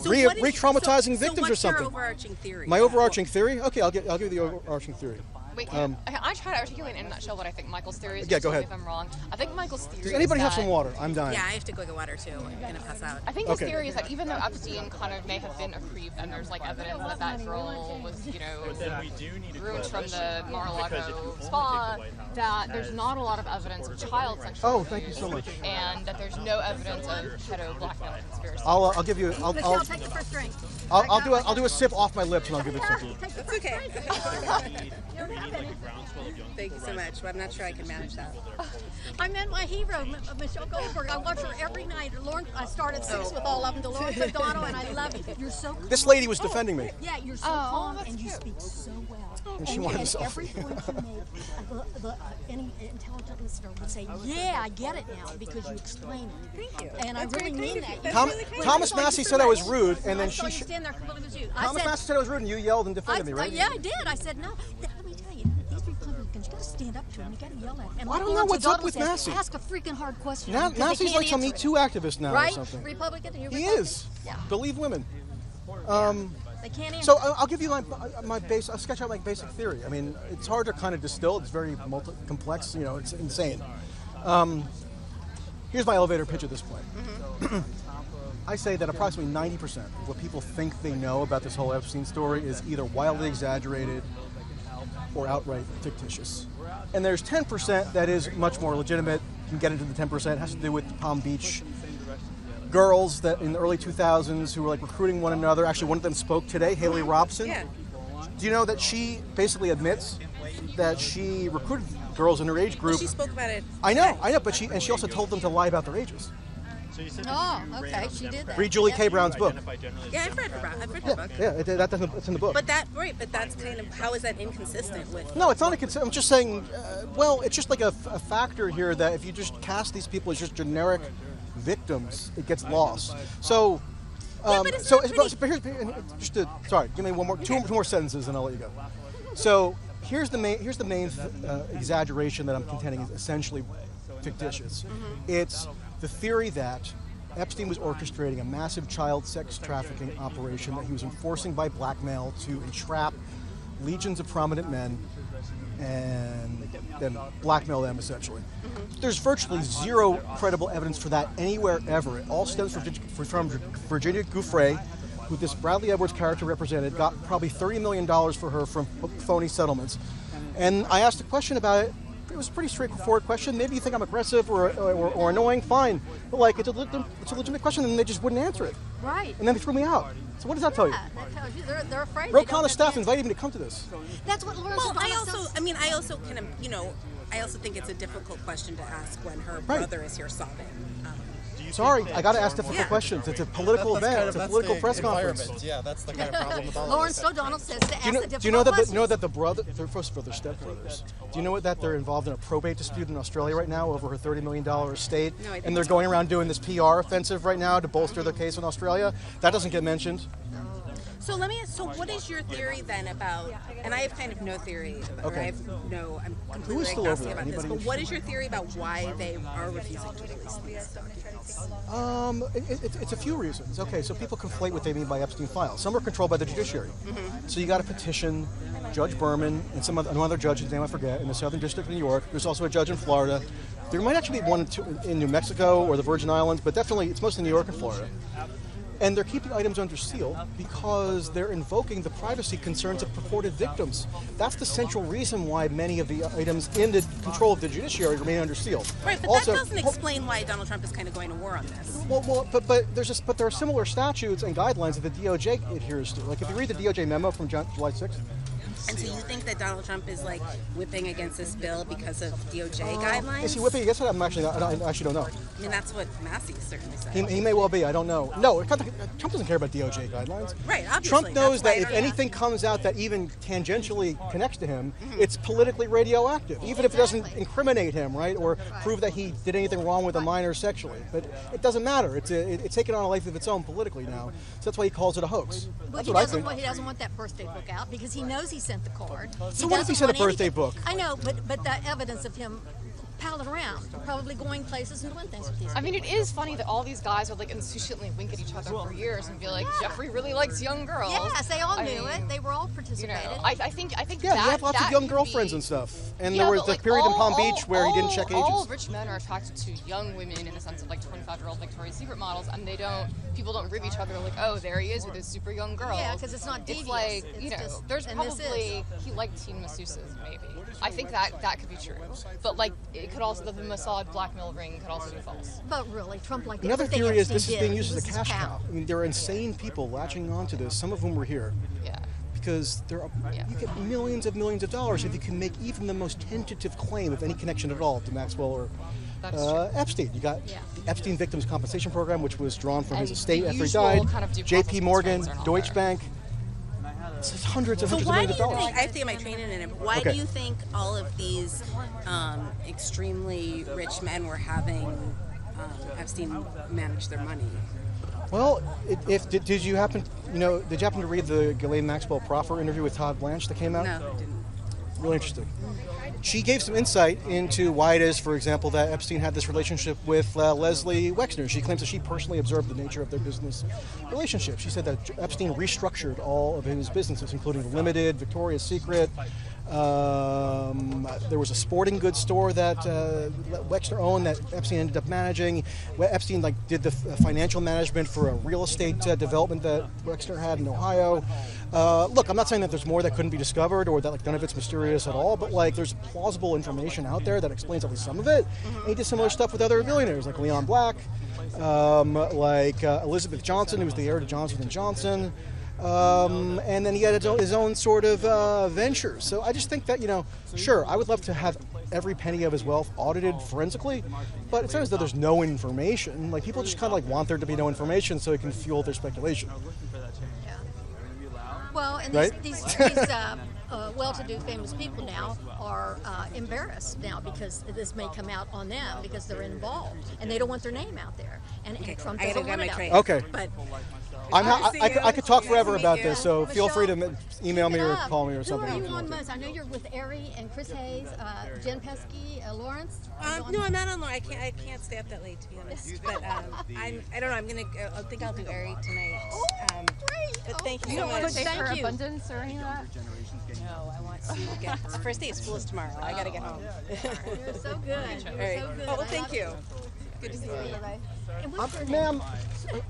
re-traumatizing victims or something. What's your overarching theory? My overarching theory? Okay, I'll give you the overarching theory. Wait, I try to articulate in a nutshell what I think Michael's theory is. Yeah, go ahead. If I'm wrong, I think Michael's theory. Does anybody is have that, some water? I'm dying. Yeah, I have to go get water too. I'm gonna pass out. I think his theory is that even though Epstein kind of may have been a creep, and there's like evidence that that girl was, groomed from the Mar-a-Lago spa, that there's not a lot of evidence of child sexual abuse. Oh, thank you so much. And that there's no evidence of pedo blackmail conspiracy. I'll give you. I'll take the first drink. I'll do a sip off my lips and I'll give it to you. That's okay. Thank you so much. Well, I'm not sure I can manage that. I met my hero, Michelle Goldberg. I watch her every night. I start at 6 with all of them. Lawrence O'Donnell, and I love you. You're so cool. This lady was defending me. Yeah, you're so calm and you speak so well. And she wanted a selfie. Every point you make, any intelligent listener would say, "Yeah, I get it now because you explain it." Thank you. And I really mean that. Thomas Massey said I was rude, and then Thomas Massey said I was rude, and you yelled and defended me, right? Yeah, I did. I said no. Let me me tell you, these Republicans, you got to stand up to them. You got to yell at them. And I don't know what's up with Massey. Ask a freaking hard question. Massey's like some Me Too activist now right? or something. Republican? He is. Yeah. Believe women. They can't answer. So I'll give you my base. I'll sketch out my basic theory. I mean, it's hard to kind of distill. It's very complex. You know, it's insane. Here's my elevator pitch at this point. I say that approximately 90% of what people think they know about this whole Epstein story is either wildly exaggerated or outright fictitious. And there's 10% that is much more legitimate. You can get into the 10%. It has to do with the Palm Beach girls that in the early 2000s who were like recruiting one another. Actually, one of them spoke today, Haley Robson. Yeah. Do you know that she basically admits that she recruited girls in her age group? Well, she spoke about it. I know, but she also told them to lie about their ages. Oh, okay, she did that. Read Julie K. Brown's book. Yeah, I've read her book. Yeah, it's in the book. But that's kind of, how is that inconsistent with? No, it's not inconsistent. I'm just saying, well, it's just like a factor here that if you just cast these people as just generic victims, it gets lost. So, but here's just to, sorry, give me two more sentences and I'll let you go. So here's the main exaggeration that I'm contending is essentially fictitious. It's the theory that Epstein was orchestrating a massive child sex trafficking operation that he was enforcing by blackmail to entrap legions of prominent men and then blackmail them essentially. There's virtually zero credible evidence for that anywhere ever. It all stems from Virginia Giuffre, who this Bradley Edwards character represented, got probably $30 million for her from phony settlements. And I asked a question about it. It was a pretty straightforward question. Maybe you think I'm aggressive or annoying, fine. But like, it's a legitimate question and they just wouldn't answer it. Right. And then they threw me out. So what does that tell you? That tells you they're afraid. Ro Khanna's staff invited me to come to this. That's what Laura. Well, I also kind of, I also think it's a difficult question to ask when her brother is here sobbing. Sorry, I got to ask difficult questions. It's a political event. It's a political press conference. Yeah, that's the kind of problem with all Lawrence of this. O'Donnell says to ask the difficult Do you know that questions. the brother, they're first brothers, stepbrothers. Do you know that they're involved in a probate dispute in Australia right now over her $30 million estate? No, I and they're going around doing this PR offensive right now to bolster their case in Australia. That doesn't get mentioned. So so what is your theory then about, and I have kind of no theory, I'm completely agnostic about this, but what is your theory about why they are refusing to release these documents? It's a few reasons. Okay, so people conflate what they mean by Epstein files. Some are controlled by the judiciary. So you got to petition Judge Berman and another judge, whose name I forget, in the Southern District of New York. There's also a judge in Florida. There might actually be one or two in New Mexico or the Virgin Islands, but definitely it's mostly New York and Florida. And they're keeping items under seal because they're invoking the privacy concerns of purported victims. That's the central reason why many of the items in the control of the judiciary remain under seal. Right, but also, that doesn't explain why Donald Trump is kind of going to war on this. But there are similar statutes and guidelines that the DOJ adheres to. Like if you read the DOJ memo from July 6th. And so you think that Donald Trump is like whipping against this bill because of DOJ guidelines? Is he whipping against it? I actually don't know. I mean, that's what Massey certainly said. He may well be. I don't know. No, Trump doesn't care about DOJ guidelines. Right, obviously. Trump knows that if anything comes out that even tangentially connects to him, it's politically radioactive, even if it doesn't incriminate him, right, or prove that he did anything wrong with a minor sexually. But it doesn't matter. It's taken on a life of its own politically now. So that's why he calls it a hoax. That's what I think. He doesn't want that birthday book out because he knows he sent the card. So what if he sent a birthday book? I know, but the evidence of him palling around, probably going places and doing things with these. I mean, it is funny that all these guys would like insistently wink at each other for years and be like, Jeffrey really likes young girls. Yes, they all knew it. They were all participated. I think yeah, he had lots of young girlfriends and stuff. And there was the period in Palm Beach where he didn't check ages. All rich men are attracted to young women in the sense of like 25-year-old Victoria's Secret models, and people don't rib each other like, oh, there he is with his super young girl. Yeah, because it's not devious. It's like, there's probably, he liked teen masseuses, maybe. I think that could be true. But like, it could also, the Mossad blackmail ring could also be false. But really, Trump liked another everything theory is this Epstein is being did. used as a cash cow. I mean, there are insane people latching onto this, some of whom were here. Yeah. Because you get millions of dollars if you can make even the most tentative claim of any connection at all to Maxwell or Epstein. You got the Epstein Victims Compensation Program, which was drawn from his estate after he died. Kind of J.P. Morgan, Deutsche Bank. It's hundreds of millions of dollars. I have to get my training in it. Why do you think all of these extremely rich men were having Epstein manage their money? Well, did you happen to read the Ghislaine Maxwell Proffer interview with Todd Blanche that came out? No, I didn't. Really interesting. She gave some insight into why it is, for example, that Epstein had this relationship with Leslie Wexner. She claims that she personally observed the nature of their business relationship. She said that Epstein restructured all of his businesses, including Limited, Victoria's Secret. There was a sporting goods store that Wexner owned that Epstein ended up managing. Epstein did the financial management for a real estate development that Wexner had in Ohio. Look, I'm not saying that there's more that couldn't be discovered or that none of it's mysterious at all, but there's plausible information out there that explains at least some of it. And he did similar stuff with other billionaires like Leon Black, Elizabeth Johnson, who was the heir to Johnson & Johnson. And then he had his own sort of ventures. So I just think that, sure, I would love to have every penny of his wealth audited forensically, but it's not as though there's no information. People just kind of want there to be no information so it can fuel their speculation. Well, and right? these well-to-do famous people now are embarrassed now because this may come out on them because they're involved and they don't want their name out there. And Trump doesn't want it out there. Okay. But I could talk forever about this, so feel free to email me or call me or something. Who are you on most? I know you're with Ari and Chris Hayes, Jen Pesky, Lawrence. No, I'm not on Lawrence. I can't stay up that late, to be honest. But I don't know. I think I'll do Ari tonight. Great. But thank you You so don't want much. to stay for abundance or any of that? No, I want to get. The first day of school is tomorrow. I gotta get home. You're so good. You're All right. so good. Oh, well, thank you. Good to see you. Ma'am,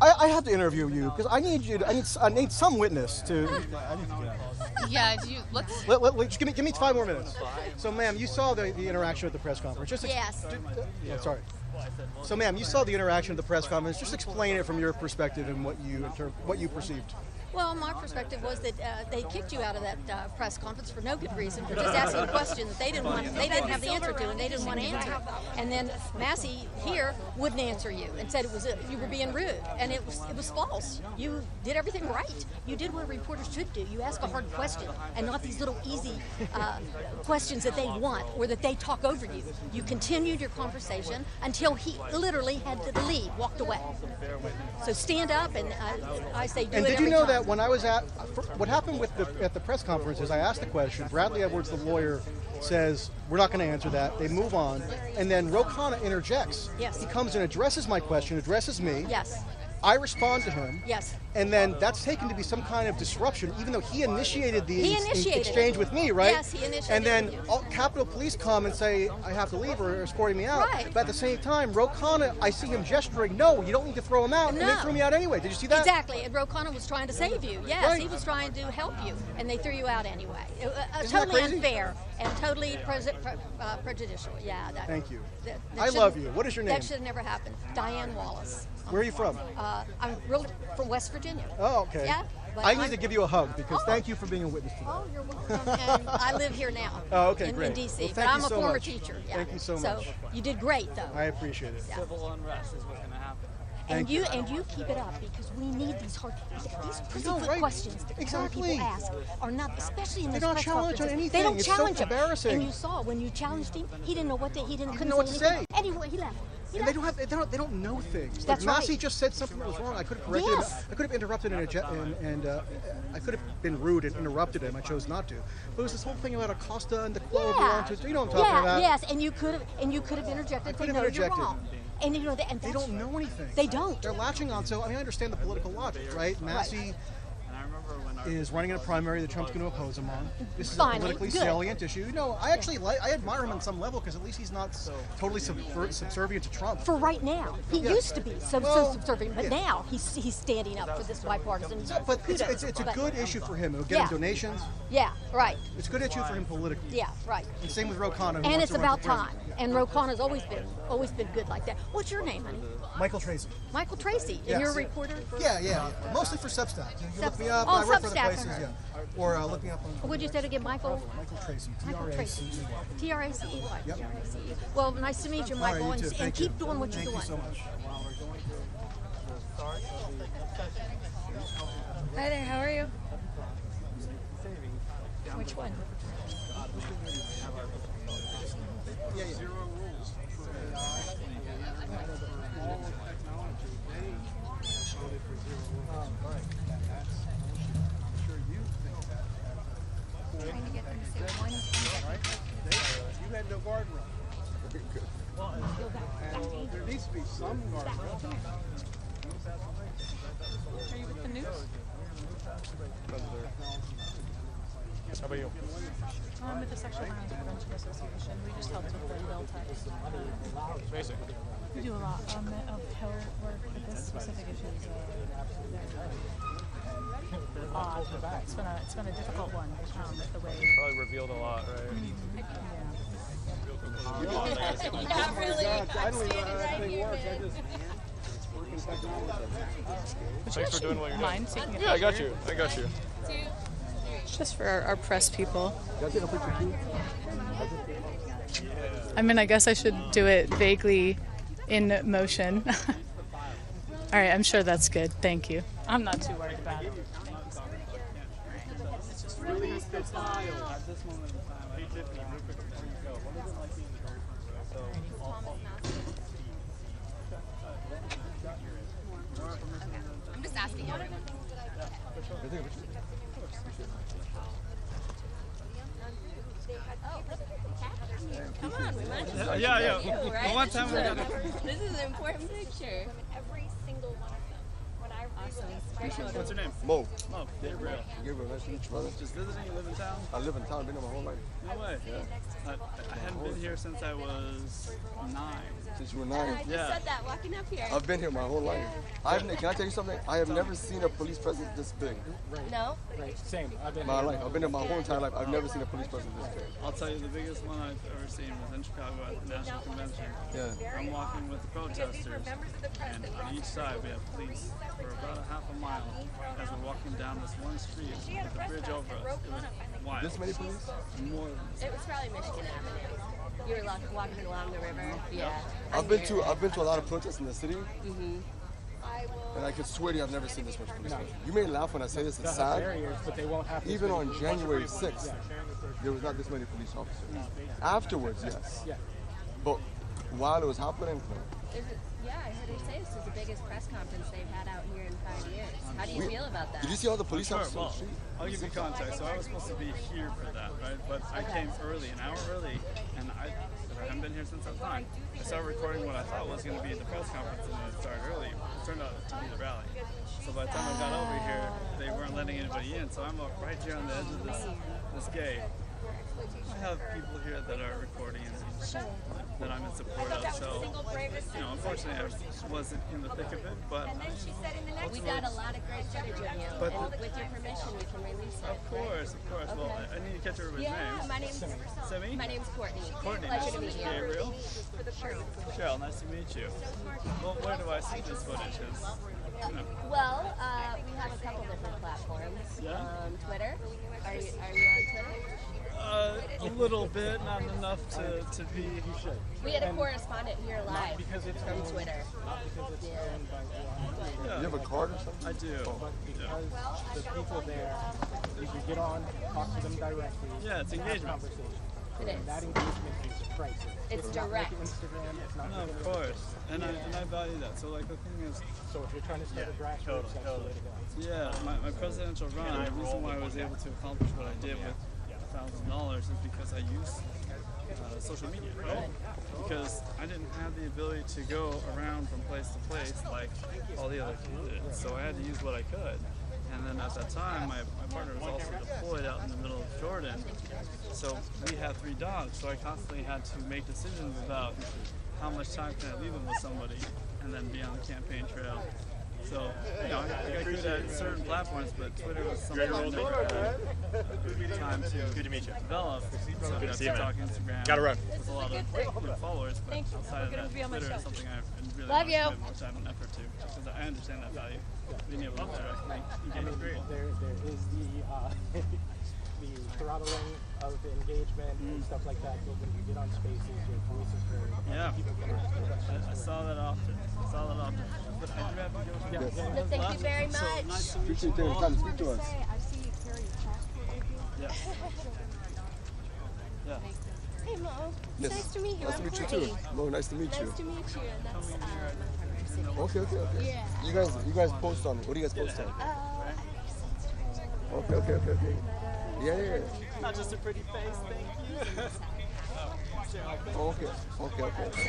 I have to interview you because I need some witness to. Yeah, let's. Just give me 5 more minutes. So, ma'am, you saw the interaction at the press conference. Yes. Sorry. So, ma'am, you saw the interaction at the press conference. Just explain it from your perspective and what you perceived. Well, my perspective was that they kicked you out of that press conference for no good reason, for just asking a question that they didn't have the answer to, and they didn't want to answer. And then Massey here wouldn't answer you and said you were being rude, and it was false. You did everything right. You did what reporters should do. You ask a hard question, and not these little easy questions that they want or that they talk over you. You continued your conversation until he literally had to leave, walked away. So stand up, and I say do it every time. And did you know that when I was what happened at the press conference is I asked the question, Bradley Edwards, the lawyer, says, we're not going to answer that. They move on. And then Ro Khanna interjects. Yes. He comes and addresses my question, addresses me. Yes. I respond to him. Yes. And then that's taken to be some kind of disruption, even though he initiated the exchange it. with me, right? Yes, he initiated And then it. Capitol Police come and say, I have to leave or are escorting me out. Right. But at the same time, Ro Khanna, I see him gesturing, no, you don't need to throw him out. No. And they threw me out anyway. Did you see that? Exactly. And Ro Khanna was trying to save you. Yes, Right. he was trying to help you, and they threw you out anyway. Isn't that Totally crazy? unfair and totally prejudicial. Yeah. Thank you. That I love you. What is your name? That should have never happened. Diane Wallace. Where are you from? I'm really from West Virginia. Oh, okay. Yeah. but I need to give you a hug because thank you for being a witness today. Oh, you're welcome. And I live here now. Oh, okay, in great. D.C. Well, but thank I'm you a so former much. teacher. Yeah. Thank you so So much. you did great, though. I appreciate it. Yeah. Civil unrest is what's going to happen. And you keep it up because we need these pussyfoot right. questions that Exactly. people ask are not, especially in They those don't press challenge on conferences. anything. They don't It's so challenge him. embarrassing. And you saw when you challenged him, he didn't know couldn't know what to anything. say. Anyway, he left. And they don't know things. That's Massey right. just said something that was wrong. I could have corrected Yes. him. I could have interrupted and I could have been rude and interrupted him. I chose not to. But it was this whole thing about Acosta and the club. You know what I'm talking about? Yes, and you could have interjected. I could have You're interjected. wrong. And you know, They don't know anything. They don't. They're latching on. So I understand the political logic, right? Massey is running in a primary that Trump's going to oppose him on. This is Finally, a politically good. salient issue. No, I actually I admire him on some level because at least he's not totally subservient to Trump. For right now, he Yeah. used to be so Well, subservient, but yeah. now he's standing up for this bipartisan. But kudos. it's a But- good issue for him. It'll get him donations. Yeah, right. It's a good issue for him politically. Yeah, right. And same with Ro Khanna. who And wants it's to run about for president. time. And Ro Khanna's always been good like that. What's your name, honey? Michael Tracy. Michael Tracy. Yes. And you're a reporter? Yeah. Mostly for Substack. You look me up. Oh, I work for the Substack. places. Yeah. Or look me up on. What'd you say again, Michael? Michael Tracy. Michael Tracy. T-R-A-C-E-Y. T-R-A-C-E-Y. Yep. T-R-A-C-E. Well, nice to meet you, All right, Michael, you too. and Thank keep you. doing what you're Thank doing. you so much. Hi there, how are you? Which one? Trying to get them to say one thing and no guardrail. Well, there needs to be some guardrail. Are you with the news? How about you? I'm with the Sexual Violence Prevention Association. We just helped with the bill text. Basic. We do a lot of her work, but this specific issue is odd. It's been a difficult one with the way. Probably revealed a lot, right? Not really. I don't even know how that thing works. I just working technology. Thanks for doing what you're doing. Mind taking a Yeah, I got you. I got you. Just for our press people. I mean, I guess I should do it vaguely in motion. All right, I'm sure that's good. Thank you. I'm not too worried about it. Release the file at this moment in time. Hey, Tiffany, real quick before you go, what is it like being the I'm just asking you. Come on, we might just Yeah. you, right? One time we got This is an important picture. Every single one of them. When I What's your name? Mo. Mo. Gabriel. Gabriel, nice to meet you, brother. Just visiting. You live in town? I live in town. I've been here my whole life. No way. Yeah. I hadn't been here since I was 9. Since you were 9? I just said that walking up here. I've been here my whole life. Can I tell you something? I have never seen a police presence this big. No? Right, same. I've been My life. I've been here my whole entire life. I've never seen a police presence this big. I'll tell you, the biggest one I've ever seen was in Chicago at the National Convention. Yeah. I'm walking with the protesters, and on each side we have police for about a half a mile as we're walking down this one street with the bridge over us. It was wild. This many police? More than It was probably Michigan Avenue. You were walking along the river. Yeah. I've been to a lot of protests in the city. Mm-hmm. And I can swear to you, I've never seen this much police. You may laugh when I say this, it's sad. But they won't have Even on January 6th, there was not this many police officers. Afterwards, yes. Yeah. But while it was happening, Yeah, I heard her say this is the biggest press conference they've had out here in 5 years. How do you feel about that? did you see all the police officers on Well, the street? I'll give you context. So I was supposed to be here for that, right? But I came early, an hour early, and I haven't been here since I was 9. I started recording what I thought was going to be the press conference, and it started early. It turned out to be the rally. So by the time I got over here, they weren't letting anybody in. So I'm right here on the edge of this gate. I have people here that are recording and that I'm in support of. So, unfortunately, I wasn't in the thick of it, but We got a lot of great footage of you, But- and with your permission, we can release it. Of course. Well, I need to catch everybody's names. My name's Simi? My name's Courtney. Courtney, Pleasure nice to to meet meet you. you. Gabriel? Cheryl, nice to meet you. Well, where do I see this footage? Well, we have a couple different platforms. Yeah? Twitter. Are you on Twitter? A little bit, not enough to be. We had a correspondent here live from Twitter. Yeah. You have a card or something? I do. Because the people there, you can get on, talk to them directly. Yeah, it's have engagement. Conversation. It is. That engagement is priceless. It's not direct. like Instagram. It's not No, like of course. And I value that. So, like, the thing is. So if you're trying to start a grassroots, that's the way to go. Yeah, my presidential run, the reason why I was able to accomplish what I did with $1,000 is because I used social media, right? Because I didn't have the ability to go around from place to place like all the other candidates, so I had to use what I could. And then at that time, my partner was also deployed out in the middle of Jordan, so we had 3 dogs, so I constantly had to make decisions about how much time can I leave them with somebody and then be on the campaign trail. So, I think I could at certain platforms, but Twitter was something I never had time to develop. So I got TikTok, Instagram. Gotta run. With a lot of good followers, but outside of that, Twitter is something I really want to spend more time and effort to, because I understand that value. Being able to directly engage great. There is the throttling of engagement and stuff like that. But when you get on spaces, your voice is heard. Yeah, People can ask you questions. I saw that often. But I do have to go. Well, thank you very much. So nice to meet Appreciate you you all. taking the time to speak to us. I see you carry a passport with you. Yes. Yeah. Hey, Mo. Yes. Nice to meet you. Nice to I'm meet you Courtney. too. No, nice to meet you. Nice to meet you. And that's my partner, Sydney. Okay. Yeah. You guys post on. What do you guys post on? Okay. Yeah. Not just a pretty face, thank you. Oh, okay, okay, okay. So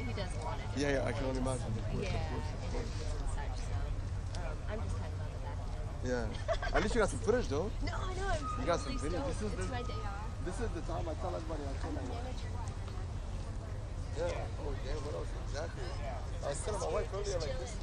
he doesn't want it. Yeah, I can only imagine. Of course, Yeah. of course, of course. Such, so, I'm just talking about the back end. Yeah. At least you got some footage, though. No, I know. I'm You got some totally video. stoked. It's my day off. This is the time I tell everybody. I'm a manager. Yeah. Oh, damn. What else? Exactly. I was telling my wife earlier, like this.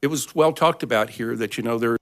It was well talked about here that, there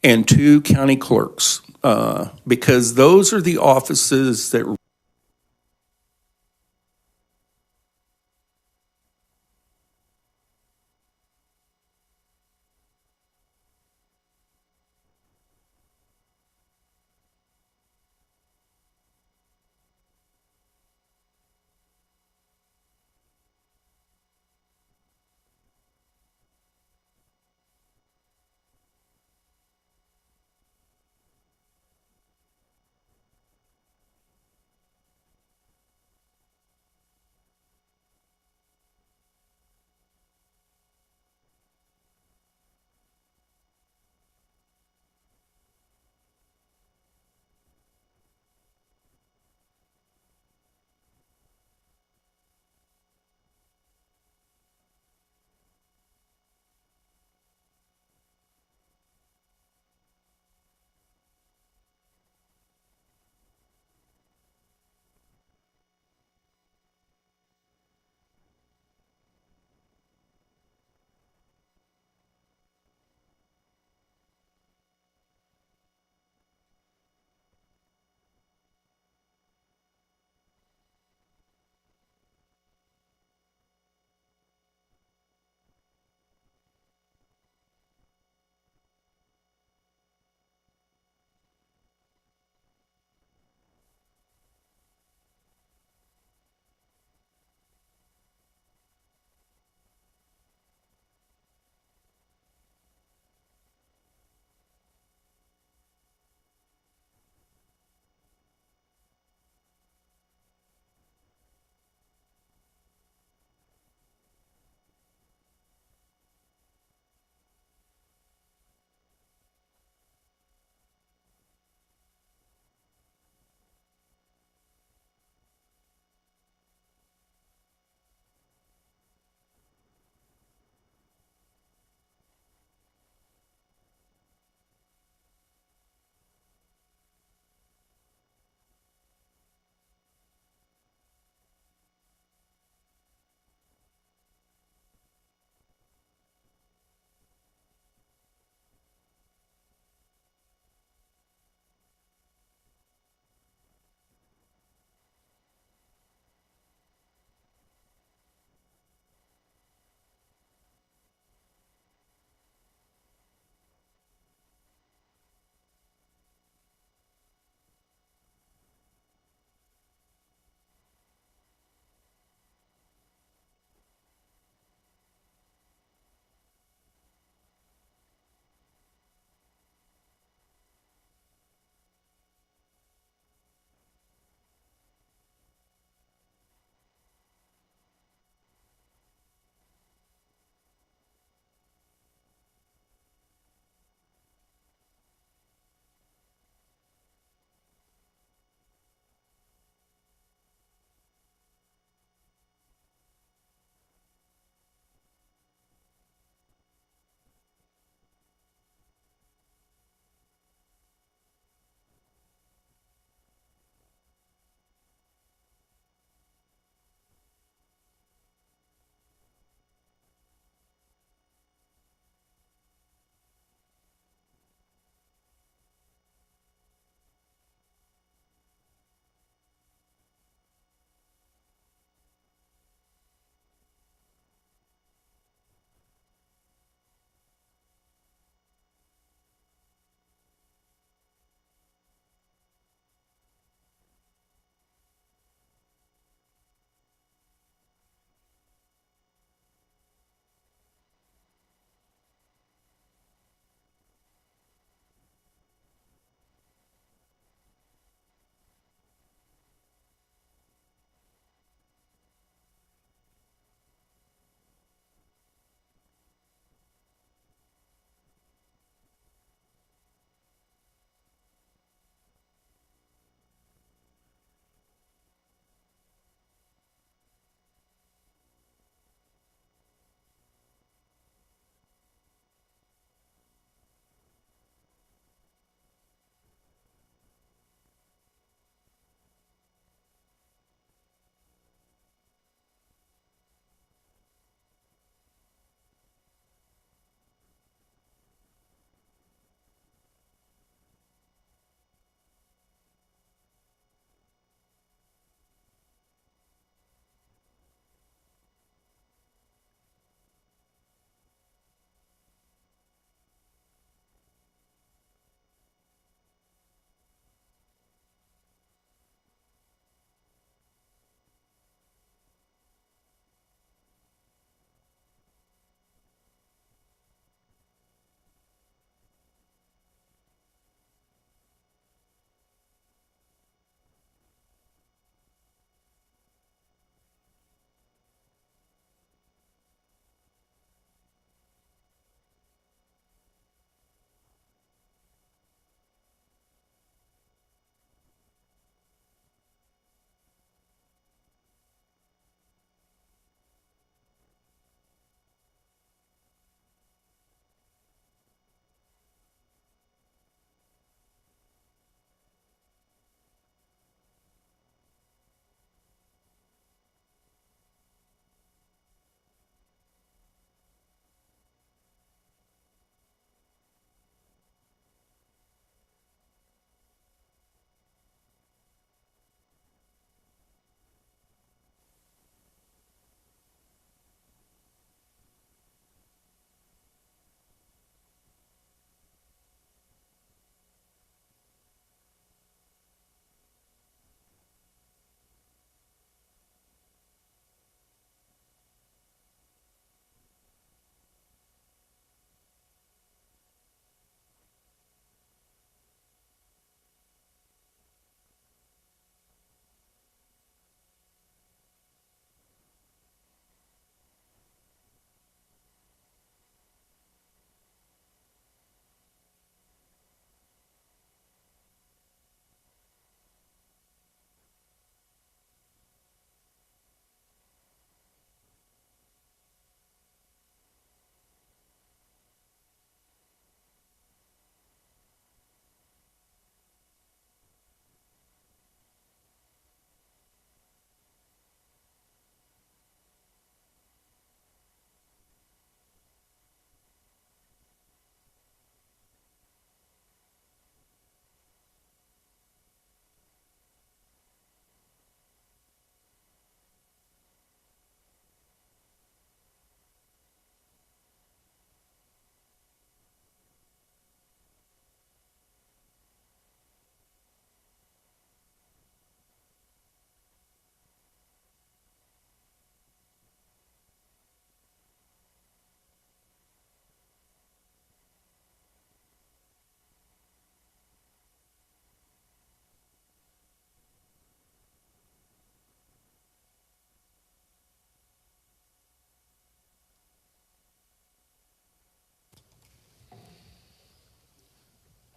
and 2 county clerks, because those are the offices that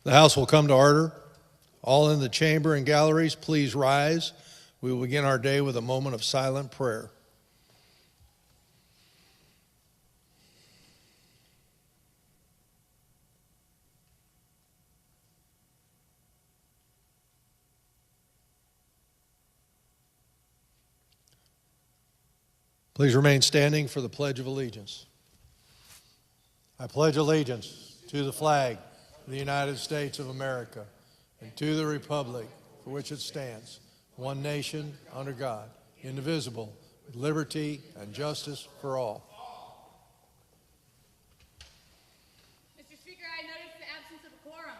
The House will come to order. All in the chamber and galleries, please rise. We will begin our day with a moment of silent prayer. Please remain standing for the Pledge of Allegiance. I pledge allegiance to the flag of the United States of America and to the republic for which it stands, one nation, under God, indivisible, with liberty and justice for all. Mr. Speaker, I notice the absence of a quorum.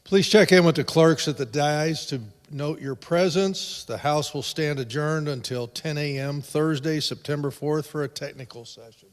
Please check in with the clerks at the dais to note your presence. The House will stand adjourned until 10 a.m. Thursday, September 4th for a technical session.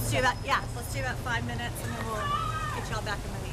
Let's do about 5 minutes, and then we'll get y'all back in the meeting.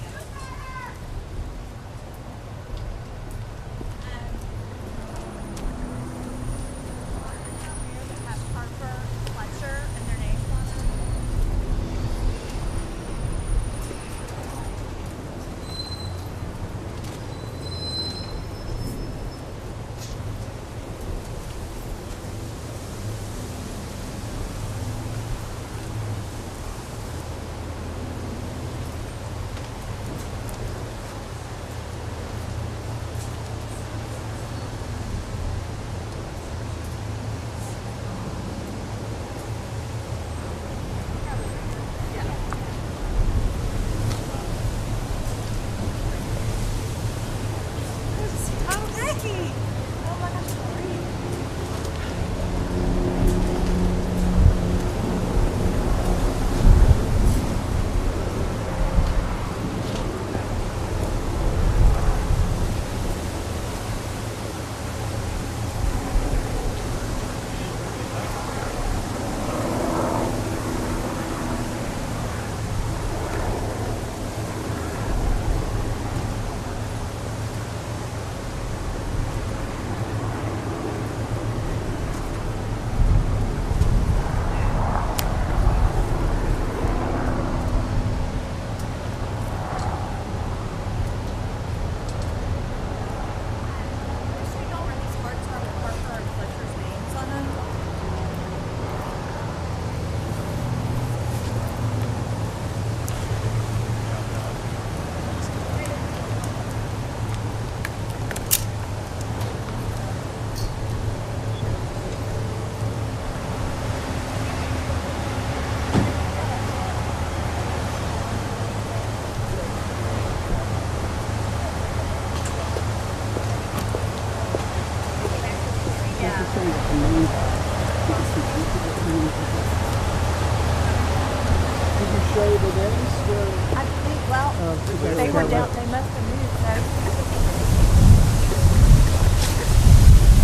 They were down, they must have moved, so.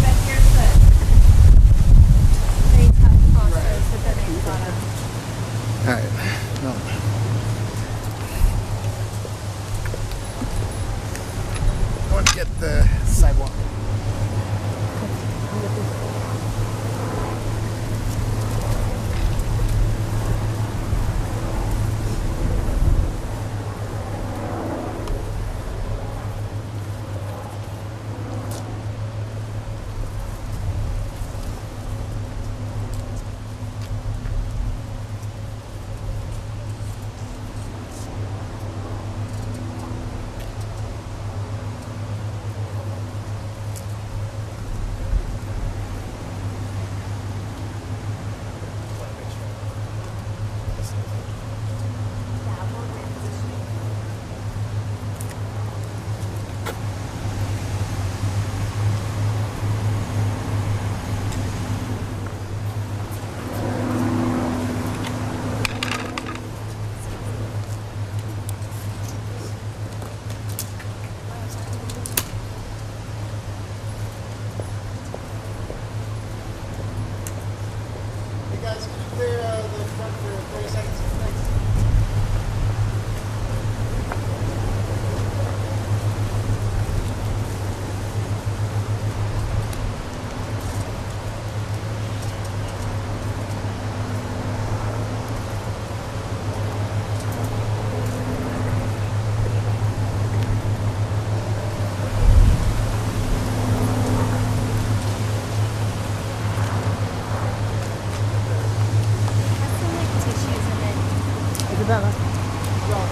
But here's the, they have crossroads with their names on them. All right. No. I want to get the sidewalk.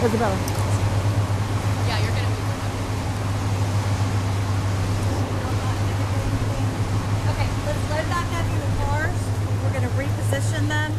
Isabella. Yeah, you're gonna move. Okay, let's load back up in the cars. We're going to reposition them.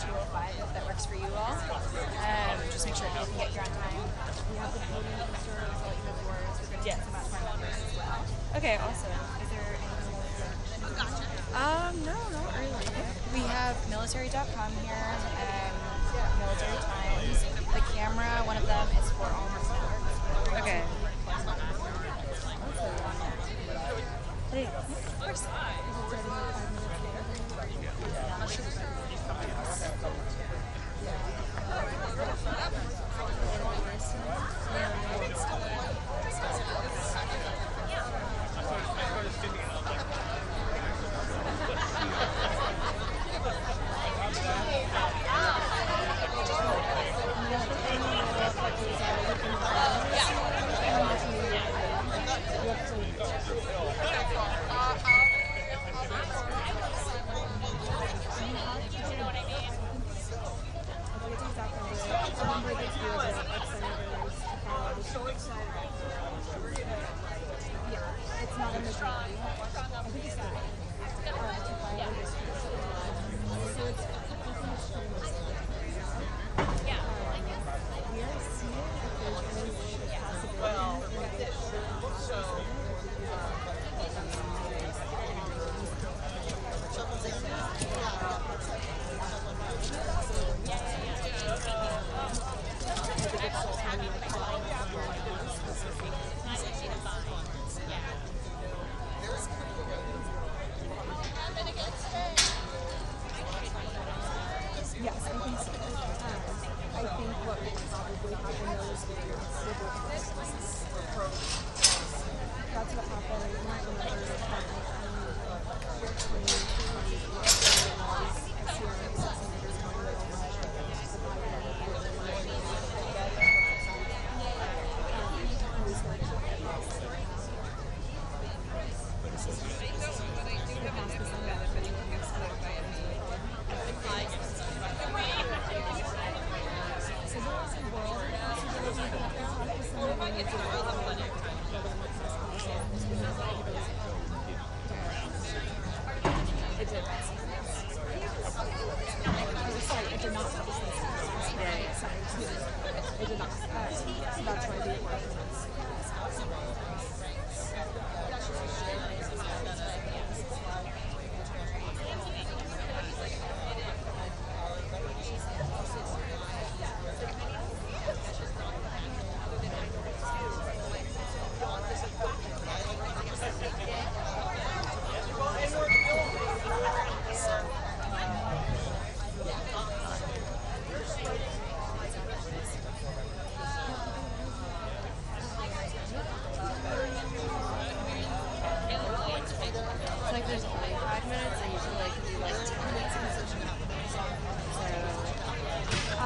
2:05 if that works for you all. Just make sure you can get here on time. We have the podium poster, so you have yours. We're going to talk about my members as well. Okay, awesome. Is there anything else? No, not really. We have military.com here, Military Times. The camera, one of them is for all of networks. Okay. Hey, of course.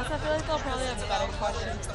I feel like they'll probably have better questions to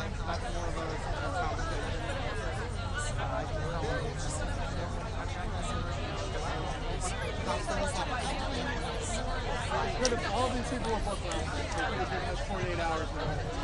That's more of a conversation. Could have all these people have booked around that. They could have given us 48 hours now.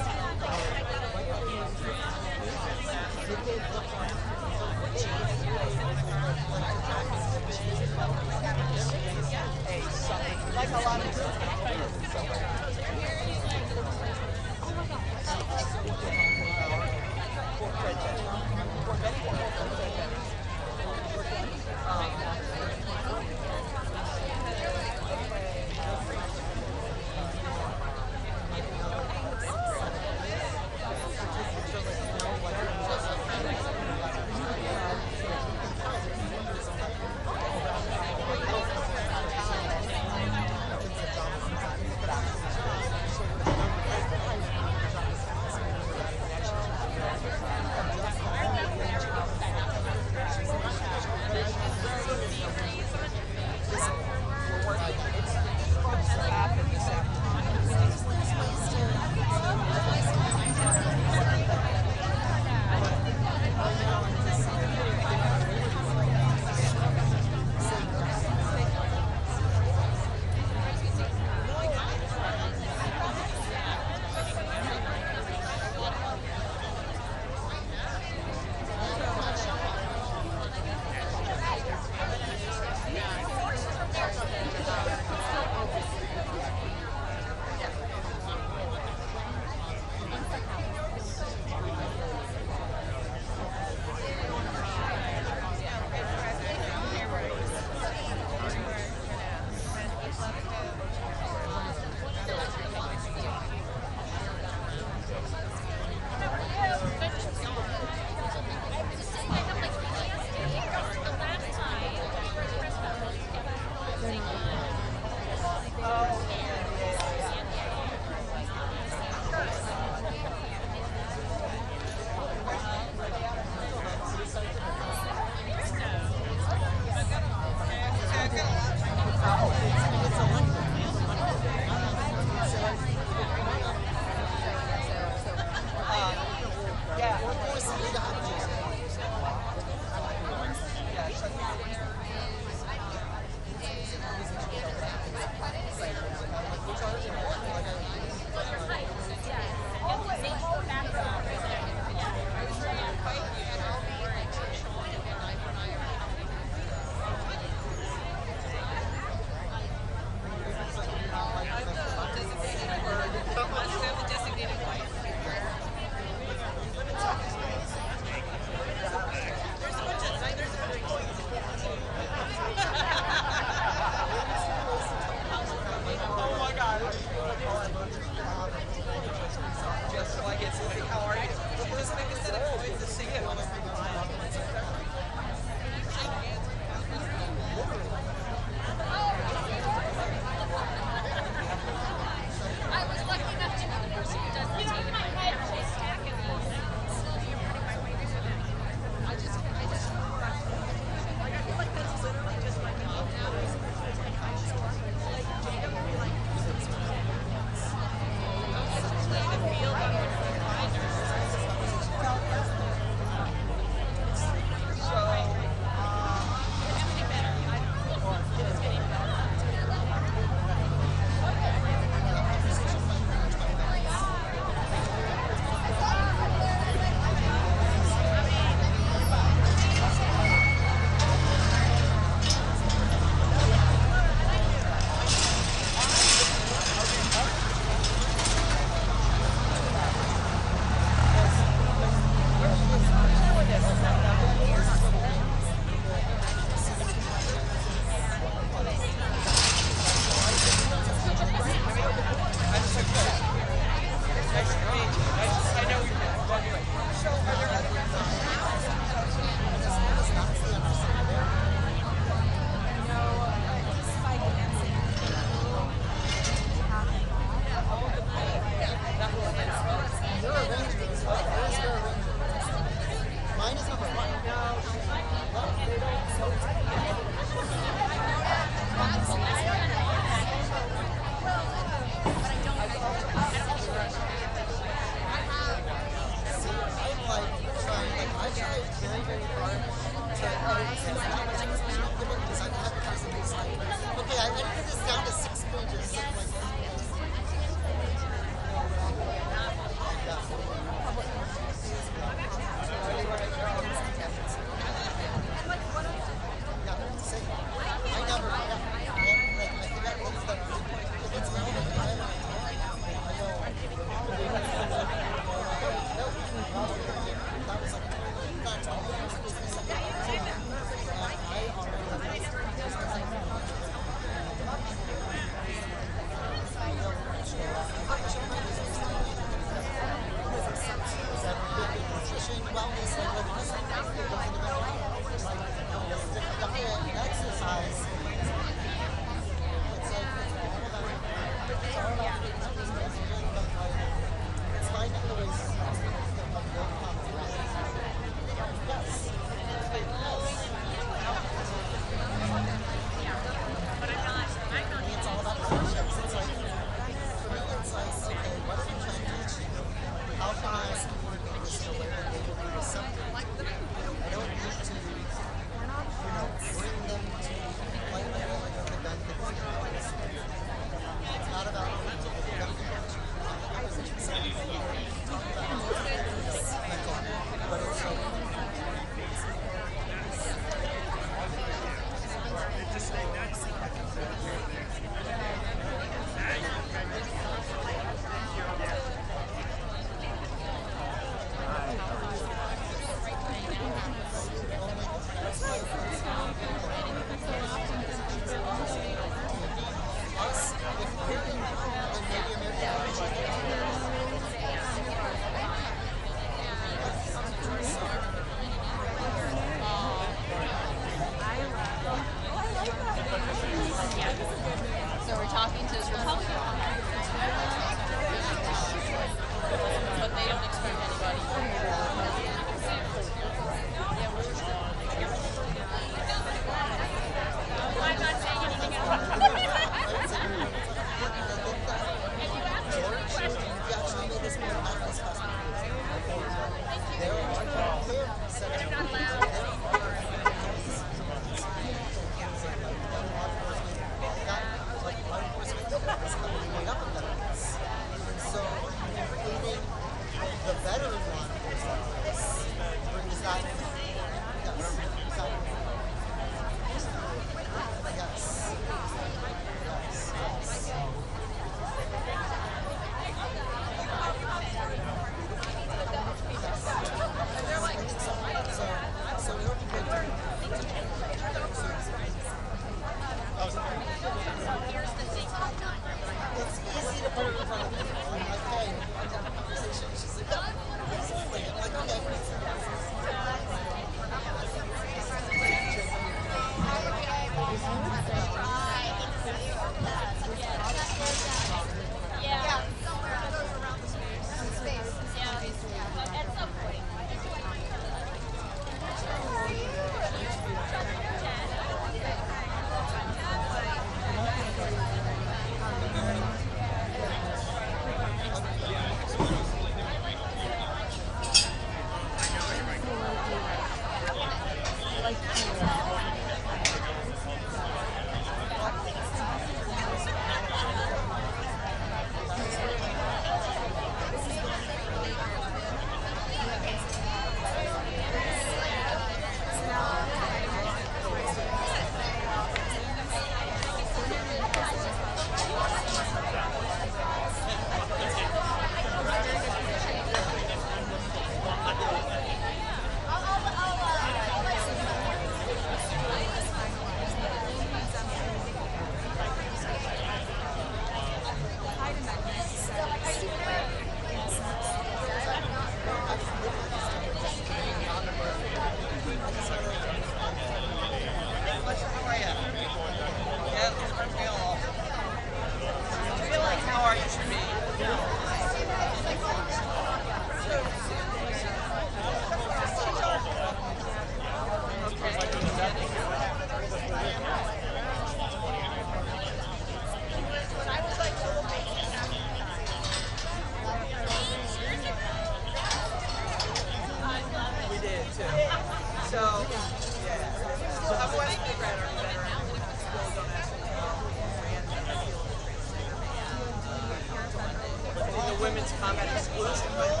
women's combat exclusion rule.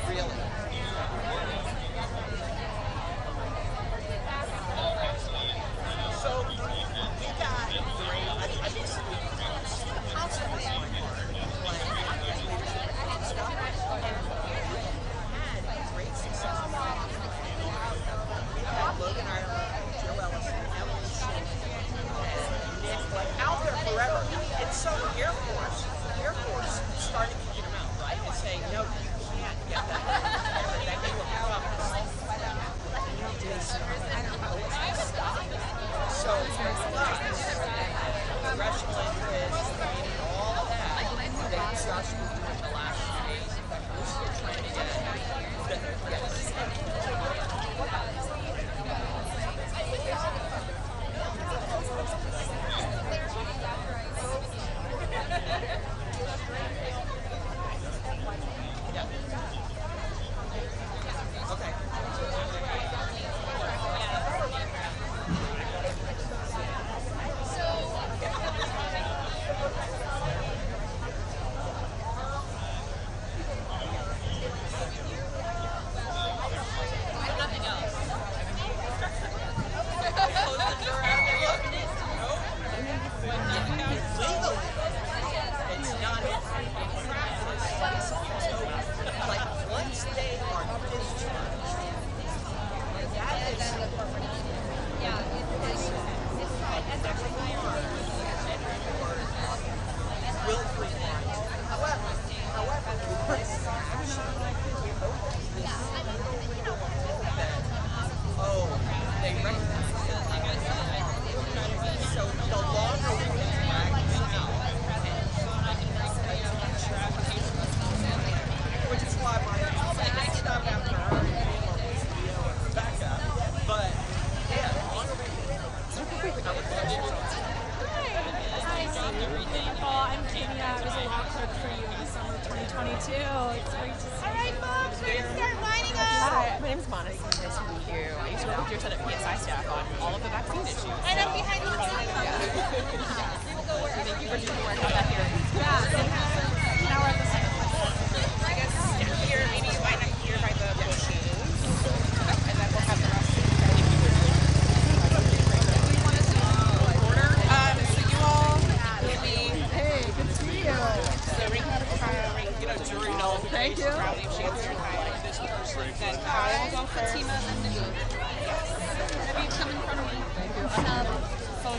Really? So we got great. I basically constantly on my part and stuff, and had great success. We had Logan Ireland, Joe Ellison, Emily Sheen, and Nick, like out there forever. And so the Air Force started kicking them out, right? And saying, no, you can't get that. That they were problems. So congressional interest, all of that, they just moved in the last few days. In fact, we're still trying to get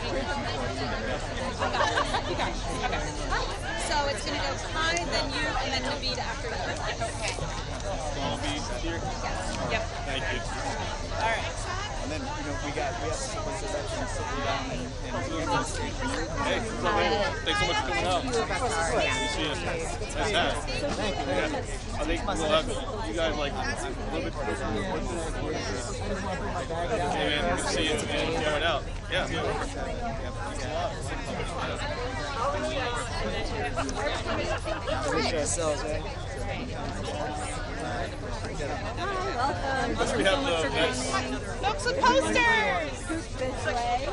voting. So it's going to go Kai, then you, and then Naveed after you. Okay. Yep. Thank you. All right. And then, we have sequences that can sit down and hey, thanks so much for coming out. Nice hat. Thank you. Yeah. I think we'll have you guys like a little bit closer. Hey man, good to see you. And going out. Yeah. Welcome. We have the Books and posters! This way. So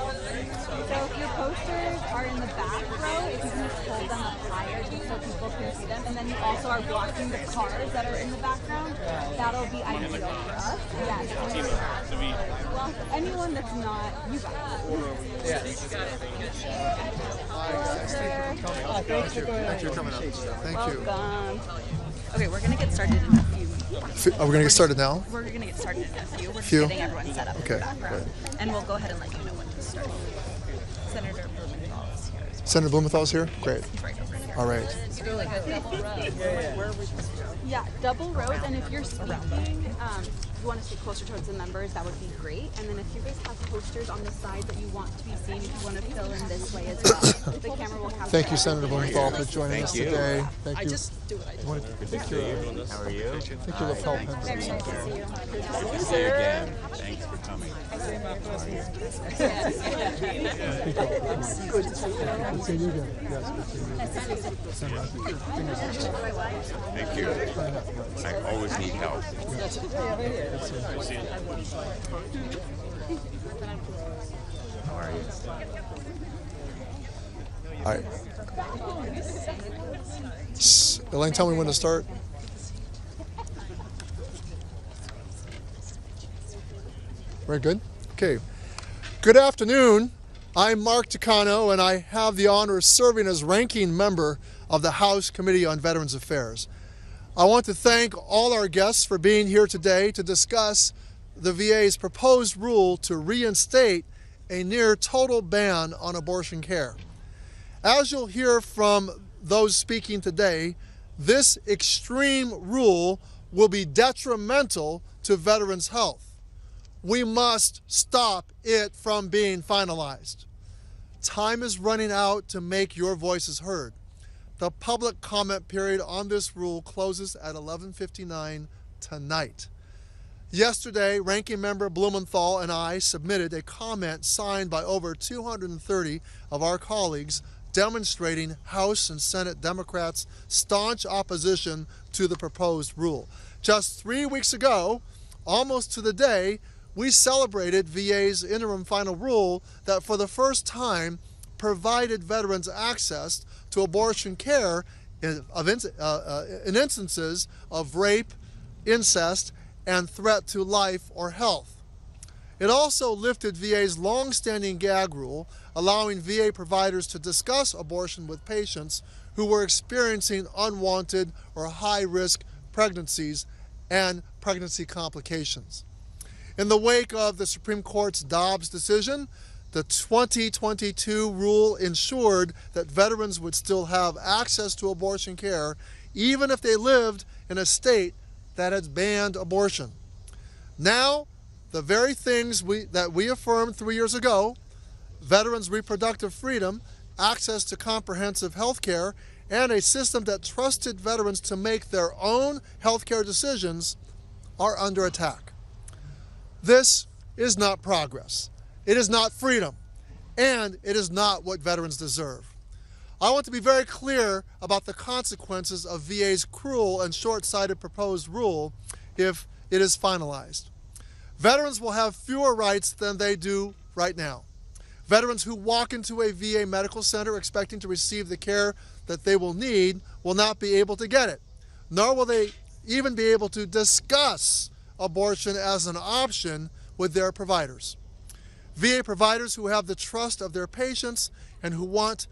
if your posters are in the back row, if you can just hold them up higher just so people can see them, and then you also are blocking the cars that are in the background, that'll be ideal for us. Yes. Well, anyone that's not you guys. Thanks for coming out. Thank you. Welcome. Okay, we're going to get started in a few. Are we going to get started now? We're going to get started in a few. We're just Few? getting everyone set up in the background. Great. And we'll go ahead and let you know when to start. Senator Blumenthal is here. Senator Blumenthal's here? Great. He's right over here. All right. It's really good. Double rows. Where are we supposed to go? Yeah, double rows. And if you're speaking, you want to stay closer towards the members, that would be great. And then if you guys have posters on the side that you want to be seen, if you want to fill in this way as well, the camera will capture. Thank you, Senator Blumenthal, for joining us today. Thank you. I just do what I do. Good to see you. How are you? I think your lapel pins. Very nice to see you. Good to see you again. Thanks for coming. Good to see you again. Yes, good to see you. Thank you. I always need help. How are you? All right. Elaine, tell me when to start. Very good. Okay. Good afternoon. I'm Mark Takano, and I have the honor of serving as ranking member of the House Committee on Veterans Affairs. I want to thank all our guests for being here today to discuss the VA's proposed rule to reinstate a near total ban on abortion care. As you'll hear from those speaking today, this extreme rule will be detrimental to veterans' health. We must stop it from being finalized. Time is running out to make your voices heard. The public comment period on this rule closes at 11:59 tonight. Yesterday, Ranking Member Blumenthal and I submitted a comment signed by over 230 of our colleagues demonstrating House and Senate Democrats' staunch opposition to the proposed rule. Just 3 weeks ago, almost to the day, we celebrated VA's interim final rule that for the first time provided veterans access to abortion care in instances of rape, incest, and threat to life or health. It also lifted VA's long-standing gag rule, allowing VA providers to discuss abortion with patients who were experiencing unwanted or high-risk pregnancies and pregnancy complications. In the wake of the Supreme Court's Dobbs decision, the 2022 rule ensured that veterans would still have access to abortion care even if they lived in a state that has banned abortion. Now, the very things that we affirmed 3 years ago, veterans' reproductive freedom, access to comprehensive health care, and a system that trusted veterans to make their own health care decisions, are under attack. This is not progress. It is not freedom, and it is not what veterans deserve. I want to be very clear about the consequences of VA's cruel and short-sighted proposed rule if it is finalized. Veterans will have fewer rights than they do right now. Veterans who walk into a VA medical center expecting to receive the care that they will need will not be able to get it, nor will they even be able to discuss abortion as an option with their providers. VA providers who have the trust of their patients and who want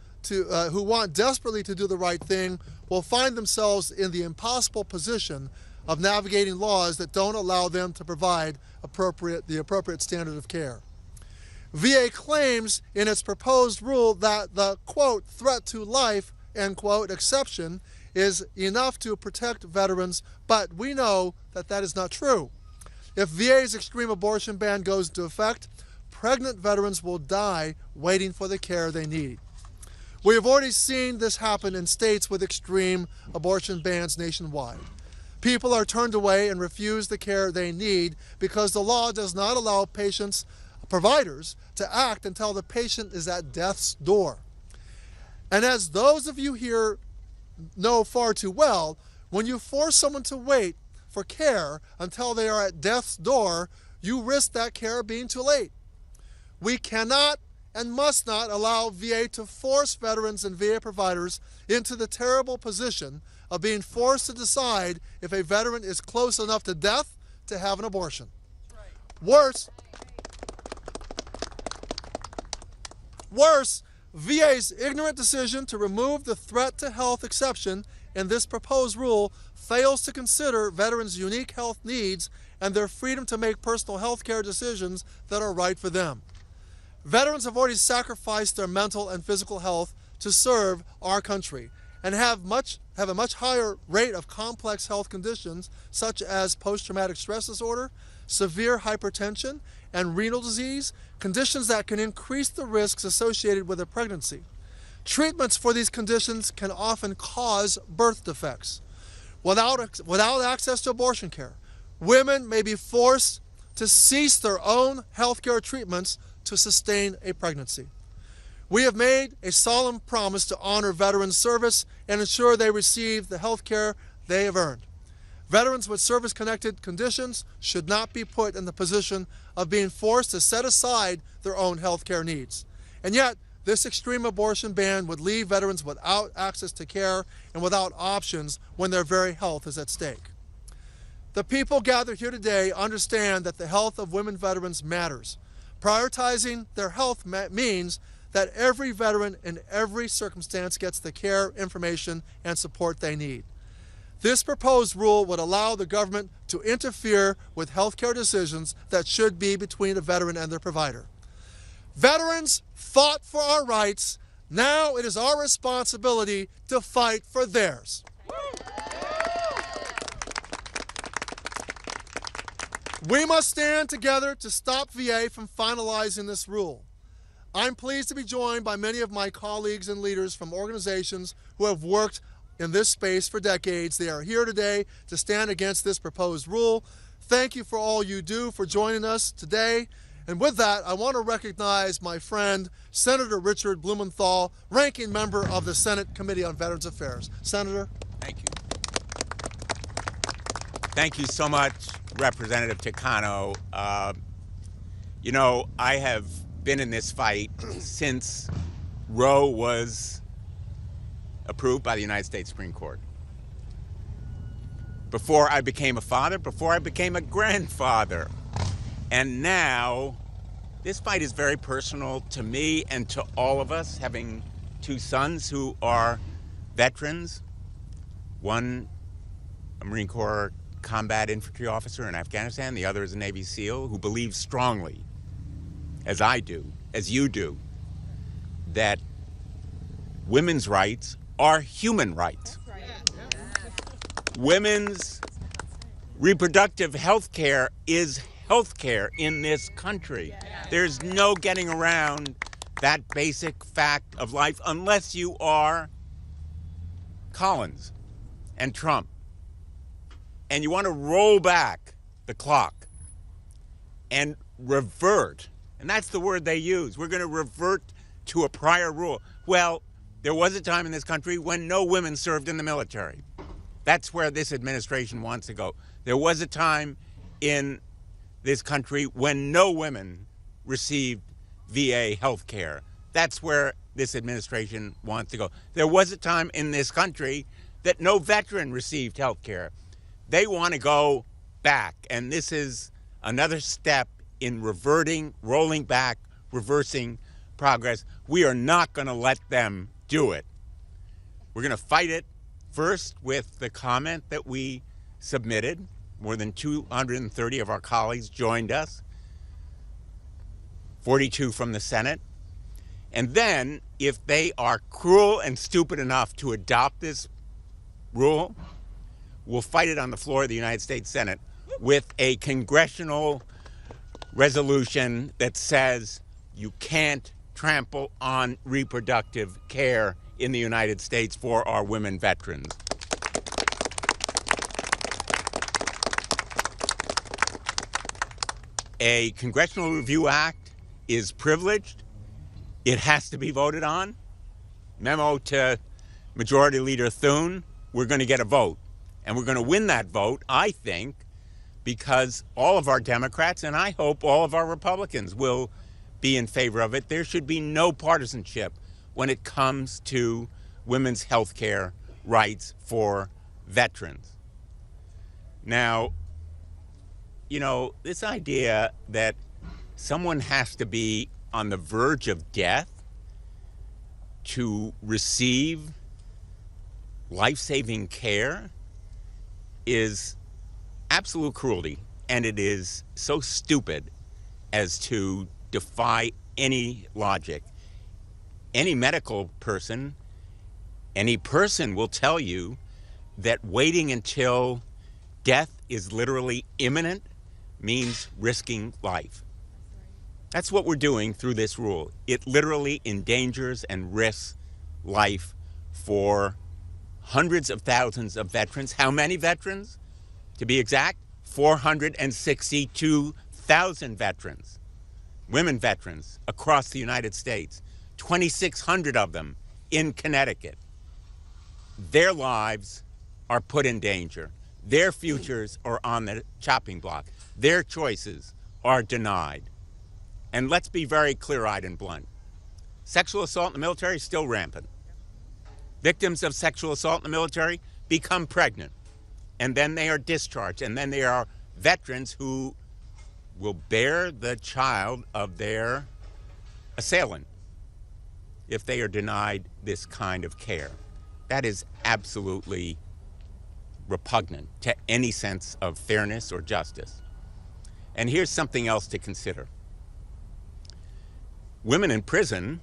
desperately to do the right thing will find themselves in the impossible position of navigating laws that don't allow them to provide the appropriate standard of care. VA claims in its proposed rule that the, quote, threat to life, end quote, exception is enough to protect veterans, but we know that that is not true. If VA's extreme abortion ban goes into effect, pregnant veterans will die waiting for the care they need. We have already seen this happen in states with extreme abortion bans nationwide. People are turned away and refuse the care they need because the law does not allow providers to act until the patient is at death's door. And as those of you here know far too well, when you force someone to wait for care until they are at death's door, you risk that care being too late. We cannot and must not allow VA to force veterans and VA providers into the terrible position of being forced to decide if a veteran is close enough to death to have an abortion. Worse, VA's ignorant decision to remove the threat to health exception in this proposed rule fails to consider veterans' unique health needs and their freedom to make personal health care decisions that are right for them. Veterans have already sacrificed their mental and physical health to serve our country and have a much higher rate of complex health conditions such as post-traumatic stress disorder, severe hypertension, and renal disease, conditions that can increase the risks associated with a pregnancy. Treatments for these conditions can often cause birth defects. Without access to abortion care, women may be forced to cease their own health care treatments to sustain a pregnancy. We have made a solemn promise to honor veterans' service and ensure they receive the health care they have earned. Veterans with service-connected conditions should not be put in the position of being forced to set aside their own health care needs. And yet, this extreme abortion ban would leave veterans without access to care and without options when their very health is at stake. The people gathered here today understand that the health of women veterans matters. Prioritizing their health means that every veteran in every circumstance gets the care, information, and support they need. This proposed rule would allow the government to interfere with health care decisions that should be between a veteran and their provider. Veterans fought for our rights. Now it is our responsibility to fight for theirs. We must stand together to stop VA from finalizing this rule. I'm pleased to be joined by many of my colleagues and leaders from organizations who have worked in this space for decades. They are here today to stand against this proposed rule. Thank you for all you do for joining us today. And with that, I want to recognize my friend, Senator Richard Blumenthal, ranking member of the Senate Committee on Veterans Affairs. Senator. Thank you. Thank you so much, Representative Takano. You know, I have been in this fight since Roe was approved by the United States Supreme Court. Before I became a father, before I became a grandfather. And now, this fight is very personal to me and to all of us, having two sons who are veterans. One, a Marine Corps combat infantry officer in Afghanistan, the other is a Navy SEAL, who believes strongly, as I do, as you do, that women's rights are human rights. Women's reproductive health care is health care in this country. There's no getting around that basic fact of life unless you are Collins and Trump. And you want to roll back the clock and revert. And that's the word they use. We're going to revert to a prior rule. Well, there was a time in this country when no women served in the military. That's where this administration wants to go. There was a time in this country when no women received VA health care. That's where this administration wants to go. There was a time in this country that no veteran received health care. They want to go back, and this is another step in reverting, rolling back, reversing progress. We are not going to let them do it. We're going to fight it first with the comment that we submitted. More than 230 of our colleagues joined us. 42 from the Senate. And then, if they are cruel and stupid enough to adopt this rule, we'll fight it on the floor of the United States Senate with a congressional resolution that says you can't trample on reproductive care in the United States for our women veterans. A Congressional Review Act is privileged. It has to be voted on. Memo to Majority Leader Thune, we're going to get a vote. And we're going to win that vote, I think, because all of our Democrats, and I hope all of our Republicans, will be in favor of it. There should be no partisanship when it comes to women's health care rights for veterans. Now, you know, this idea that someone has to be on the verge of death to receive life-saving care is absolute cruelty, and it is so stupid as to defy any logic. Any medical person, any person will tell you that waiting until death is literally imminent means risking life. That's what we're doing through this rule. It literally endangers and risks life for hundreds of thousands of veterans. How many veterans? To be exact, 462,000 veterans, women veterans across the United States, 2,600 of them in Connecticut. Their lives are put in danger. Their futures are on the chopping block. Their choices are denied. And let's be very clear-eyed and blunt. Sexual assault in the military is still rampant. Victims of sexual assault in the military become pregnant, and then they are discharged, and then they are veterans who will bear the child of their assailant if they are denied this kind of care. That is absolutely repugnant to any sense of fairness or justice. And here's something else to consider. Women in prison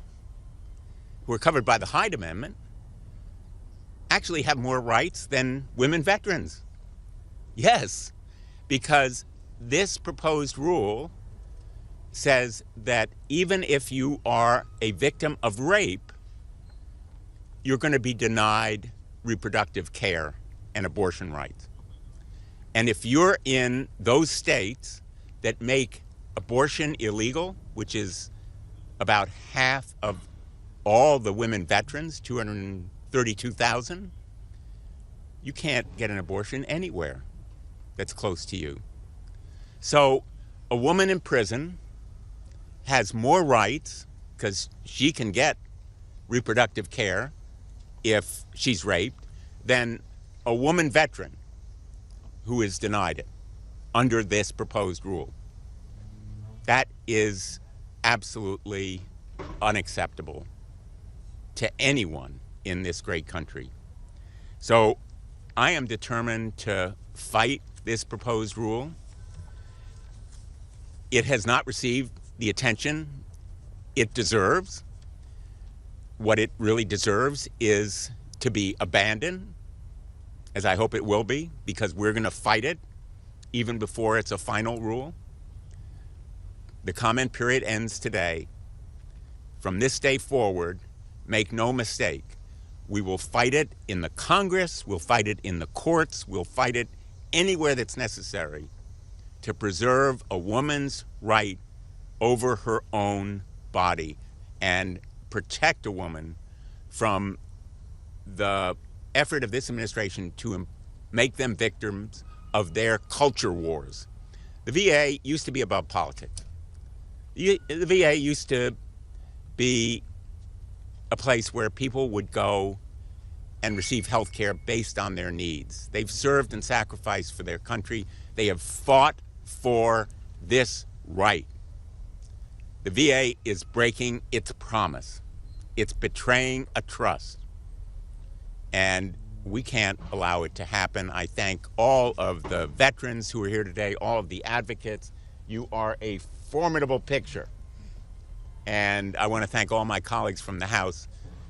who are covered by the Hyde Amendment actually have more rights than women veterans. Yes, because this proposed rule says that even if you are a victim of rape, you're going to be denied reproductive care and abortion rights. And if you're in those states that make abortion illegal, which is about half of all the women veterans, 232,000, you can't get an abortion anywhere that's close to you. So a woman in prison has more rights because she can get reproductive care if she's raped than a woman veteran who is denied it under this proposed rule. That is absolutely unacceptable to anyone in this great country. So I am determined to fight this proposed rule. It has not received the attention it deserves. What it really deserves is to be abandoned, as I hope it will be, because we're going to fight it even before it's a final rule. The comment period ends today. From this day forward, make no mistake, we will fight it in the Congress, we'll fight it in the courts, we'll fight it anywhere that's necessary to preserve a woman's right over her own body and protect a woman from the effort of this administration to make them victims of their culture wars. The VA used to be about politics. The VA used to be a place where people would go and receive health care based on their needs. They've served and sacrificed for their country. They have fought for this right. The VA is breaking its promise. It's betraying a trust. And we can't allow it to happen. I thank all of the veterans who are here today, all of the advocates. You are a formidable picture And I want to thank all my colleagues from the House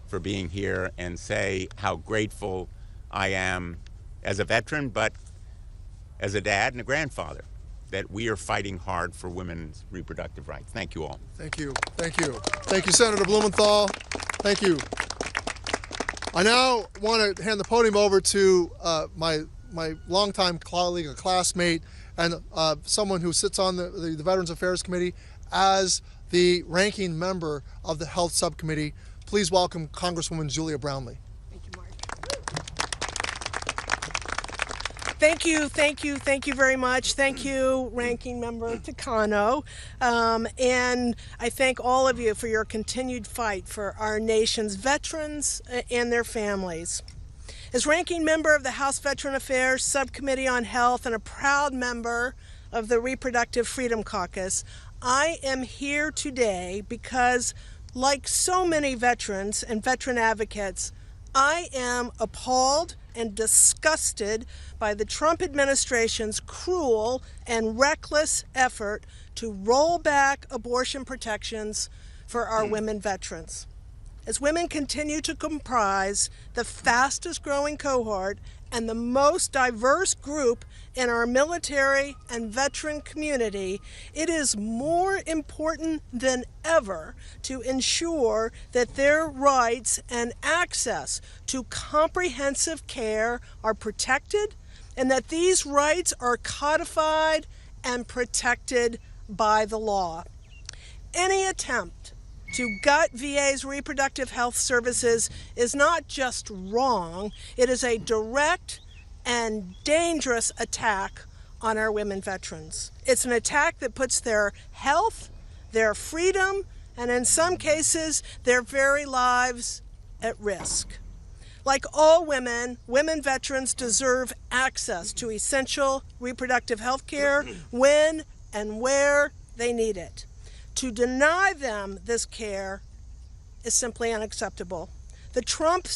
for being here and say how grateful I am as a veteran, but as a dad and a grandfather, that we are fighting hard for women's reproductive rights. Thank you all. Thank you. Thank you. Thank you, Senator Blumenthal. Thank you. I now want to hand the podium over to my longtime colleague, a classmate, and someone who sits on the Veterans Affairs Committee as the ranking member of the Health Subcommittee. Please welcome Congresswoman Julia Brownley. Thank you very much. Thank you, Ranking Member Takano. And I thank all of you for your continued fight for our nation's veterans and their families. As Ranking Member of the House Veteran Affairs Subcommittee on Health and a proud member of the Reproductive Freedom Caucus, I am here today because, like so many veterans and veteran advocates, I am appalled and disgusted by the Trump administration's cruel and reckless effort to roll back abortion protections for our women veterans. As women continue to comprise the fastest growing cohort and the most diverse group in our military and veteran community, it is more important than ever to ensure that their rights and access to comprehensive care are protected and that these rights are codified and protected by the law. Any attempt to gut VA's reproductive health services is not just wrong, it is a direct and dangerous attack on our women veterans. It's an attack that puts their health, their freedom, and in some cases, their very lives at risk. Like all women, women veterans deserve access to essential reproductive health care when and where they need it. To deny them this care is simply unacceptable. The Trump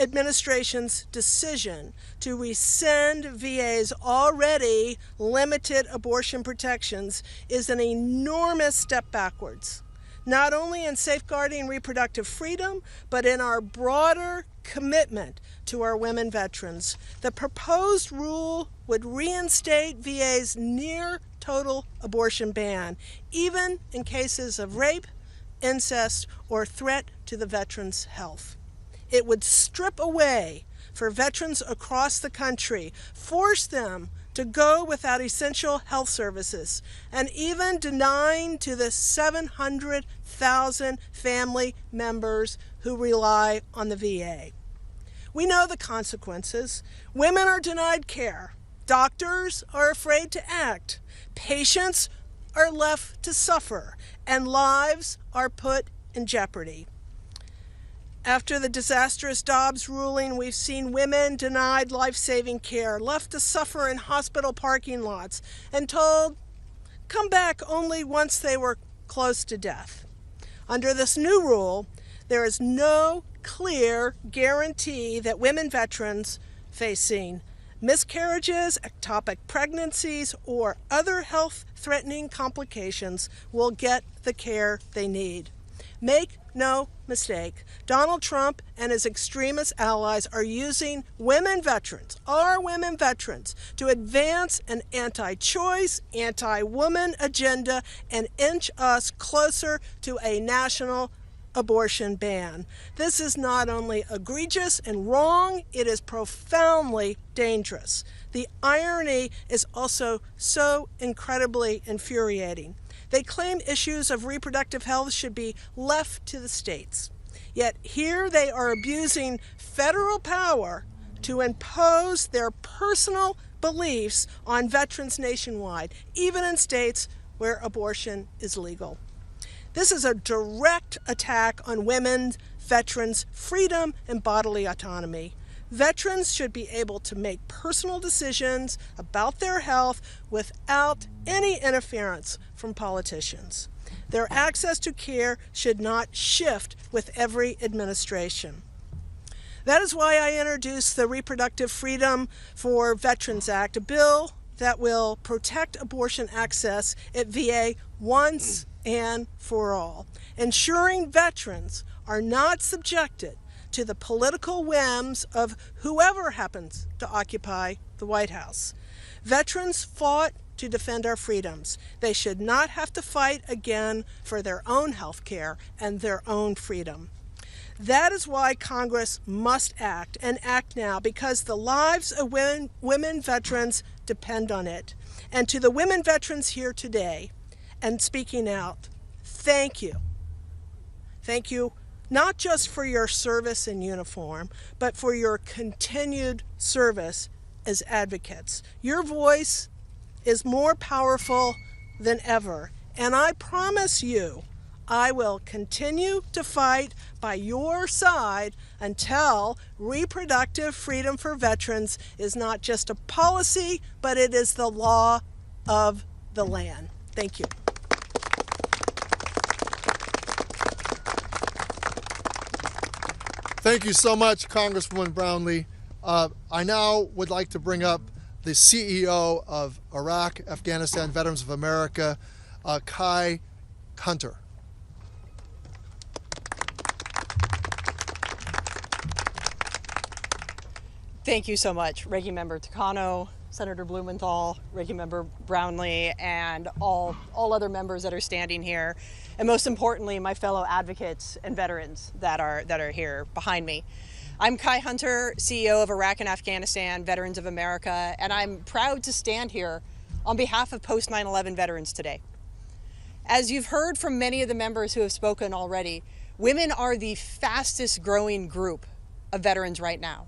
administration's decision to rescind VA's already limited abortion protections is an enormous step backwards, not only in safeguarding reproductive freedom, but in our broader commitment to our women veterans. The proposed rule would reinstate VA's near total abortion ban, even in cases of rape, incest, or threat to the veteran's health. It would strip away for veterans across the country, force them to go without essential health services, and even denying to the 700,000 family members who rely on the VA. We know the consequences. Women are denied care. Doctors are afraid to act. Patients are left to suffer, and lives are put in jeopardy. After the disastrous Dobbs ruling, we've seen women denied life-saving care, left to suffer in hospital parking lots, and told, come back only once they were close to death. Under this new rule, there is no clear guarantee that women veterans facing miscarriages, ectopic pregnancies, or other health-threatening complications will get the care they need. Make no mistake, Donald Trump and his extremist allies are using women veterans, our women veterans, to advance an anti-choice, anti-woman agenda and inch us closer to a national abortion ban. This is not only egregious and wrong, it is profoundly dangerous. The irony is also so incredibly infuriating. They claim issues of reproductive health should be left to the states. Yet here they are abusing federal power to impose their personal beliefs on veterans nationwide, even in states where abortion is legal. This is a direct attack on women, veterans' freedom and bodily autonomy. Veterans should be able to make personal decisions about their health without any interference from politicians. Their access to care should not shift with every administration. That is why I introduced the Reproductive Freedom for Veterans Act, a bill that will protect abortion access at VA once and for all, ensuring veterans are not subjected to the political whims of whoever happens to occupy the White House. Veterans fought to defend our freedoms. They should not have to fight again for their own health care and their own freedom. That is why Congress must act, and act now, because the lives of women veterans depend on it. And to the women veterans here today, and speaking out, thank you. Thank you not just for your service in uniform, but for your continued service as advocates. Your voice is more powerful than ever, and I promise you, I will continue to fight by your side until reproductive freedom for veterans is not just a policy, but it is the law of the land. Thank you. Thank you so much, Congresswoman Brownlee. I now would like to bring up the CEO of Iraq, Afghanistan Veterans of America, Kai Hunter. Thank you so much, Ranking Member Takano, Senator Blumenthal, Ranking Member Brownlee, and all other members that are standing here, and most importantly, my fellow advocates and veterans that are here behind me. I'm Kai Hunter, CEO of Iraq and Afghanistan Veterans of America, and I'm proud to stand here on behalf of post 9/11 veterans today. As you've heard from many of the members who have spoken already, women are the fastest growing group of veterans right now.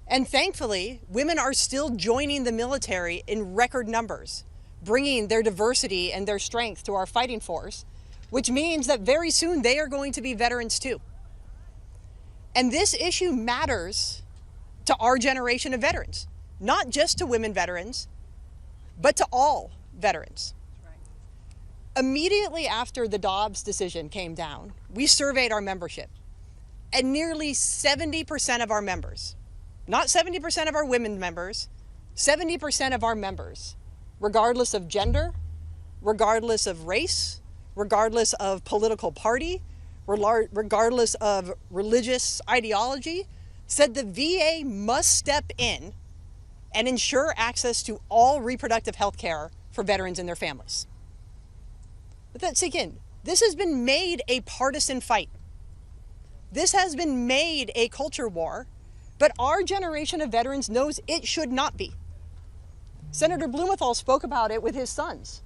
And thankfully, women are still joining the military in record numbers, bringing their diversity and their strength to our fighting force, which means that very soon they are going to be veterans too. And this issue matters to our generation of veterans, not just to women veterans, but to all veterans. Immediately after the Dobbs decision came down, we surveyed our membership, and nearly 70% of our members, not 70% of our women members, 70% of our members, regardless of gender, regardless of race, regardless of political party, regardless of religious ideology, said the VA must step in and ensure access to all reproductive health care for veterans and their families. Let that sink in. This has been made a partisan fight. This has been made a culture war, but our generation of veterans knows it should not be. Senator Blumenthal spoke about it with his sons,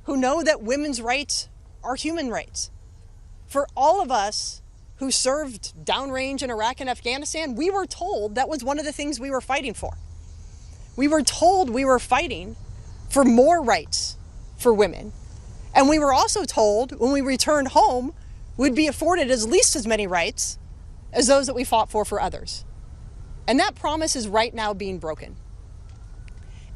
who know that women's rights are human rights. For all of us who served downrange in Iraq and Afghanistan, we were told that was one of the things we were fighting for. We were told we were fighting for more rights for women. And we were also told when we returned home, we'd be afforded at least as many rights as those that we fought for others. And that promise is right now being broken.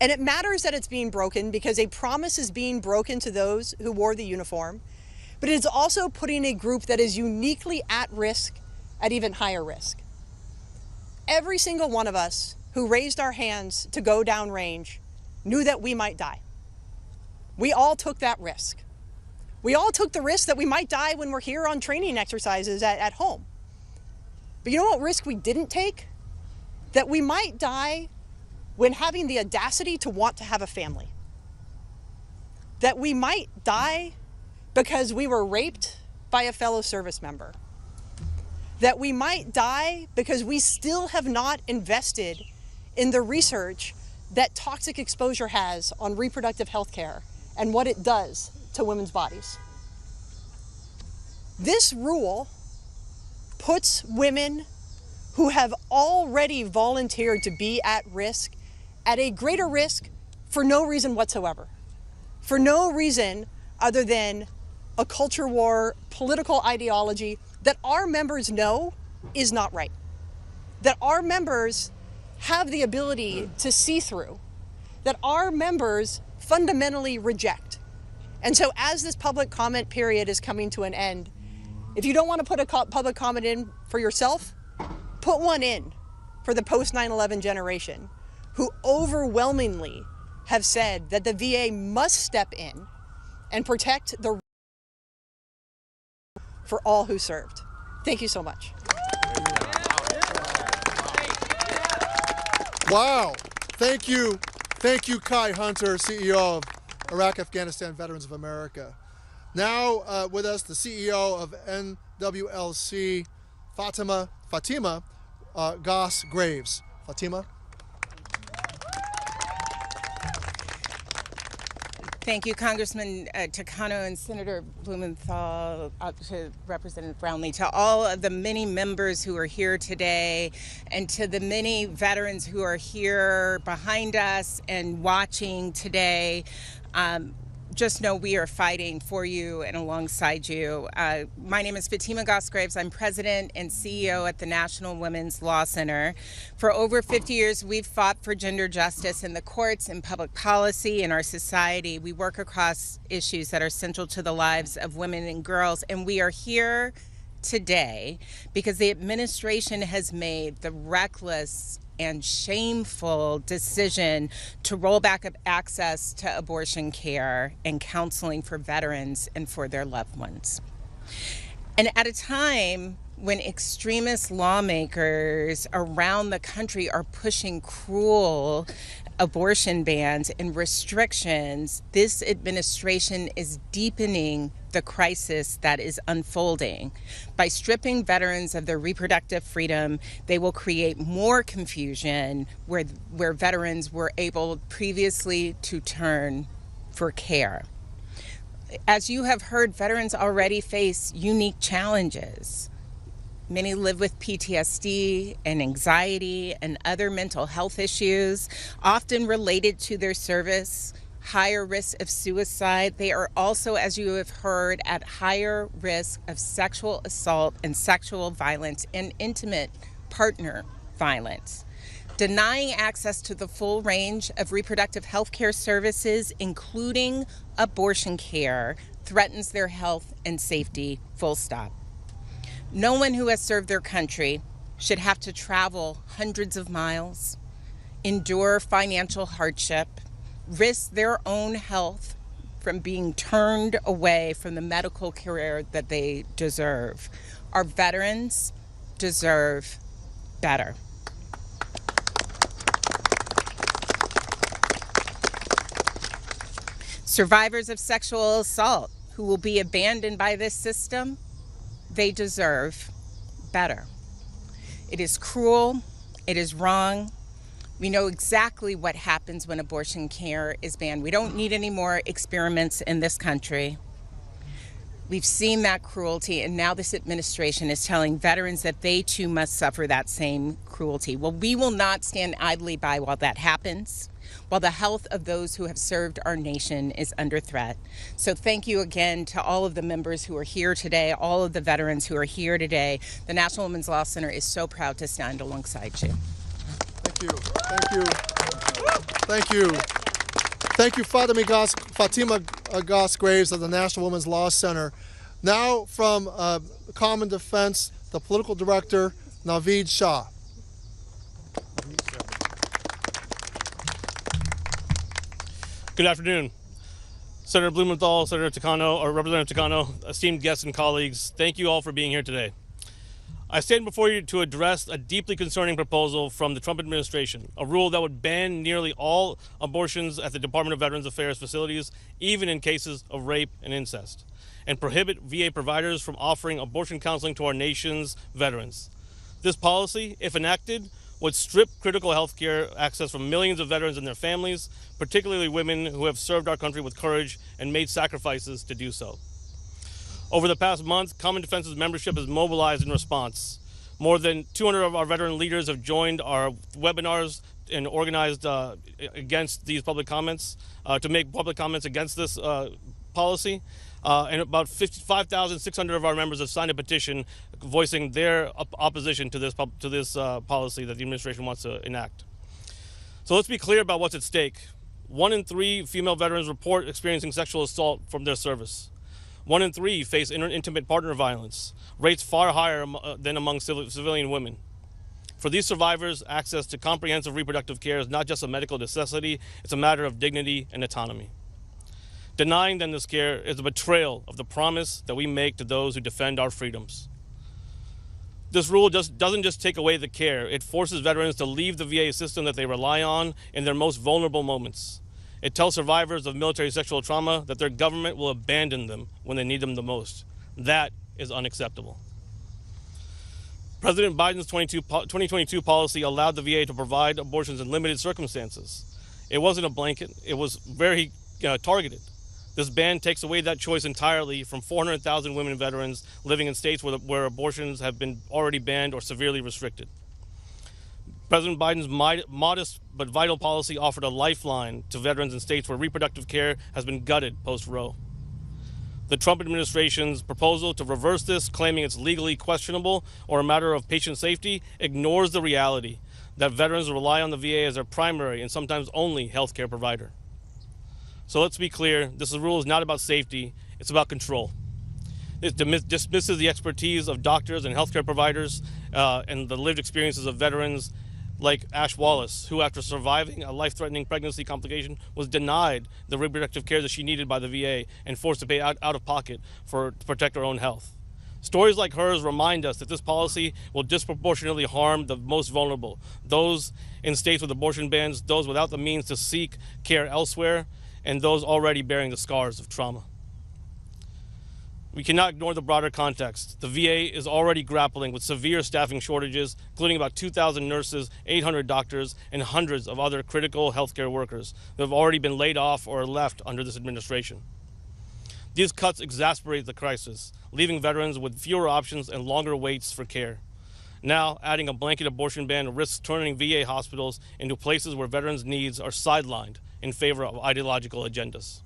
And it matters that it's being broken because a promise is being broken to those who wore the uniform, but it's also putting a group that is uniquely at risk at even higher risk. Every single one of us who raised our hands to go downrange knew that we might die. We all took that risk. We all took the risk that we might die when we're here on training exercises at home. But you know what risk we didn't take? That we might die when having the audacity to want to have a family. That we might die because we were raped by a fellow service member. That we might die because we still have not invested in the research that toxic exposure has on reproductive health care and what it does to women's bodies. This rule puts women who have already volunteered to be at risk at a greater risk for no reason whatsoever. For no reason other than a culture war, political ideology that our members know is not right. That our members have the ability to see through. That our members fundamentally reject. And so as this public comment period is coming to an end, if you don't want to put a public comment in for yourself, put one in for the post 9/11 generation who overwhelmingly have said that the VA must step in and protect the for all who served. Thank you so much. Wow. Thank you. Thank you, Kai Hunter, CEO of Iraq Afghanistan Veterans of America. Now with us, the CEO of NWLC, Fatima Goss Graves. Fatima. Thank you, Congressman Takano and Senator Blumenthal, to Representative Brownlee, to all of the many members who are here today, and to the many veterans who are here behind us and watching today. Just know we are fighting for you and alongside you. My name is Fatima Goss Graves. I'm president and CEO at the National Women's Law Center. For over 50 years, we've fought for gender justice in the courts, in public policy, in our society. We work across issues that are central to the lives of women and girls, and we are here today because the administration has made the reckless and shameful decision to roll back access to abortion care and counseling for veterans and for their loved ones. And at a time when extremist lawmakers around the country are pushing cruel abortion bans and restrictions, this administration is deepening the crisis that is unfolding. By stripping veterans of their reproductive freedom, they will create more confusion where veterans were able previously to turn for care. As you have heard, veterans already face unique challenges. Many live with PTSD and anxiety and other mental health issues, often related to their service, higher risk of suicide. They are also, as you have heard, at higher risk of sexual assault and sexual violence and intimate partner violence. Denying access to the full range of reproductive health care services, including abortion care, threatens their health and safety, full stop. No one who has served their country should have to travel hundreds of miles, endure financial hardship, risk their own health from being turned away from the medical care that they deserve. Our veterans deserve better. Survivors of sexual assault who will be abandoned by this system, they deserve better. It is cruel, it is wrong. We know exactly what happens when abortion care is banned. We don't need any more experiments in this country. We've seen that cruelty, and now this administration is telling veterans that they too must suffer that same cruelty. Well, we will not stand idly by while that happens, while the health of those who have served our nation is under threat. So thank you again to all of the members who are here today, all of the veterans who are here today. The National Women's Law Center is so proud to stand alongside you. Thank you. Thank you. Thank you. Thank you, Fatima Goss Graves of the National Women's Law Center. Now from Common Defense, the political director, Naveed Shah. Good afternoon. Senator Blumenthal, Senator Takano, or Representative Takano, esteemed guests and colleagues, thank you all for being here today. I stand before you to address a deeply concerning proposal from the Trump administration, a rule that would ban nearly all abortions at the Department of Veterans Affairs facilities, even in cases of rape and incest, and prohibit VA providers from offering abortion counseling to our nation's veterans. This policy, if enacted, would strip critical health care access from millions of veterans and their families, particularly women who have served our country with courage and made sacrifices to do so. Over the past month, Common Defense's membership has mobilized in response. More than 200 of our veteran leaders have joined our webinars and organized against these public comments, to make public comments against this policy. And about 5,600 of our members have signed a petition voicing their opposition to this policy that the administration wants to enact. So let's be clear about what's at stake. 1 in 3 female veterans report experiencing sexual assault from their service. 1 in 3 face intimate partner violence, rates far higher than among civilian women. For these survivors, access to comprehensive reproductive care is not just a medical necessity, it's a matter of dignity and autonomy. Denying them this care is a betrayal of the promise that we make to those who defend our freedoms. This rule doesn't just take away the care, it forces veterans to leave the VA system that they rely on in their most vulnerable moments. It tells survivors of military sexual trauma that their government will abandon them when they need them the most. That is unacceptable. President Biden's 2022 policy allowed the VA to provide abortions in limited circumstances. It wasn't a blanket, it was very targeted. This ban takes away that choice entirely from 400,000 women veterans living in states where abortions have been already banned or severely restricted. President Biden's modest but vital policy offered a lifeline to veterans in states where reproductive care has been gutted post-Roe. The Trump administration's proposal to reverse this, claiming it's legally questionable or a matter of patient safety, ignores the reality that veterans rely on the VA as their primary and sometimes only health care provider. So let's be clear, this rule is not about safety, it's about control. It dismisses the expertise of doctors and healthcare providers and the lived experiences of veterans like Ash Wallace, who after surviving a life-threatening pregnancy complication was denied the reproductive care that she needed by the VA and forced to pay out of pocket to protect her own health. Stories like hers remind us that this policy will disproportionately harm the most vulnerable, those in states with abortion bans, those without the means to seek care elsewhere, and those already bearing the scars of trauma. We cannot ignore the broader context. The VA is already grappling with severe staffing shortages, including about 2,000 nurses, 800 doctors, and hundreds of other critical healthcare workers that have already been laid off or left under this administration. These cuts exacerbate the crisis, leaving veterans with fewer options and longer waits for care. Now, adding a blanket abortion ban risks turning VA hospitals into places where veterans' needs are sidelined in favor of ideological agendas.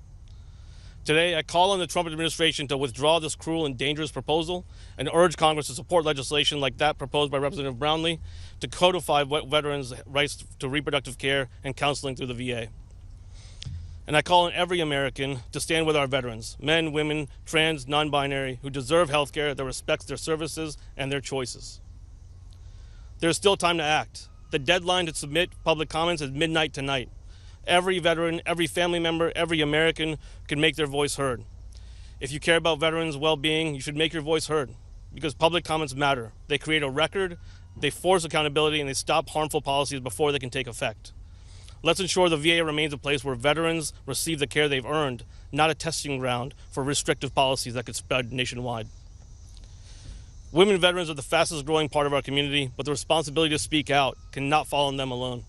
Today, I call on the Trump administration to withdraw this cruel and dangerous proposal and urge Congress to support legislation like that proposed by Representative Brownlee to codify veterans' rights to reproductive care and counseling through the VA. And I call on every American to stand with our veterans, men, women, trans, non-binary, who deserve health care that respects their services and their choices. There's still time to act. The deadline to submit public comments is midnight tonight. Every veteran, every family member, every American can make their voice heard. If you care about veterans' well-being, you should make your voice heard, because public comments matter. They create a record, they force accountability, and they stop harmful policies before they can take effect. Let's ensure the VA remains a place where veterans receive the care they've earned, not a testing ground for restrictive policies that could spread nationwide. Women veterans are the fastest growing part of our community, but the responsibility to speak out cannot fall on them alone.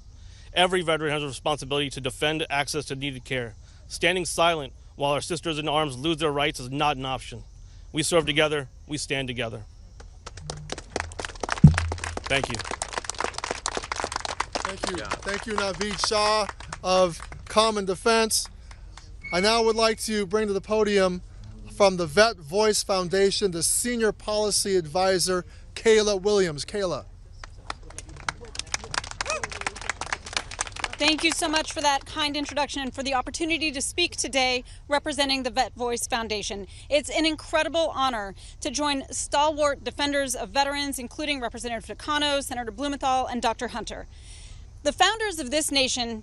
Every veteran has a responsibility to defend access to needed care. Standing silent while our sisters in arms lose their rights is not an option. We serve together, we stand together. Thank you. Thank you. Thank you, Naveed Shah of Common Defense. I now would like to bring to the podium from the Vet Voice Foundation, the Senior Policy Advisor, Kayla Williams. Kayla. Thank you so much for that kind introduction and for the opportunity to speak today representing the Vet Voice Foundation. It's an incredible honor to join stalwart defenders of veterans, including Representative Takano, Senator Blumenthal, and Dr. Hunter. The founders of this nation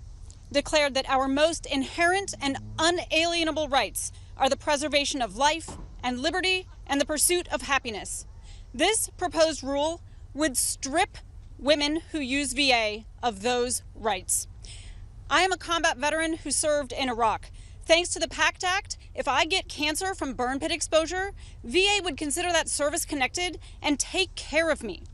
declared that our most inherent and unalienable rights are the preservation of life and liberty and the pursuit of happiness. This proposed rule would strip women who use VA of those rights. I am a combat veteran who served in Iraq. Thanks to the PACT Act, if I get cancer from burn pit exposure, VA would consider that service connected and take care of me.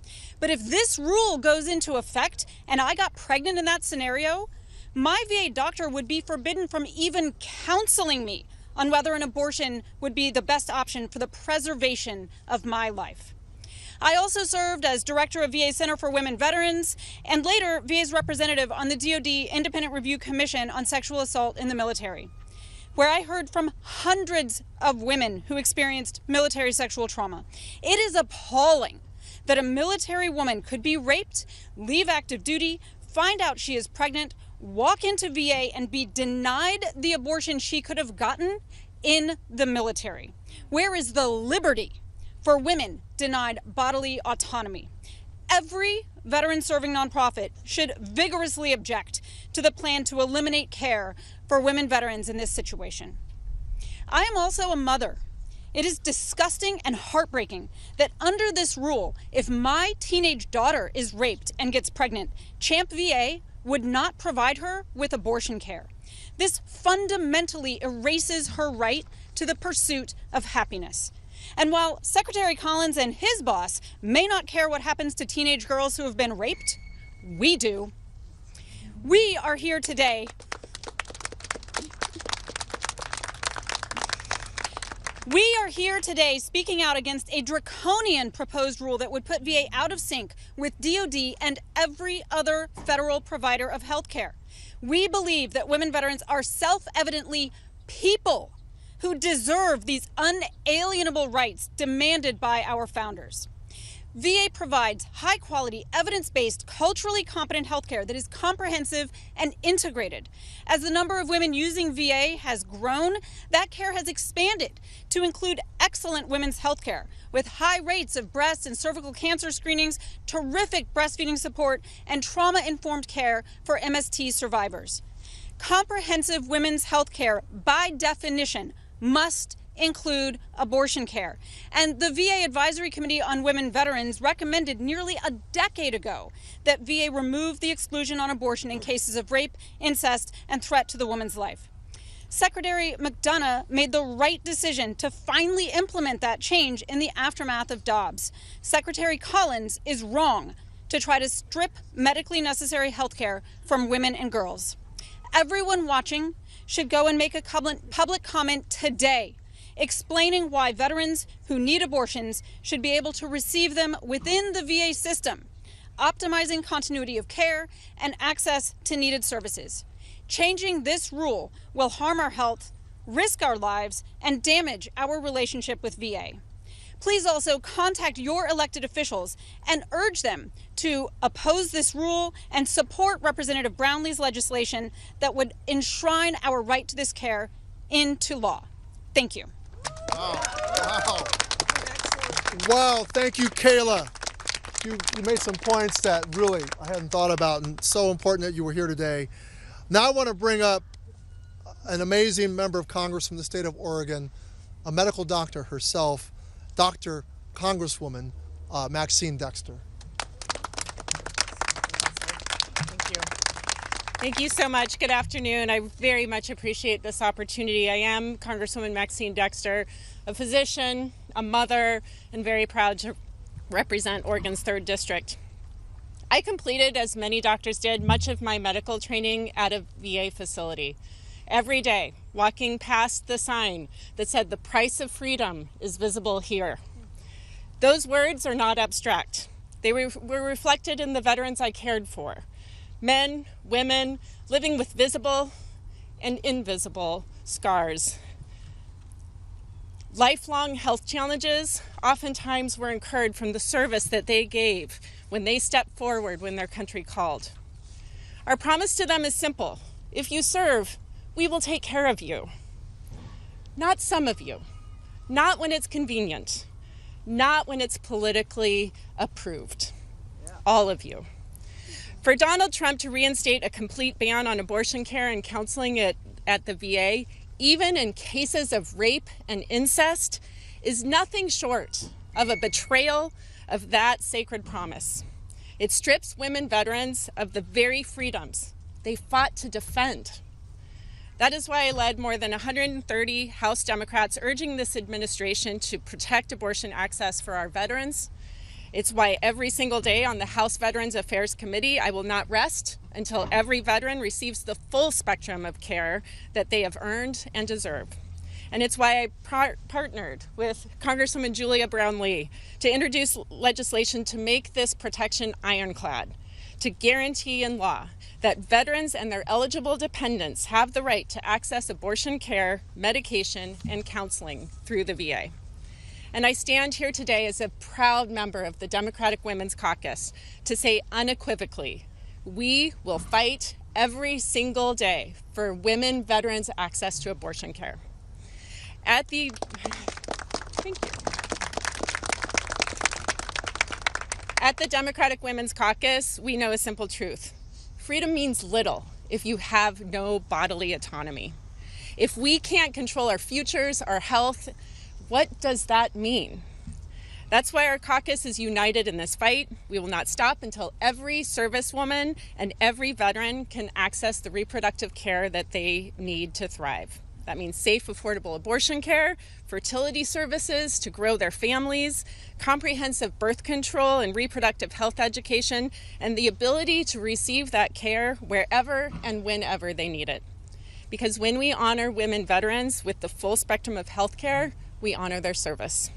But if this rule goes into effect and I got pregnant in that scenario, my VA doctor would be forbidden from even counseling me on whether an abortion would be the best option for the preservation of my life. I also served as director of VA Center for Women Veterans and later VA's representative on the DoD Independent Review Commission on Sexual Assault in the Military, where I heard from hundreds of women who experienced military sexual trauma. It is appalling that a military woman could be raped, leave active duty, find out she is pregnant, walk into VA and be denied the abortion she could have gotten in the military. Where is the liberty for women denied bodily autonomy? Every veteran-serving nonprofit should vigorously object to the plan to eliminate care for women veterans in this situation. I am also a mother. It is disgusting and heartbreaking that under this rule, if my teenage daughter is raped and gets pregnant, Champ VA would not provide her with abortion care. This fundamentally erases her right to the pursuit of happiness. And while Secretary Collins and his boss may not care what happens to teenage girls who have been raped, we do. We are here today speaking out against a draconian proposed rule that would put VA out of sync with DoD and every other federal provider of health care. We believe that women veterans are self-evidently people who deserve these unalienable rights demanded by our founders. VA provides high-quality, evidence-based, culturally competent healthcare that is comprehensive and integrated. As the number of women using VA has grown, that care has expanded to include excellent women's healthcare with high rates of breast and cervical cancer screenings, terrific breastfeeding support, and trauma-informed care for MST survivors. Comprehensive women's healthcare, by definition, must include abortion care. And the VA Advisory Committee on Women Veterans recommended nearly a decade ago that VA remove the exclusion on abortion in cases of rape, incest, and threat to the woman's life. Secretary McDonough made the right decision to finally implement that change in the aftermath of Dobbs. Secretary Collins is wrong to try to strip medically necessary health care from women and girls. Everyone watching should go and make a public comment today explaining why veterans who need abortions should be able to receive them within the VA system, optimizing continuity of care and access to needed services. Changing this rule will harm our health, risk our lives, and damage our relationship with VA. Please also contact your elected officials and urge them to oppose this rule and support Representative Brownlee's legislation that would enshrine our right to this care into law. Thank you. Wow, thank you, Kayla. You made some points that really I hadn't thought about, and so important that you were here today. Now I want to bring up an amazing member of Congress from the state of Oregon, a medical doctor herself, Dr. Congresswoman Maxine Dexter. Thank you so much. Good afternoon. I very much appreciate this opportunity. I am Congresswoman Maxine Dexter, a physician, a mother, and very proud to represent Oregon's 3rd District. I completed, as many doctors did, much of my medical training at a VA facility. Every day, walking past the sign that said, "The price of freedom is visible here." Those words are not abstract. They were reflected in the veterans I cared for. Men, women, living with visible and invisible scars. Lifelong health challenges oftentimes were incurred from the service that they gave when they stepped forward when their country called. Our promise to them is simple. If you serve, we will take care of you. Not some of you. Not when it's convenient. Not when it's politically approved. All of you. For Donald Trump to reinstate a complete ban on abortion care and counseling at the VA, even in cases of rape and incest, is nothing short of a betrayal of that sacred promise. It strips women veterans of the very freedoms they fought to defend. That is why I led more than 130 House Democrats urging this administration to protect abortion access for our veterans. It's why every single day on the House Veterans Affairs Committee, I will not rest until every veteran receives the full spectrum of care that they have earned and deserve. And it's why I partnered with Congresswoman Julia Brownlee to introduce legislation to make this protection ironclad, to guarantee in law that veterans and their eligible dependents have the right to access abortion care, medication, and counseling through the VA. And I stand here today as a proud member of the Democratic Women's Caucus to say unequivocally, we will fight every single day for women veterans' access to abortion care. Thank you. At the Democratic Women's Caucus, we know a simple truth. Freedom means little if you have no bodily autonomy. If we can't control our futures, our health, what does that mean? That's why our caucus is united in this fight. We will not stop until every servicewoman and every veteran can access the reproductive care that they need to thrive. That means safe, affordable abortion care, fertility services to grow their families, comprehensive birth control and reproductive health education, and the ability to receive that care wherever and whenever they need it. Because when we honor women veterans with the full spectrum of health care, we honor their service.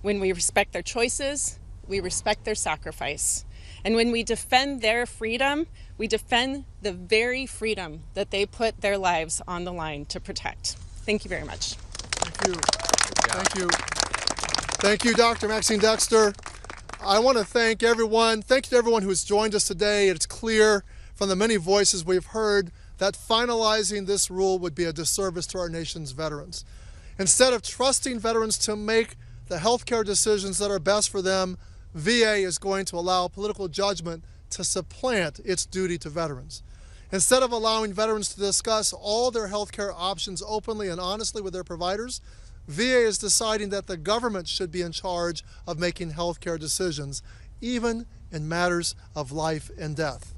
When we respect their choices, we respect their sacrifice. And when we defend their freedom, we defend the very freedom that they put their lives on the line to protect. Thank you very much. Thank you. Thank you. Thank you, Dr. Maxine Dexter. I want to thank everyone. Thank you to everyone who has joined us today. It's clear from the many voices we've heard that finalizing this rule would be a disservice to our nation's veterans. Instead of trusting veterans to make the healthcare decisions that are best for them, VA is going to allow political judgment to supplant its duty to veterans. Instead of allowing veterans to discuss all their healthcare options openly and honestly with their providers, VA is deciding that the government should be in charge of making healthcare decisions, even in matters of life and death.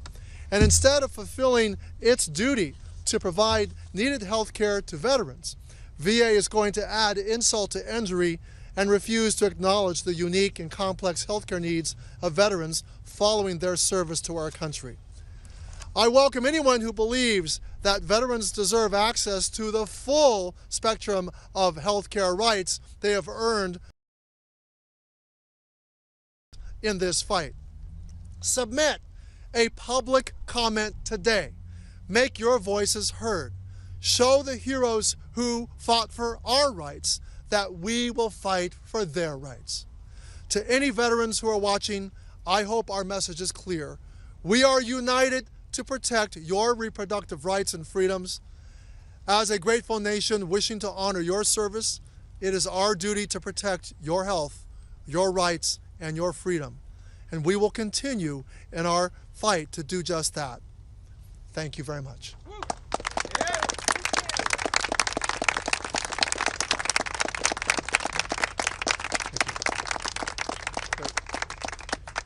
And instead of fulfilling its duty to provide needed healthcare to veterans, VA is going to add insult to injury and refuse to acknowledge the unique and complex healthcare needs of veterans following their service to our country. I welcome anyone who believes that veterans deserve access to the full spectrum of healthcare rights they have earned in this fight. Submit a public comment today. Make your voices heard. Show the heroes who fought for our rights that we will fight for their rights. To any veterans who are watching, I hope our message is clear. We are united to protect your reproductive rights and freedoms. As a grateful nation wishing to honor your service, it is our duty to protect your health, your rights, and your freedom. And we will continue in our fight to do just that. Thank you very much.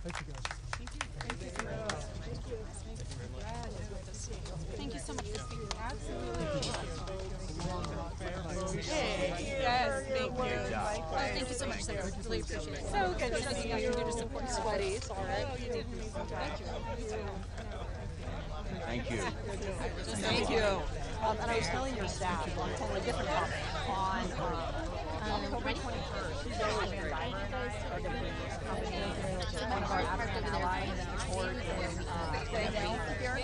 Thank you, guys. Thank you so much for speaking. Absolutely. Yes, thank you. Thank you so much, Sarah. Really appreciate it. So good to see you. You're just supporting sweaty. It's all right. You did amazing. Thank you. Thank you. And I was telling your staff on a different topic on October 21st, Joe and Diamond and I are going to be one of our African allies in court in May here.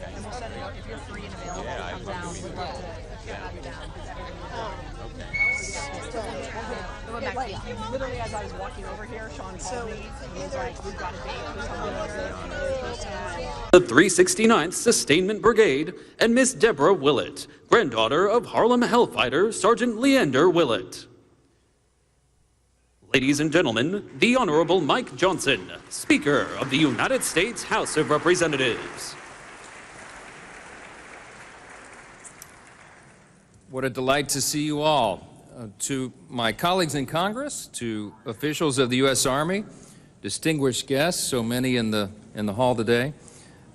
And we'll set it up if you're free and available to come down. We'd love to have you down. Literally, as I was walking over here, Sean called me and he was like, "We've got a date." The 369th Sustainment Brigade and Miss Deborah Willett, granddaughter of Harlem Hell Fighters Sergeant Leander Willett. Ladies and gentlemen, the Honorable Mike Johnson, Speaker of the United States House of Representatives. What a delight to see you all. To my colleagues in Congress, to officials of the U.S. Army, distinguished guests, so many in the hall today,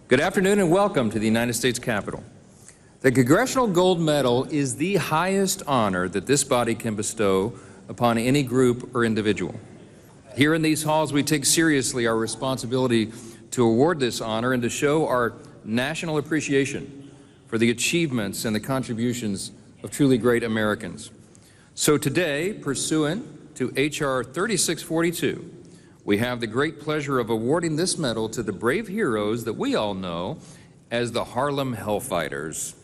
good afternoon and welcome to the United States Capitol. The Congressional Gold Medal is the highest honor that this body can bestow upon any group or individual. Here in these halls, we take seriously our responsibility to award this honor and to show our national appreciation for the achievements and the contributions of truly great Americans. So today, pursuant to H.R. 3642, we have the great pleasure of awarding this medal to the brave heroes that we all know as the Harlem Hell Fighters.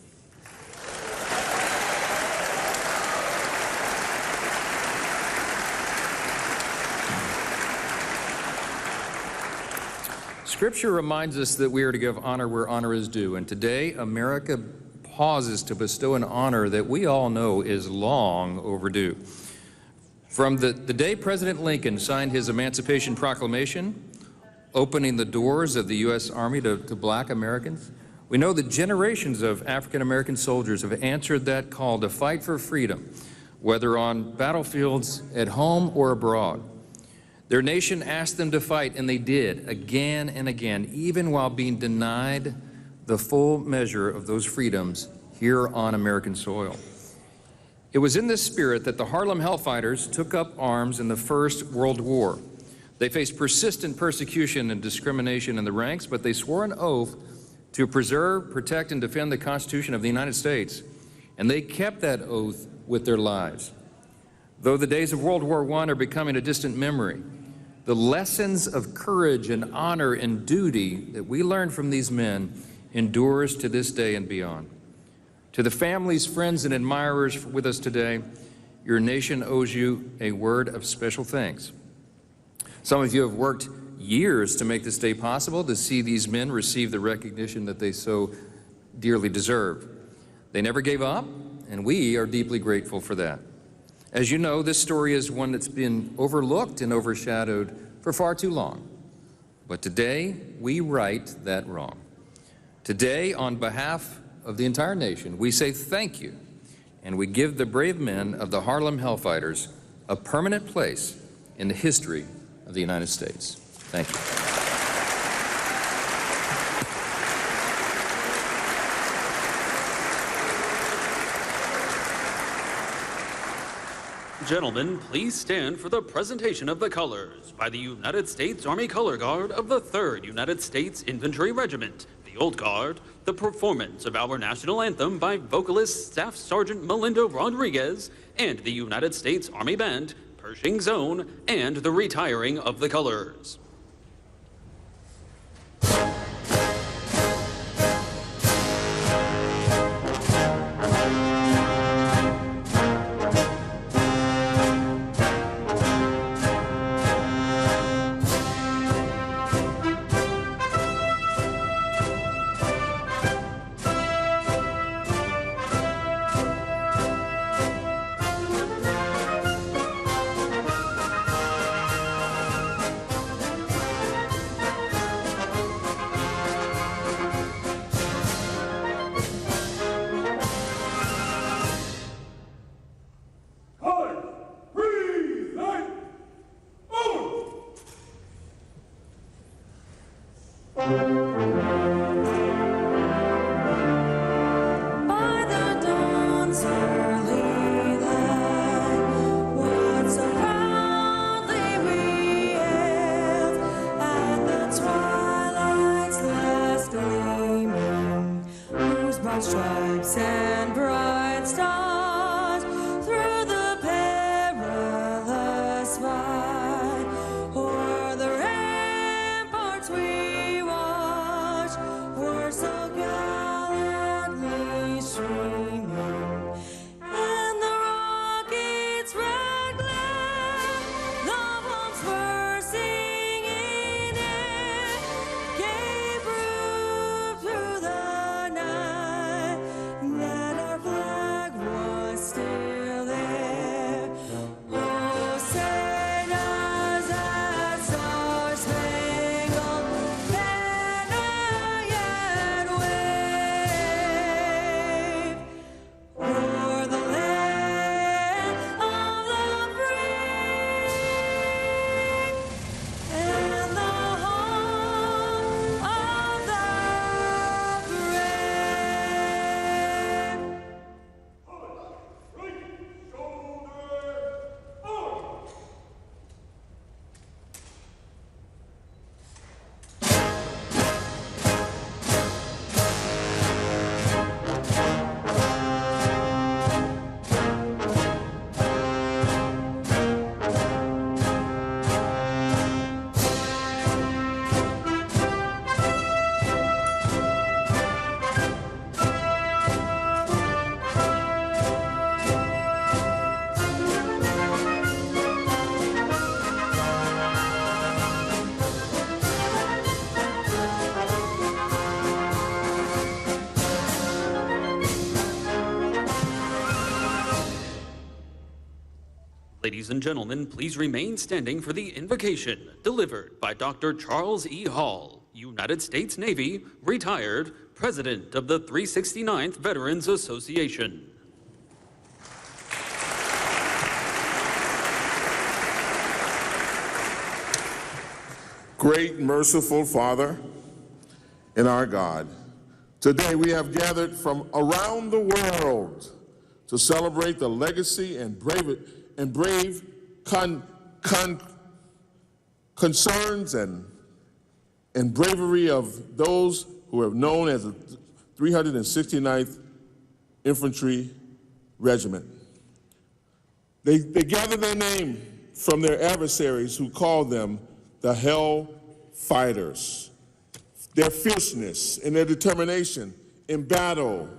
Scripture reminds us that we are to give honor where honor is due, and today America pauses to bestow an honor that we all know is long overdue. From the day President Lincoln signed his Emancipation Proclamation, opening the doors of the U.S. Army to black Americans, We know that generations of African American soldiers have answered that call to fight for freedom, whether on battlefields at home or abroad. Their nation asked them to fight, and they did, again and again, even while being denied the full measure of those freedoms here on American soil. It was in this spirit that the Harlem Hell Fighters took up arms in the First World War. They faced persistent persecution and discrimination in the ranks, but they swore an oath to preserve, protect, and defend the Constitution of the United States. And they kept that oath with their lives. Though the days of World War I are becoming a distant memory, the lessons of courage and honor and duty that we learned from these men endures to this day and beyond. To the families, friends, and admirers with us today, your nation owes you a word of special thanks. Some of you have worked years to make this day possible, to see these men receive the recognition that they so dearly deserve. They never gave up, and we are deeply grateful for that. As you know, this story is one that's been overlooked and overshadowed for far too long. But today, we right that wrong. Today, on behalf of the entire nation, we say thank you, and we give the brave men of the Harlem Hell Fighters a permanent place in the history of the United States. Thank you. Gentlemen, please stand for the presentation of the colors by the United States Army Color Guard of the 3rd United States Infantry Regiment, the Old Guard, the performance of our national anthem by vocalist Staff Sergeant Melinda Rodriguez, and the United States Army Band, Pershing Zone, and the retiring of the colors. Stripes and bright stars through the perilous fight, o'er the ramparts we watched were so gallantly streaming, and the rocket's red glare, the bombs bursting in air, gave proof through the night that our flag was still there. Oh, say does that star-spangled banner yet wave o'er the land of the free and the home of the brave? Ladies and gentlemen, please remain standing for the invocation delivered by Dr. Charles E. Hall, United States Navy, retired, President of the 369th Veterans Association. Great, merciful Father and our God, today we have gathered from around the world to celebrate the legacy and brave concerns and bravery of those who are known as the 369th Infantry Regiment. They gather their name from their adversaries who called them the Hell Fighters. Their fierceness and their determination in battle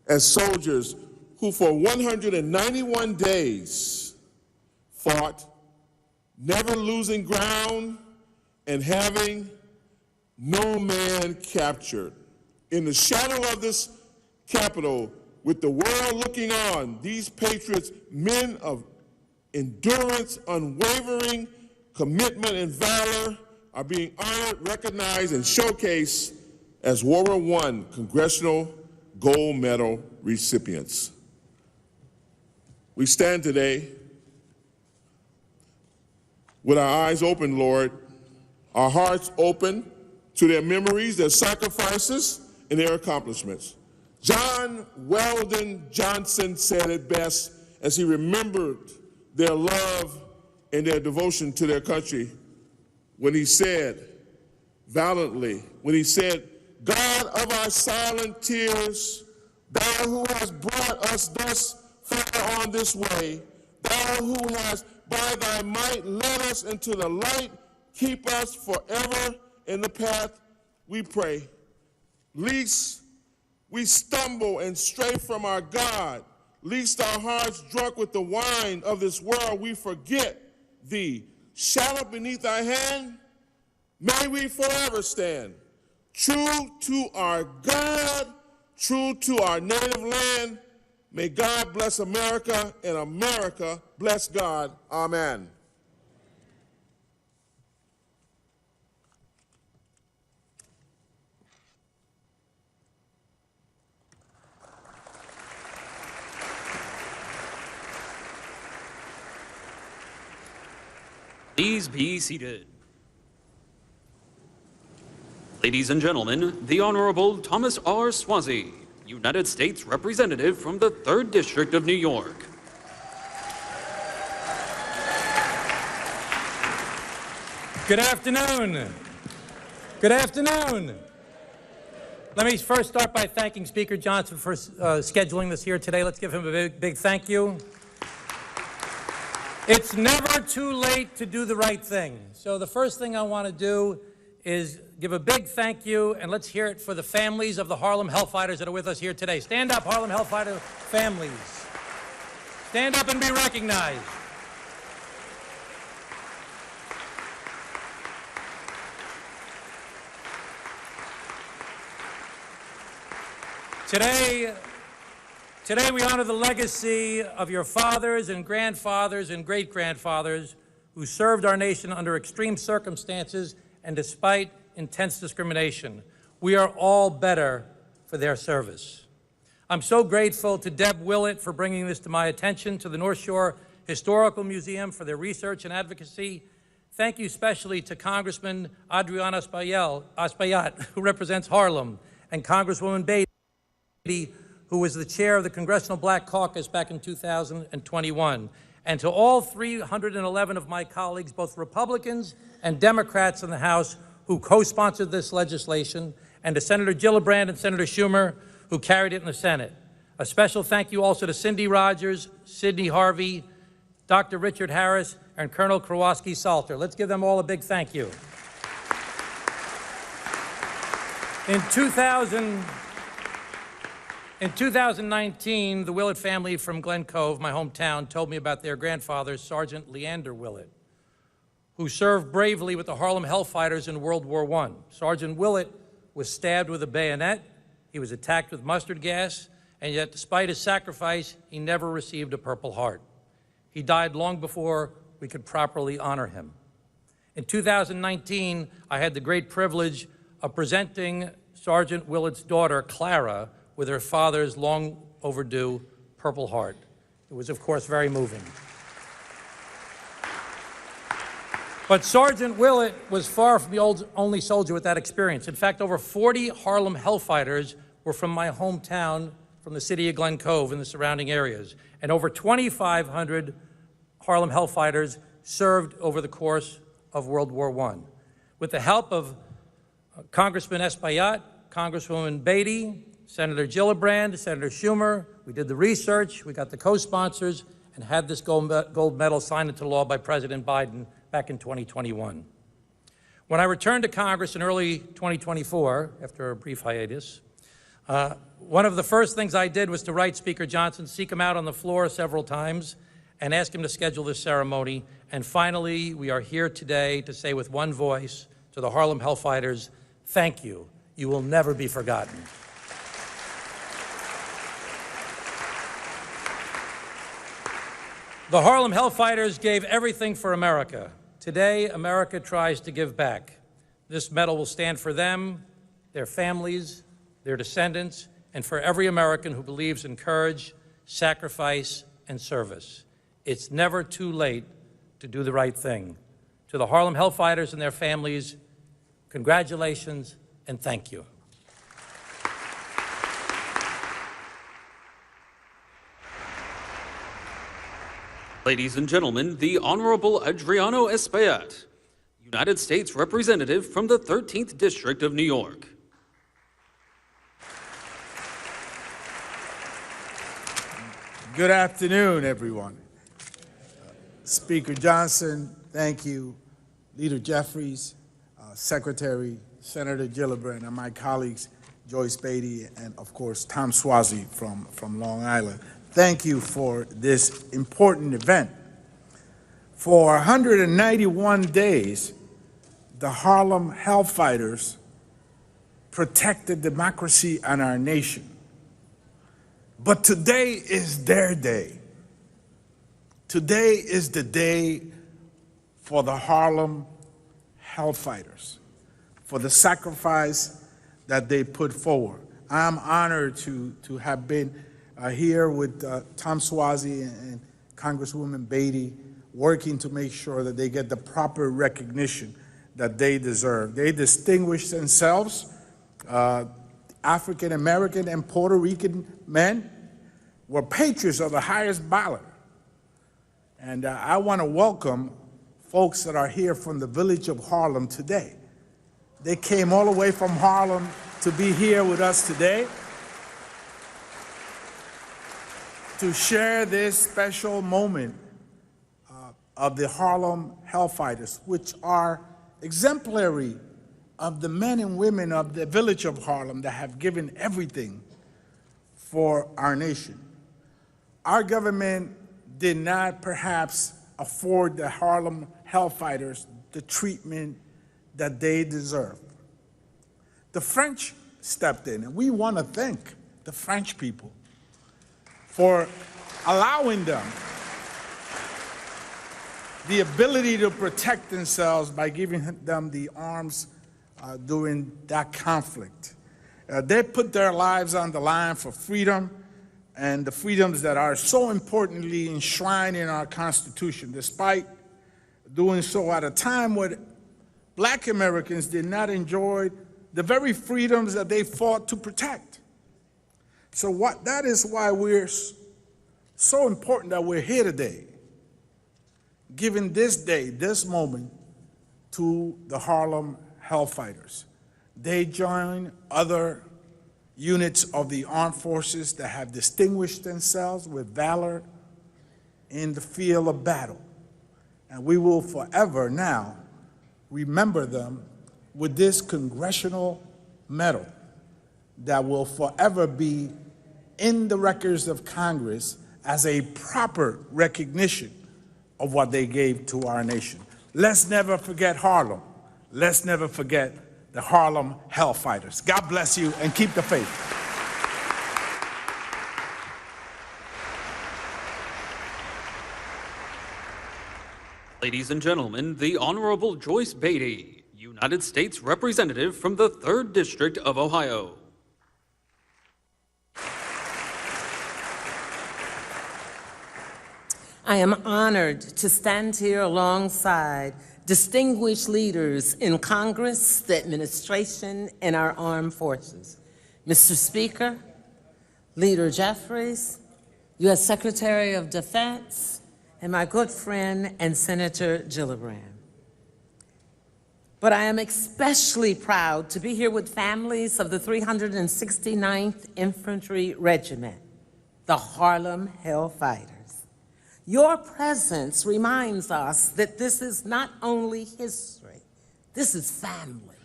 as soldiers who for 191 days fought, never losing ground and having no man captured. In the shadow of this Capitol, with the world looking on, these patriots, men of endurance, unwavering commitment, and valor, are being honored, recognized, and showcased as World War I Congressional Gold Medal recipients. We stand today with our eyes open, Lord, our hearts open to their memories, their sacrifices, and their accomplishments. John Weldon Johnson said it best as he remembered their love and their devotion to their country when he said, valiantly, when he said, God of our silent tears, thou who hast brought us thus far on this way, thou who hast by thy might led us into the light, keep us forever in the path we pray. Lest we stumble and stray from our God, lest our hearts drunk with the wine of this world, we forget thee. Shall beneath thy hand, may we forever stand. True to our God, true to our native land, may God bless America and America bless God. Amen. Please be seated. Ladies and gentlemen, the Honorable Thomas R. Swazi, United States Representative from the 3rd District of New York. Good afternoon. Good afternoon. Let me first start by thanking Speaker Johnson for scheduling this here today. Let's give him a big thank you. It's never too late to do the right thing. So the first thing I want to do is give a big thank you, and let's hear it for the families of the Harlem Hell Fighters that are with us here today. Stand up, Harlem Hell Fighter families. Stand up and be recognized. Today we honor the legacy of your fathers and grandfathers and great-grandfathers who served our nation under extreme circumstances and despite intense discrimination. We are all better for their service. I'm so grateful to Deb Willett for bringing this to my attention, to the North Shore Historical Museum for their research and advocacy. Thank you especially to Congressman Adriana Espaillat, who represents Harlem, and Congresswoman Beatty, who was the chair of the Congressional Black Caucus back in 2021. And to all 311 of my colleagues, both Republicans and Democrats in the House, who co-sponsored this legislation, and to Senator Gillibrand and Senator Schumer, who carried it in the Senate. A special thank you also to Cindy Rogers, Sidney Harvey, Dr. Richard Harris, and Colonel Kowalski Salter. Let's give them all a big thank you. In 2019, the Willett family from Glen Cove, my hometown, told me about their grandfather, Sergeant Leander Willett, who served bravely with the Harlem Hell Fighters in World War I. Sergeant Willett was stabbed with a bayonet, he was attacked with mustard gas, and yet despite his sacrifice, he never received a Purple Heart. He died long before we could properly honor him. In 2019, I had the great privilege of presenting Sergeant Willett's daughter, Clara, with her father's long overdue Purple Heart. It was, of course, very moving. But Sergeant Willett was far from the only soldier with that experience. In fact, over 40 Harlem Hell Fighters were from my hometown, from the city of Glen Cove and the surrounding areas. And over 2,500 Harlem Hell Fighters served over the course of World War I. With the help of Congressman Espaillat, Congresswoman Beatty, Senator Gillibrand, Senator Schumer, we did the research, we got the co-sponsors, and had this gold medal signed into law by President Biden back in 2021. When I returned to Congress in early 2024, after a brief hiatus, one of the first things I did was to write Speaker Johnson, seek him out on the floor several times, and ask him to schedule this ceremony. And finally, we are here today to say with one voice to the Harlem Hell Fighters, thank you. You will never be forgotten. The Harlem Hell Fighters gave everything for America. Today, America tries to give back. This medal will stand for them, their families, their descendants, and for every American who believes in courage, sacrifice, and service. It's never too late to do the right thing. To the Harlem Hell Fighters and their families, congratulations and thank you. Ladies and gentlemen, the Honorable Adriano Espaillat, United States Representative from the 13th District of New York. Good afternoon, everyone. Speaker Johnson, thank you. Leader Jeffries, Secretary, Senator Gillibrand, and my colleagues, Joyce Beatty, and of course, Tom Suozzi from Long Island. Thank you for this important event. For 191 days, the Harlem Hell Fighters protected democracy in our nation. But today is their day. Today is the day for the Harlem Hell Fighters, for the sacrifice that they put forward. I'm honored to have been here with Tom Suozzi and Congresswoman Beatty, working to make sure that they get the proper recognition that they deserve. They distinguish themselves. African American and Puerto Rican men were patriots of the highest ballot. And I want to welcome folks that are here from the village of Harlem today. They came all the way from Harlem to be here with us today to share this special moment of the Harlem Hell Fighters, which are exemplary of the men and women of the village of Harlem that have given everything for our nation. Our government did not perhaps afford the Harlem Hell Fighters the treatment that they deserve. The French stepped in, and we want to thank the French people for allowing them the ability to protect themselves by giving them the arms during that conflict. They put their lives on the line for freedom and the freedoms that are so importantly enshrined in our Constitution, despite doing so at a time when Black Americans did not enjoy the very freedoms that they fought to protect. So that is why we're so important that we're here today, giving this day, this moment, to the Harlem Hell Fighters. They join other units of the armed forces that have distinguished themselves with valor in the field of battle. And we will forever now remember them with this congressional medal that will forever be in the records of Congress as a proper recognition of what they gave to our nation. Let's never forget Harlem. Let's never forget the Harlem Hell Fighters. God bless you and keep the faith. Ladies and gentlemen, the Honorable Joyce Beatty, United States Representative from the 3rd District of Ohio. I am honored to stand here alongside distinguished leaders in Congress, the administration, and our armed forces. Mr. Speaker, Leader Jeffries, U.S. Secretary of Defense, and my good friend and Senator Gillibrand. But I am especially proud to be here with families of the 369th Infantry Regiment, the Harlem Hell Fighters. Your presence reminds us that this is not only history, this is family,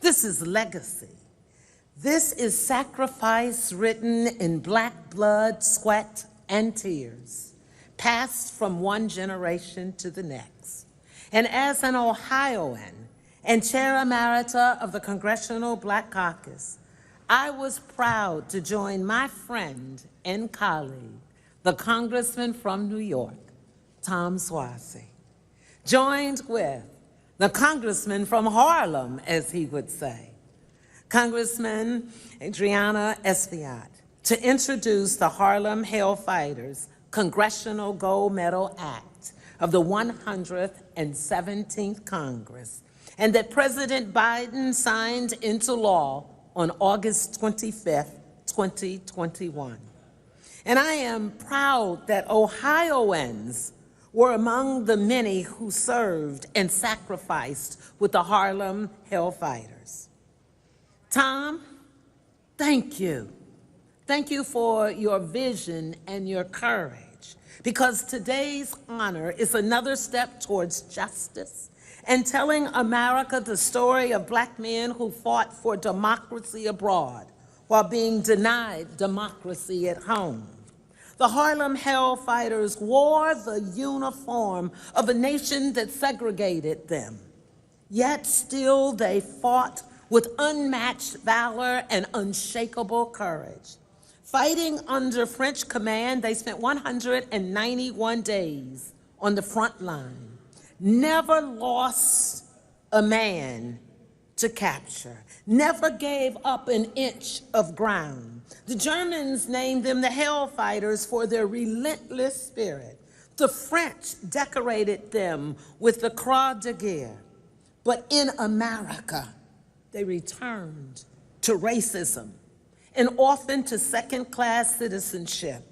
this is legacy. This is sacrifice written in black blood, sweat, and tears, passed from one generation to the next. And as an Ohioan and Chair Emerita of the Congressional Black Caucus, I was proud to join my friend and colleague, the Congressman from New York, Tom Suozzi, joined with the Congressman from Harlem, as he would say, Congressman Adriana Espaillat, to introduce the Harlem Hell Fighters Congressional Gold Medal Act of the 117th Congress, and that President Biden signed into law on August 25th, 2021. And I am proud that Ohioans were among the many who served and sacrificed with the Harlem Hell Fighters. Tom, thank you. Thank you for your vision and your courage, because today's honor is another step towards justice and telling America the story of Black men who fought for democracy abroad while being denied democracy at home. The Harlem Hell Fighters wore the uniform of a nation that segregated them, yet still they fought with unmatched valor and unshakable courage. Fighting under French command, they spent 191 days on the front line, never lost a man to capture, never gave up an inch of ground. The Germans named them the Hell Fighters for their relentless spirit. The French decorated them with the Croix de Guerre. But in America, they returned to racism and often to second-class citizenship,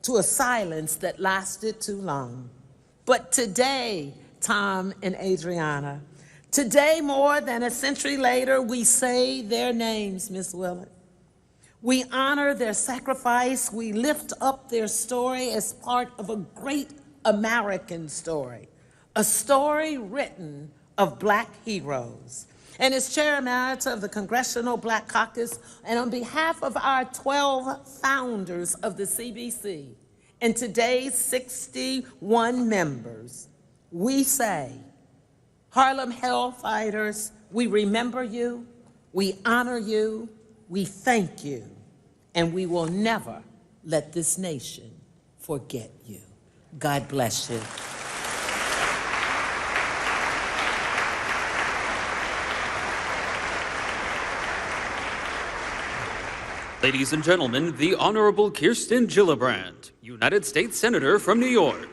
to a silence that lasted too long. But today, Tom and Adriana, today more than a century later, we say their names, Miss Willett. We honor their sacrifice. We lift up their story as part of a great American story, a story written of Black heroes. And as Chair Emerita of the Congressional Black Caucus, and on behalf of our 12 founders of the CBC and today's 61 members, we say, Harlem Hell Fighters, we remember you, we honor you, we thank you, and we will never let this nation forget you. God bless you. Ladies and gentlemen, the Honorable Kirsten Gillibrand, United States Senator from New York.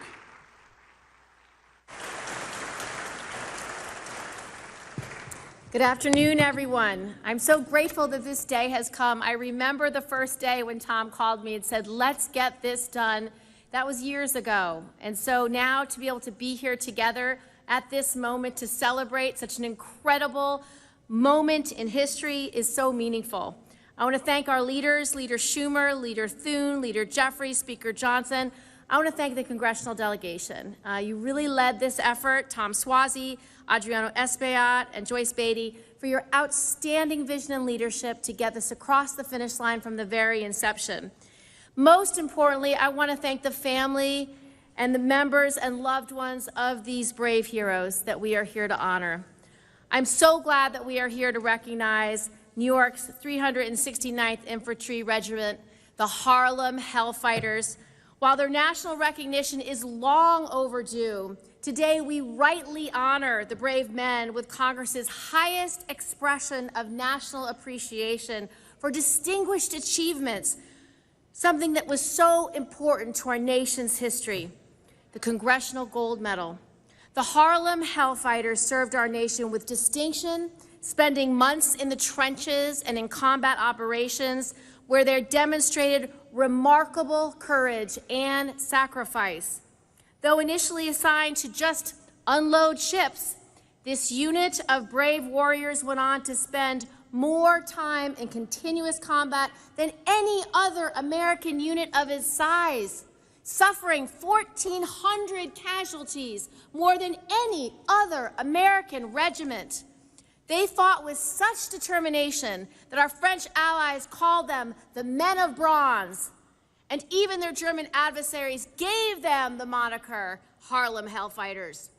Good afternoon, everyone. I'm so grateful that this day has come. I remember the first day when Tom called me and said, let's get this done. That was years ago. And so now to be able to be here together at this moment to celebrate such an incredible moment in history is so meaningful. I want to thank our leaders, Leader Schumer, Leader Thune, Leader Jeffries, Speaker Johnson. I want to thank the congressional delegation. You really led this effort, Tom Suozzi, Adriana Espaillat, and Joyce Beatty, for your outstanding vision and leadership to get this across the finish line from the very inception. Most importantly, I want to thank the family and the members and loved ones of these brave heroes that we are here to honor. I'm so glad that we are here to recognize New York's 369th Infantry Regiment, the Harlem Hell Fighters. While their national recognition is long overdue, Today, we rightly honor the brave men with Congress's highest expression of national appreciation for distinguished achievements, something that was so important to our nation's history, the Congressional Gold Medal. The Harlem Hell Fighters served our nation with distinction, spending months in the trenches and in combat operations where they demonstrated remarkable courage and sacrifice. Though initially assigned to just unload ships, this unit of brave warriors went on to spend more time in continuous combat than any other American unit of its size, suffering 1,400 casualties, more than any other American regiment. They fought with such determination that our French allies called them the Men of Bronze, and even their German adversaries gave them the moniker Harlem Hell Fighters.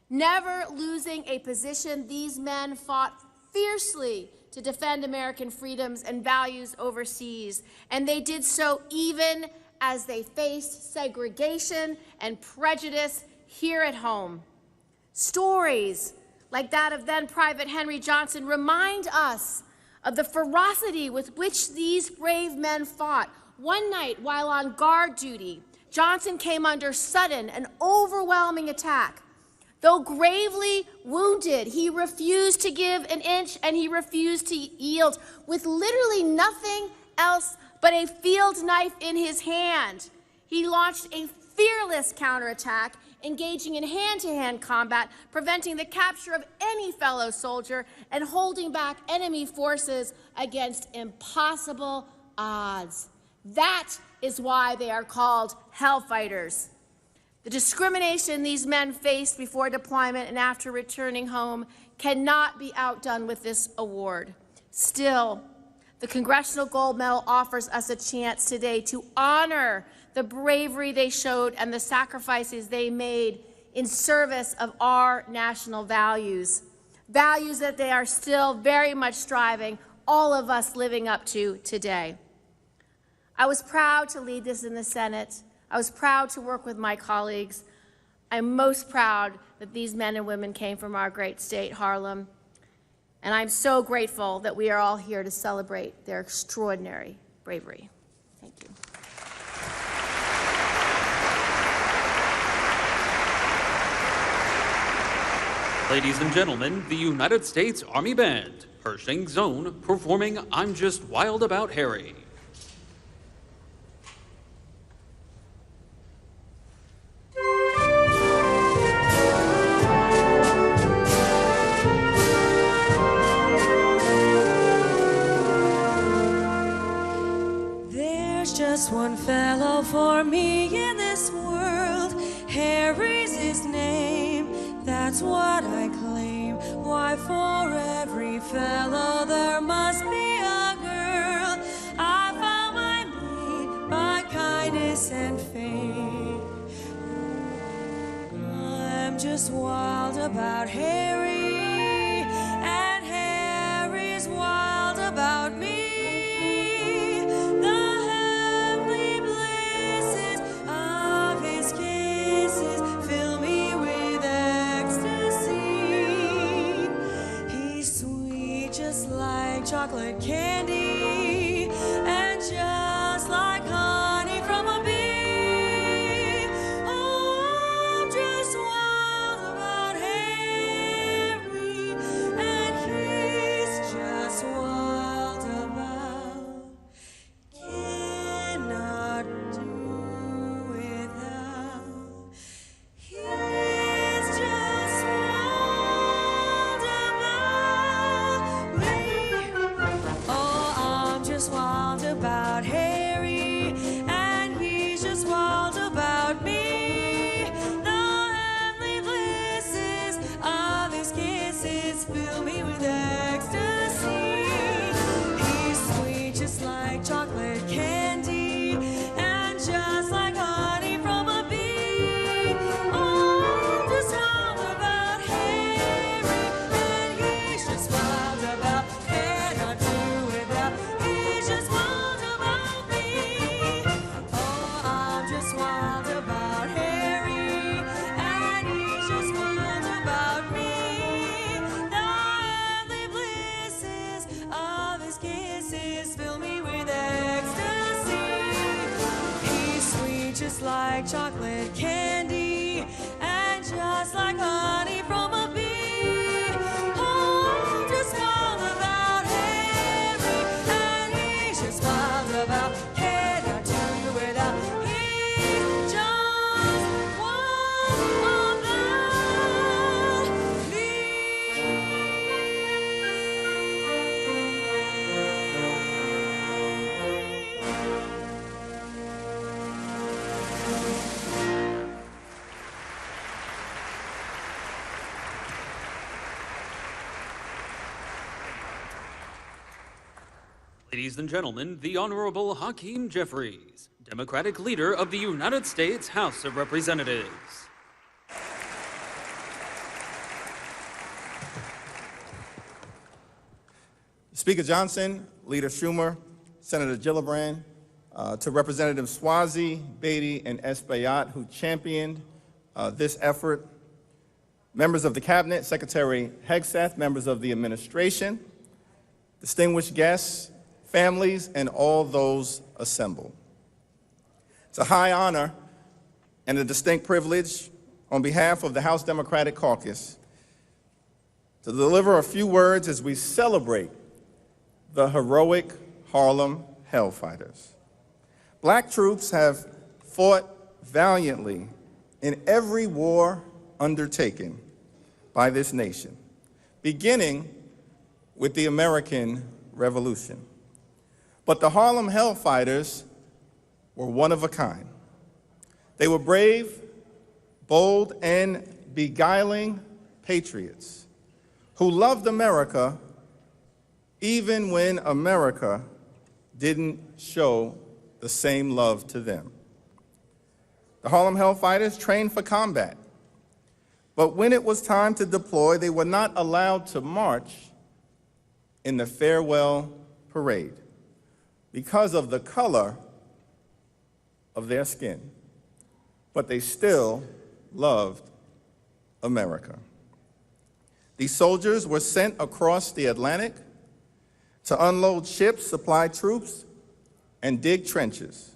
Never losing a position, these men fought fiercely to defend American freedoms and values overseas, and they did so even as they faced segregation and prejudice here at home. Stories like that of then Private Henry Johnson remind us of the ferocity with which these brave men fought. One night, while on guard duty, Johnson came under sudden and overwhelming attack. Though gravely wounded, he refused to give an inch and he refused to yield. With literally nothing else but a field knife in his hand, he launched a fearless counterattack, engaging in hand-to-hand combat, preventing the capture of any fellow soldier and holding back enemy forces against impossible odds. That is why they are called Hell Fighters. The discrimination these men faced before deployment and after returning home cannot be outdone with this award. Still, the Congressional Gold Medal offers us a chance today to honor the bravery they showed and the sacrifices they made in service of our national values, values that they are still very much striving, all of us living up to today. I was proud to lead this in the Senate. I was proud to work with my colleagues. I'm most proud that these men and women came from our great state, Harlem, and I'm so grateful that we are all here to celebrate their extraordinary bravery. Thank you. Ladies and gentlemen, the United States Army Band, Pershing Zone, performing I'm Just Wild About Harry. Just one fellow for me in this world. Harry's his name, that's what I claim. Why, for every fellow there must be a girl. I found my mate by kindness and fate. I'm just wild about Harry, and Harry's wild about me. Chocolate candy, and just like honey from a bee. Oh, I'm just wild about Harry, and he's just wild about. Cannot do without. He's just wild about me. Oh, I'm just wild about Harry, kisses fill me with ecstasy. He's sweet just like chocolate candy, and just like honey from a bee. Oh, just wild about Henry, and he's just wild about Kate. Now do without, he's just one of the Ladies and gentlemen, the Honorable Hakeem Jeffries, Democratic Leader of the United States House of Representatives. Speaker Johnson, Leader Schumer, Senator Gillibrand, to Representatives Swazi, Beatty, and Espaillat, who championed this effort, members of the Cabinet, Secretary Hegseth, members of the administration, distinguished guests, families, and all those assembled. It's a high honor and a distinct privilege on behalf of the House Democratic Caucus to deliver a few words as we celebrate the heroic Harlem Hell Fighters. Black troops have fought valiantly in every war undertaken by this nation, beginning with the American Revolution. But the Harlem Hell Fighters were one of a kind. They were brave, bold, and beguiling patriots who loved America even when America didn't show the same love to them. The Harlem Hell Fighters trained for combat, but when it was time to deploy, they were not allowed to march in the farewell parade because of the color of their skin, but they still loved America. These soldiers were sent across the Atlantic to unload ships, supply troops, and dig trenches.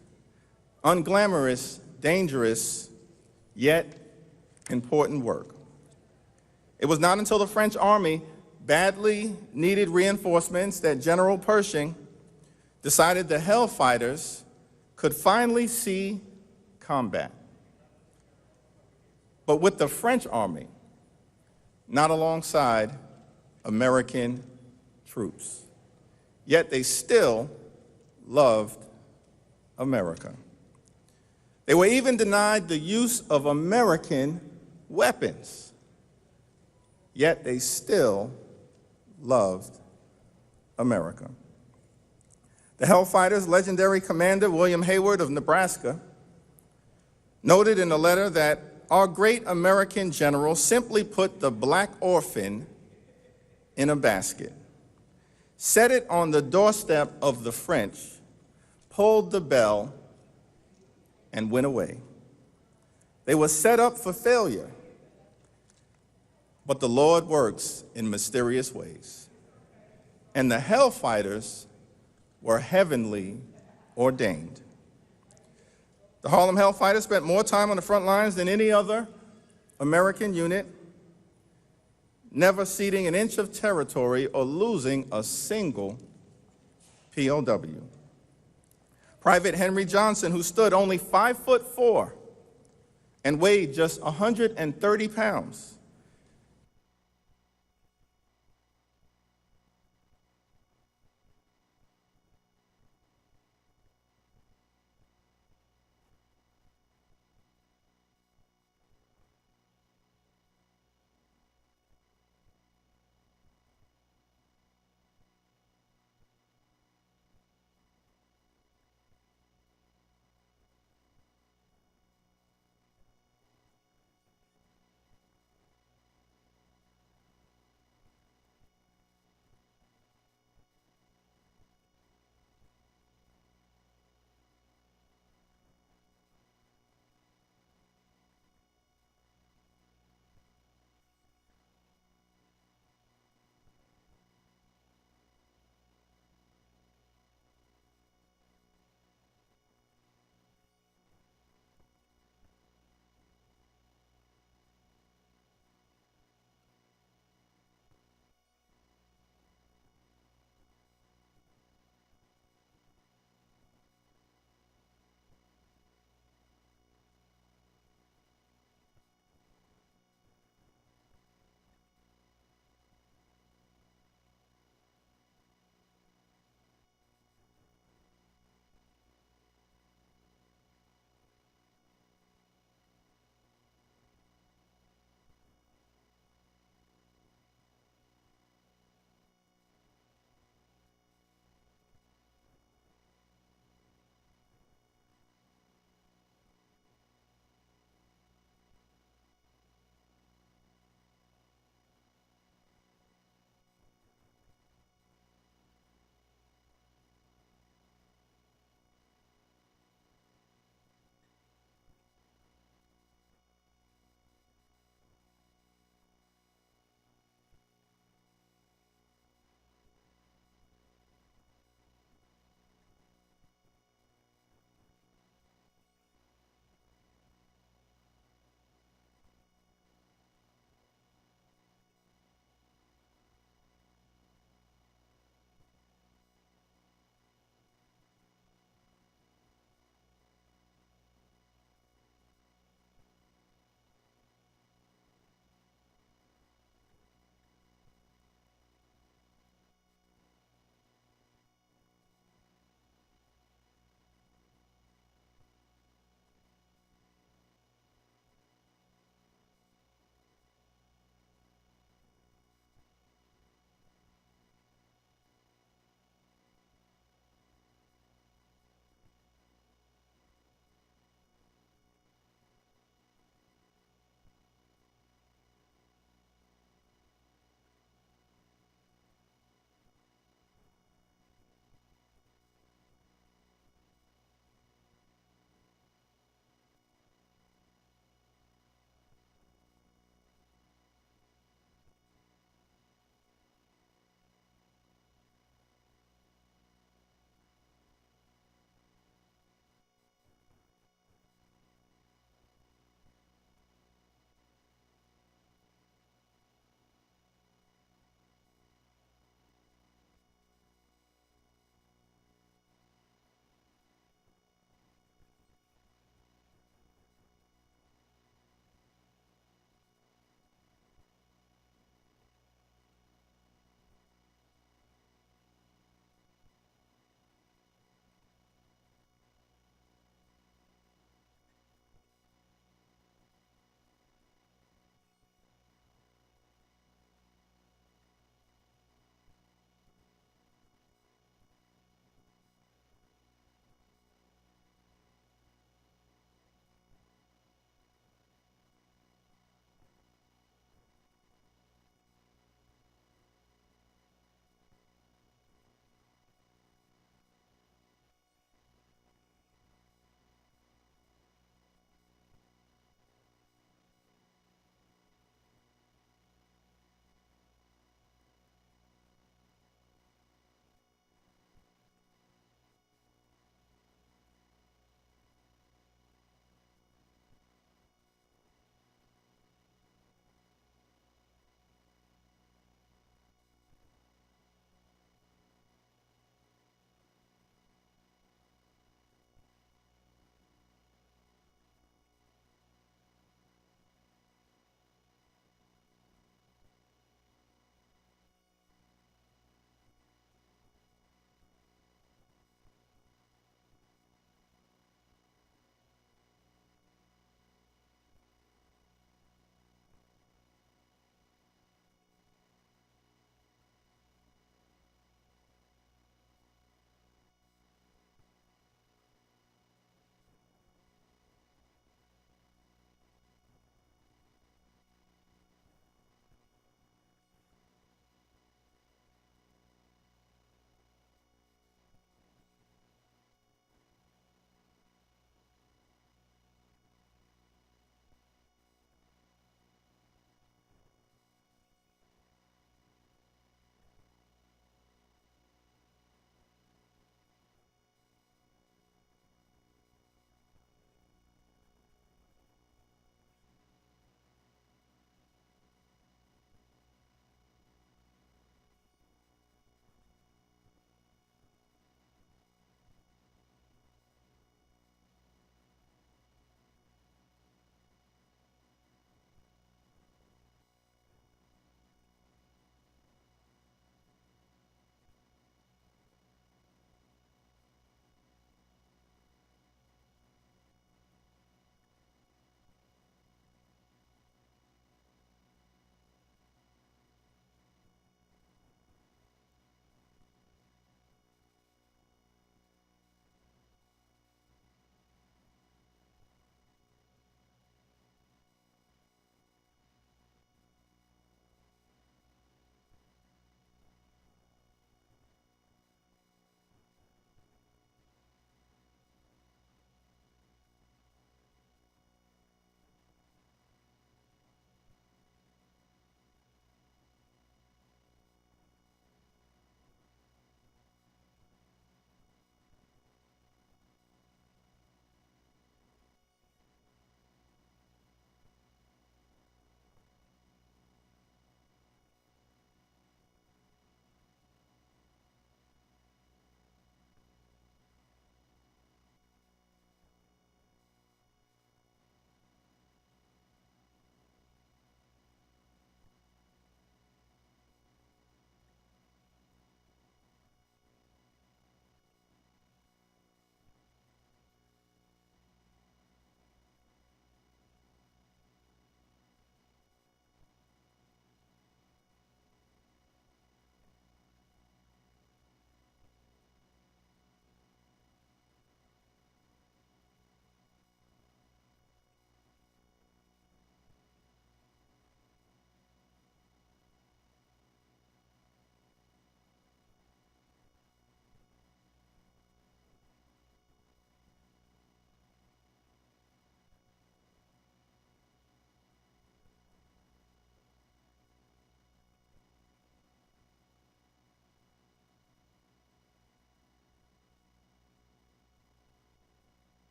Unglamorous, dangerous, yet important work. It was not until the French army badly needed reinforcements that General Pershing decided the Hell Fighters could finally see combat. But with the French army, not alongside American troops. Yet they still loved America. They were even denied the use of American weapons. Yet they still loved America. The Hell Fighters' legendary commander, William Hayward of Nebraska, noted in a letter that our great American general simply put the black orphan in a basket, set it on the doorstep of the French, pulled the bell, and went away. They were set up for failure, but the Lord works in mysterious ways. And the Hell Fighters were heavenly ordained. The Harlem Hell Fighters spent more time on the front lines than any other American unit, never ceding an inch of territory or losing a single POW. Private Henry Johnson, who stood only 5'4" and weighed just 130 pounds,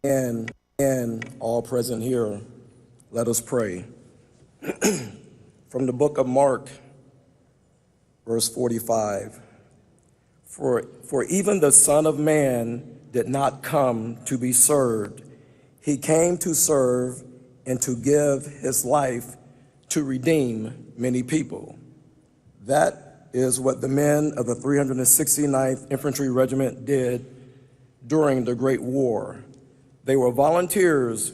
And all present here, let us pray. From the book of Mark, verse 45, for even the Son of Man did not come to be served. He came to serve and to give his life to redeem many people. That is what the men of the 369th Infantry Regiment did during the Great War. They were volunteers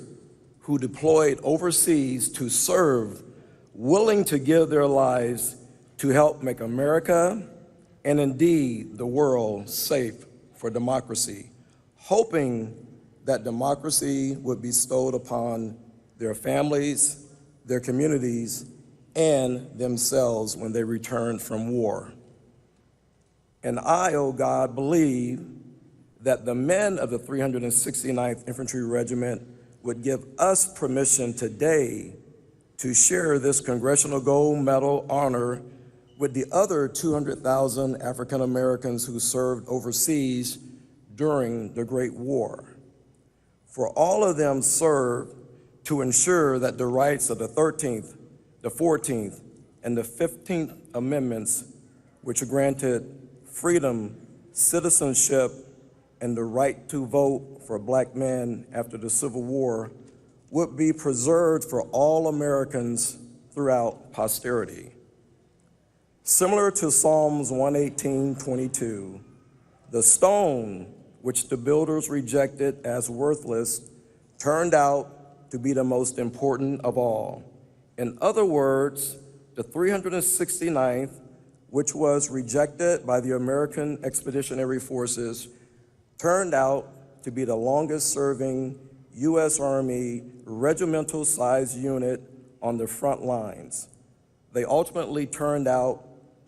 who deployed overseas to serve, willing to give their lives to help make America and indeed the world safe for democracy, hoping that democracy would be bestowed upon their families, their communities, and themselves when they returned from war. And I, oh God, believe that the men of the 369th Infantry Regiment would give us permission today to share this Congressional Gold Medal honor with the other 200,000 African Americans who served overseas during the Great War. For all of them served to ensure that the rights of the 13th, the 14th, and the 15th Amendments, which granted freedom, citizenship, and the right to vote for Black men after the Civil War, would be preserved for all Americans throughout posterity. Similar to Psalms 118:22, the stone which the builders rejected as worthless turned out to be the most important of all. In other words, the 369th, which was rejected by the American Expeditionary Forces, turned out to be the longest-serving U.S. Army regimental-sized unit on the front lines. They ultimately turned out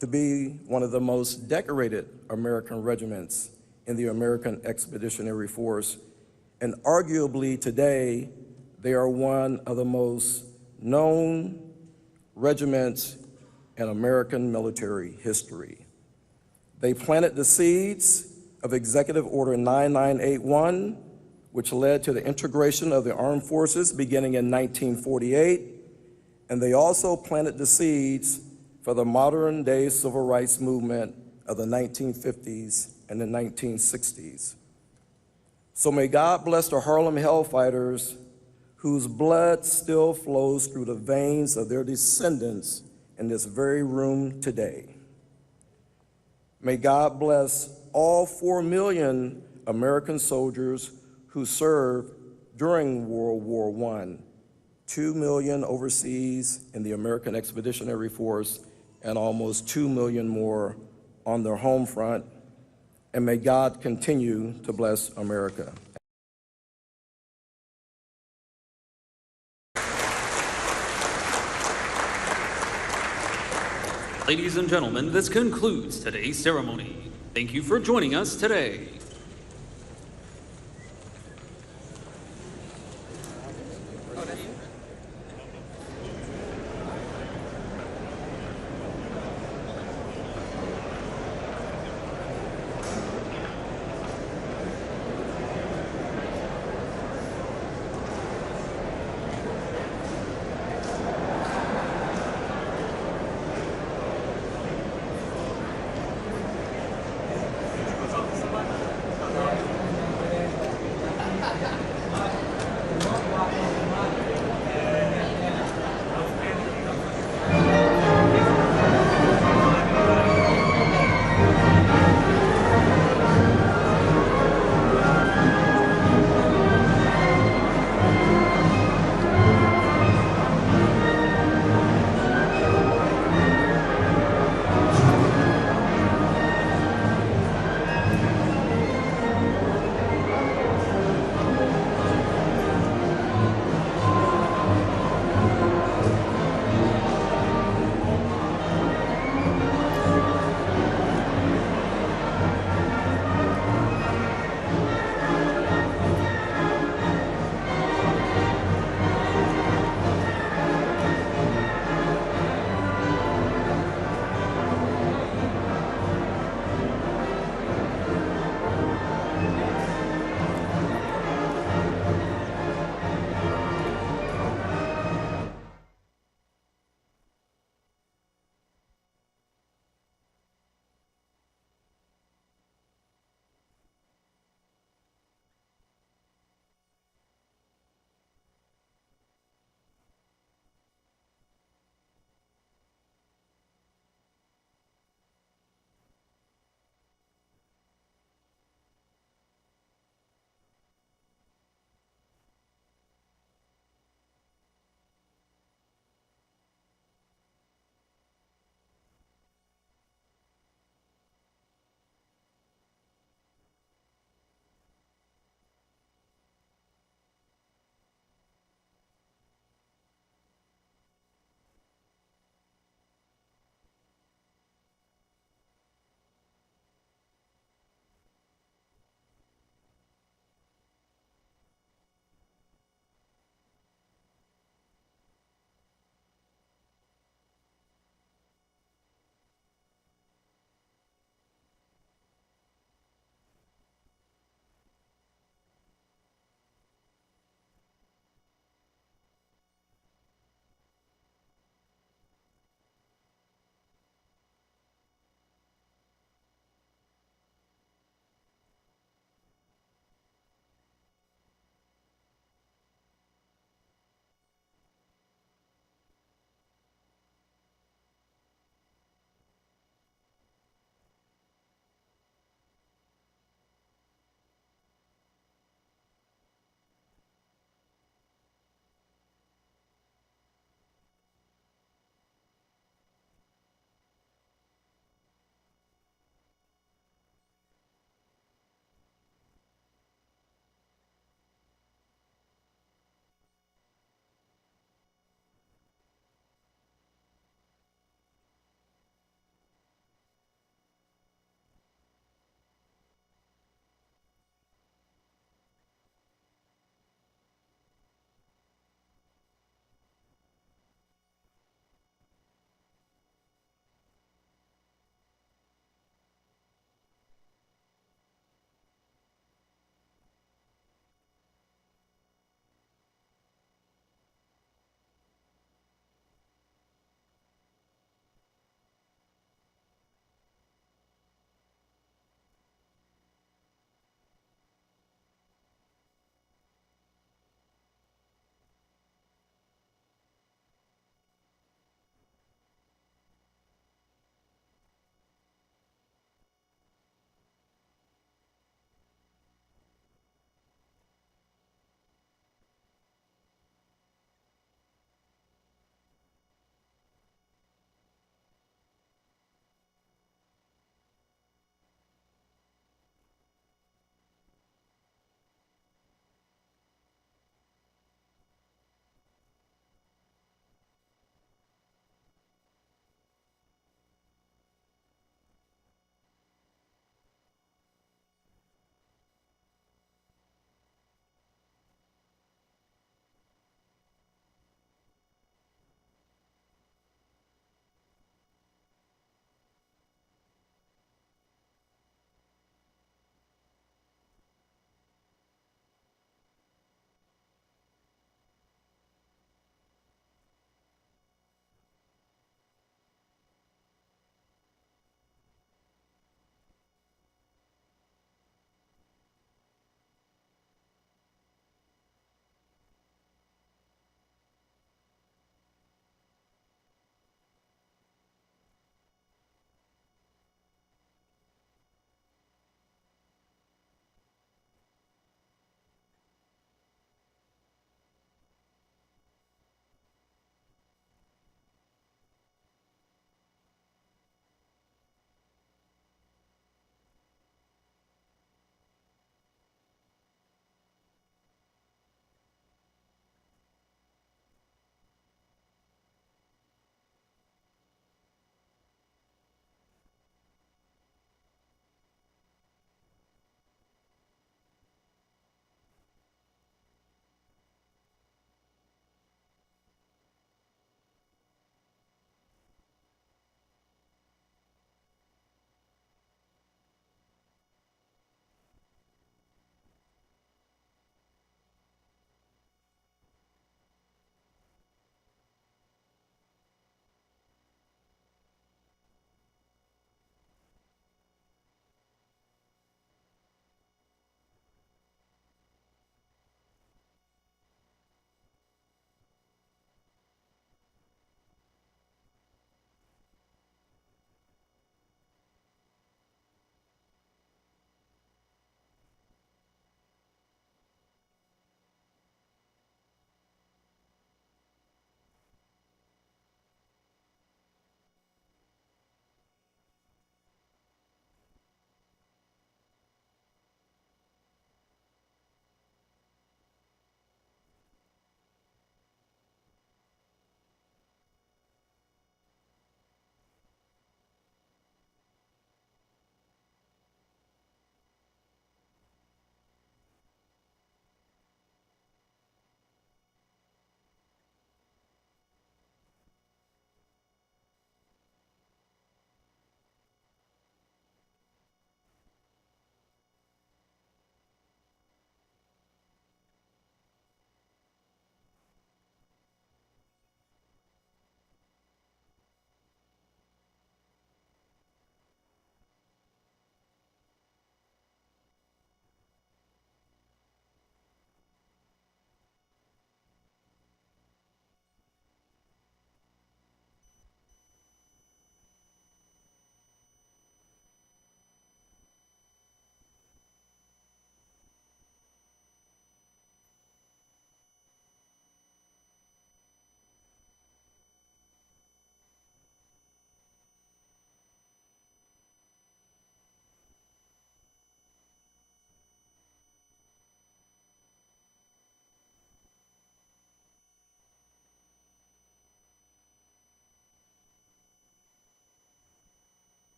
to be one of the most decorated American regiments in the American Expeditionary Force, and arguably today, they are one of the most known regiments in American military history. They planted the seeds of Executive Order 9981, which led to the integration of the armed forces beginning in 1948, and they also planted the seeds for the modern-day civil rights movement of the 1950s and the 1960s. So may God bless the Harlem Hell Fighters, whose blood still flows through the veins of their descendants in this very room today. May God bless all 4 million American soldiers who served during World War I, 2 million overseas in the American Expeditionary Force, and almost 2 million more on their home front. And may God continue to bless America. Ladies and gentlemen, this concludes today's ceremony. Thank you for joining us today.